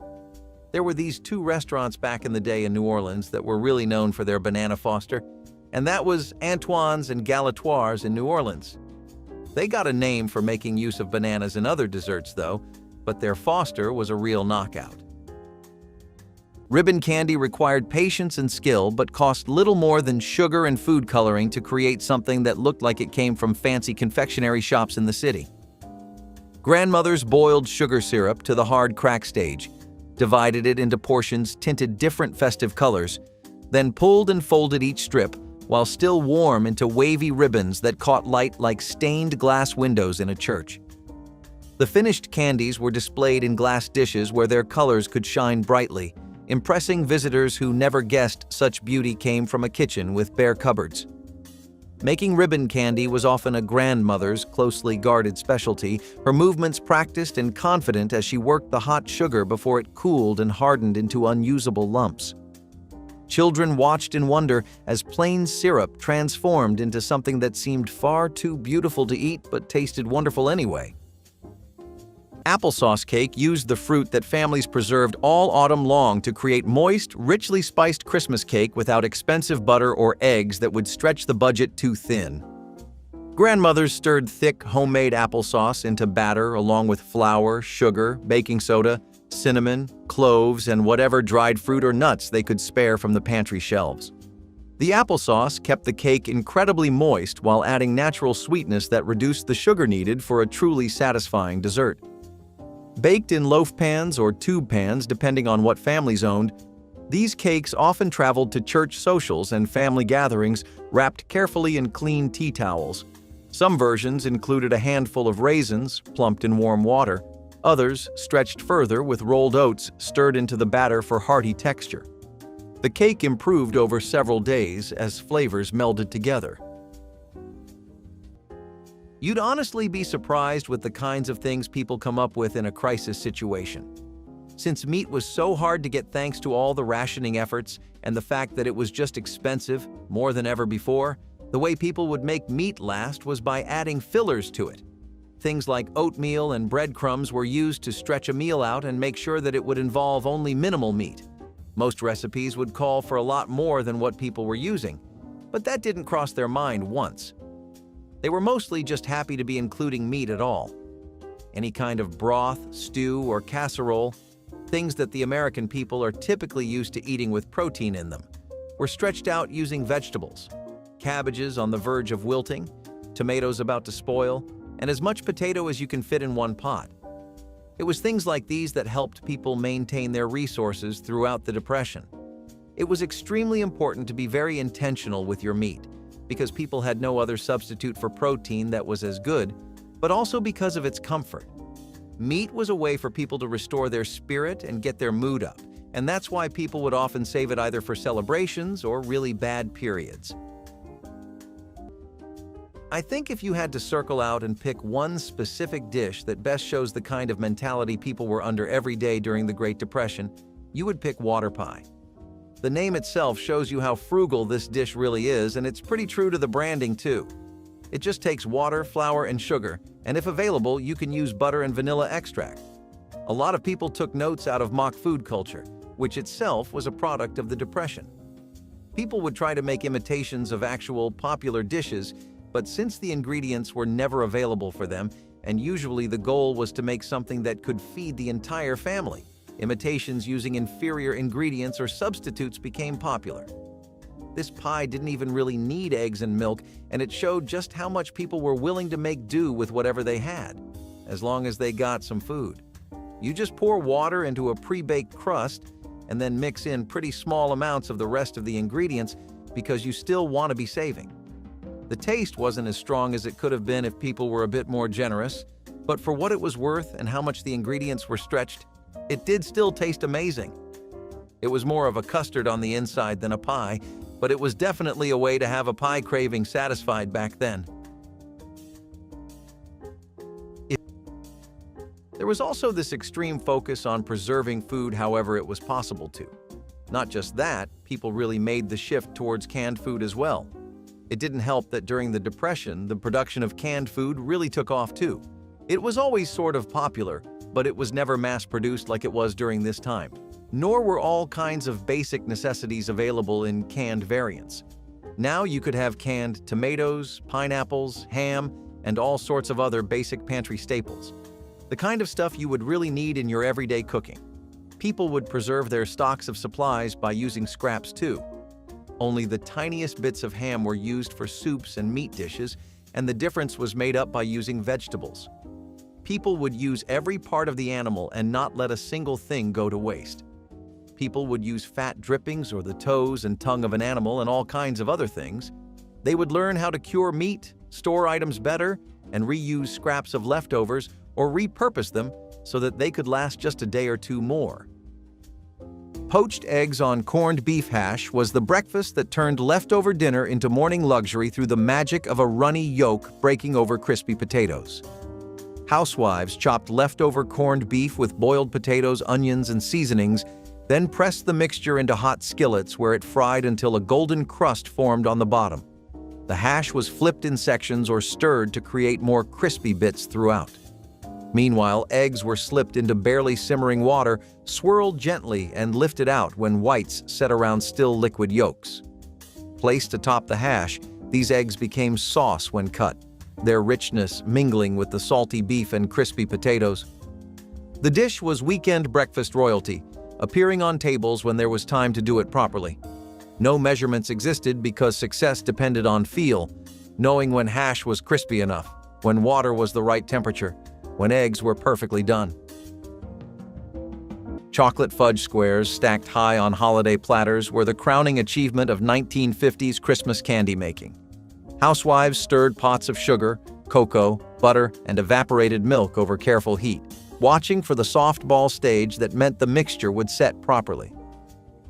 There were these two restaurants back in the day in New Orleans that were really known for their Banana Foster, and that was Antoine's and Galatoire's in New Orleans. They got a name for making use of bananas in other desserts though, but their Foster was a real knockout. Ribbon candy required patience and skill, but cost little more than sugar and food coloring to create something that looked like it came from fancy confectionery shops in the city. Grandmothers boiled sugar syrup to the hard crack stage, divided it into portions tinted different festive colors, then pulled and folded each strip while still warm into wavy ribbons that caught light like stained glass windows in a church. The finished candies were displayed in glass dishes where their colors could shine brightly, impressing visitors who never guessed such beauty came from a kitchen with bare cupboards. Making ribbon candy was often a grandmother's closely guarded specialty, her movements practiced and confident as she worked the hot sugar before it cooled and hardened into unusable lumps. Children watched in wonder as plain syrup transformed into something that seemed far too beautiful to eat but tasted wonderful anyway. Applesauce cake used the fruit that families preserved all autumn long to create moist, richly spiced Christmas cake without expensive butter or eggs that would stretch the budget too thin. Grandmothers stirred thick, homemade applesauce into batter along with flour, sugar, baking soda, cinnamon, cloves, and whatever dried fruit or nuts they could spare from the pantry shelves. The applesauce kept the cake incredibly moist while adding natural sweetness that reduced the sugar needed for a truly satisfying dessert. Baked in loaf pans or tube pans, depending on what families owned, these cakes often traveled to church socials and family gatherings wrapped carefully in clean tea towels. Some versions included a handful of raisins, plumped in warm water. Others stretched further with rolled oats stirred into the batter for hearty texture. The cake improved over several days as flavors melded together. You'd honestly be surprised with the kinds of things people come up with in a crisis situation. Since meat was so hard to get thanks to all the rationing efforts and the fact that it was just expensive more than ever before, the way people would make meat last was by adding fillers to it. Things like oatmeal and breadcrumbs were used to stretch a meal out and make sure that it would involve only minimal meat. Most recipes would call for a lot more than what people were using, but that didn't cross their mind once. They were mostly just happy to be including meat at all. Any kind of broth, stew, or casserole, things that the American people are typically used to eating with protein in them, were stretched out using vegetables. Cabbages on the verge of wilting, tomatoes about to spoil, and as much potato as you can fit in one pot. It was things like these that helped people maintain their resources throughout the Depression. It was extremely important to be very intentional with your meat, because people had no other substitute for protein that was as good, but also because of its comfort. Meat was a way for people to restore their spirit and get their mood up, and that's why people would often save it either for celebrations or really bad periods. I think if you had to circle out and pick one specific dish that best shows the kind of mentality people were under every day during the Great Depression, you would pick water pie. The name itself shows you how frugal this dish really is, and it's pretty true to the branding too. It just takes water, flour, and sugar, and if available, you can use butter and vanilla extract. A lot of people took notes out of mock food culture, which itself was a product of the Depression. People would try to make imitations of actual popular dishes, but since the ingredients were never available for them, and usually the goal was to make something that could feed the entire family, imitations using inferior ingredients or substitutes became popular. This pie didn't even really need eggs and milk, and it showed just how much people were willing to make do with whatever they had, as long as they got some food. You just pour water into a pre-baked crust and then mix in pretty small amounts of the rest of the ingredients because you still want to be saving. The taste wasn't as strong as it could have been if people were a bit more generous, but for what it was worth and how much the ingredients were stretched, it did still taste amazing. It was more of a custard on the inside than a pie, but it was definitely a way to have a pie craving satisfied back then. There was also this extreme focus on preserving food however it was possible to. Not just that, people really made the shift towards canned food as well. It didn't help that during the Depression, the production of canned food really took off too. It was always sort of popular, but it was never mass-produced like it was during this time. Nor were all kinds of basic necessities available in canned variants. Now you could have canned tomatoes, pineapples, ham, and all sorts of other basic pantry staples. The kind of stuff you would really need in your everyday cooking. People would preserve their stocks of supplies by using scraps too. Only the tiniest bits of ham were used for soups and meat dishes, and the difference was made up by using vegetables. People would use every part of the animal and not let a single thing go to waste. People would use fat drippings or the toes and tongue of an animal and all kinds of other things. They would learn how to cure meat, store items better, and reuse scraps of leftovers or repurpose them so that they could last just a day or two more. Poached eggs on corned beef hash was the breakfast that turned leftover dinner into morning luxury through the magic of a runny yolk breaking over crispy potatoes. Housewives chopped leftover corned beef with boiled potatoes, onions, and seasonings, then pressed the mixture into hot skillets where it fried until a golden crust formed on the bottom. The hash was flipped in sections or stirred to create more crispy bits throughout. Meanwhile, eggs were slipped into barely simmering water, swirled gently, and lifted out when whites set around still liquid yolks. Placed atop the hash, these eggs became sauce when cut, their richness mingling with the salty beef and crispy potatoes. The dish was weekend breakfast royalty, appearing on tables when there was time to do it properly. No measurements existed because success depended on feel, knowing when hash was crispy enough, when water was the right temperature, when eggs were perfectly done. Chocolate fudge squares stacked high on holiday platters were the crowning achievement of 1950s Christmas candy making. Housewives stirred pots of sugar, cocoa, butter, and evaporated milk over careful heat, watching for the soft ball stage that meant the mixture would set properly.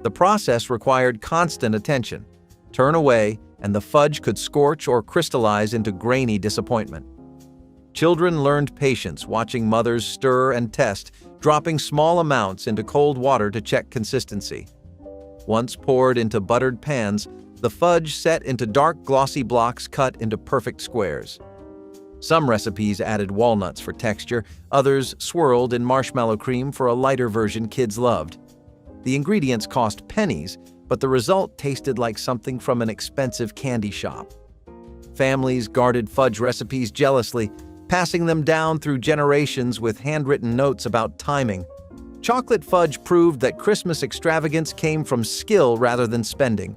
The process required constant attention. Turn away, and the fudge could scorch or crystallize into grainy disappointment. Children learned patience watching mothers stir and test, dropping small amounts into cold water to check consistency. Once poured into buttered pans, the fudge set into dark glossy blocks cut into perfect squares. Some recipes added walnuts for texture, others swirled in marshmallow cream for a lighter version kids loved. The ingredients cost pennies, but the result tasted like something from an expensive candy shop. Families guarded fudge recipes jealously, passing them down through generations with handwritten notes about timing. Chocolate fudge proved that Christmas extravagance came from skill rather than spending.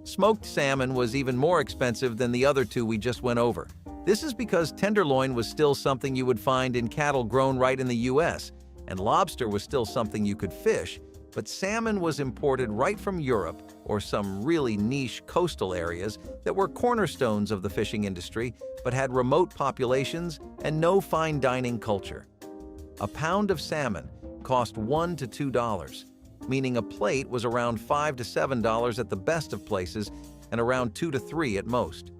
Smoked salmon was even more expensive than the other two we just went over. This is because tenderloin was still something you would find in cattle grown right in the US, and lobster was still something you could fish, but salmon was imported right from Europe or some really niche coastal areas that were cornerstones of the fishing industry but had remote populations and no fine dining culture. A pound of salmon cost $1 to $2, meaning a plate was around $5 to $7 at the best of places and around $2 to $3 at most.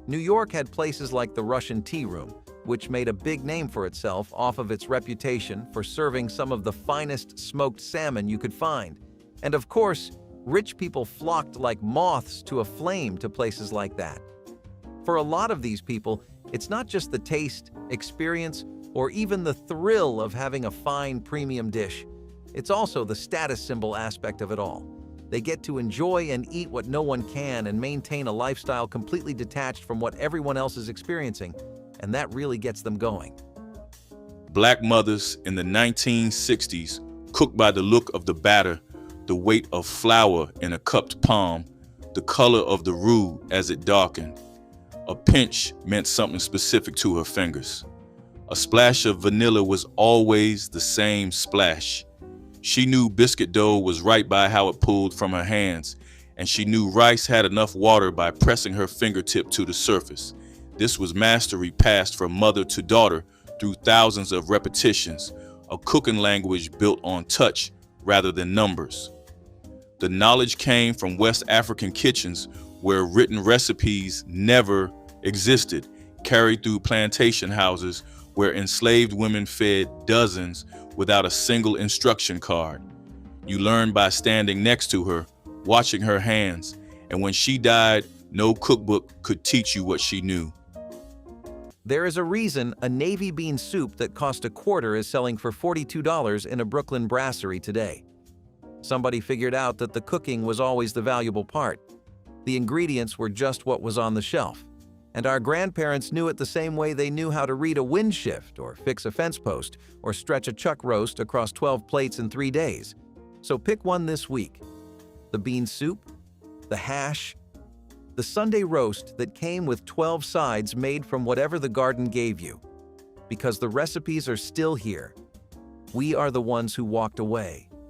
New York had places like the Russian Tea Room, which made a big name for itself off of its reputation for serving some of the finest smoked salmon you could find. And of course, rich people flocked like moths to a flame to places like that. For a lot of these people, it's not just the taste, experience, or even the thrill of having a fine premium dish. It's also the status symbol aspect of it all. They get to enjoy and eat what no one can and maintain a lifestyle completely detached from what everyone else is experiencing, and that really gets them going. Black mothers in the 1960s cooked by the look of the batter, the weight of flour in a cupped palm, the color of the roux as it darkened. A pinch meant something specific to her fingers. A splash of vanilla was always the same splash. She knew biscuit dough was right by how it pulled from her hands, and she knew rice had enough water by pressing her fingertip to the surface. This was mastery passed from mother to daughter through thousands of repetitions, a cooking language built on touch rather than numbers. The knowledge came from West African kitchens where written recipes never existed, carried through plantation houses where enslaved women fed dozens without a single instruction card. You learned by standing next to her, watching her hands, and when she died, no cookbook could teach you what she knew. There is a reason a navy bean soup that cost $0.25 is selling for $42 in a Brooklyn brasserie today. Somebody figured out that the cooking was always the valuable part. The ingredients were just what was on the shelf. And our grandparents knew it the same way they knew how to read a wind shift or fix a fence post or stretch a chuck roast across 12 plates in 3 days. So pick one this week. The bean soup, the hash, the Sunday roast that came with 12 sides made from whatever the garden gave you. Because the recipes are still here. We are the ones who walked away.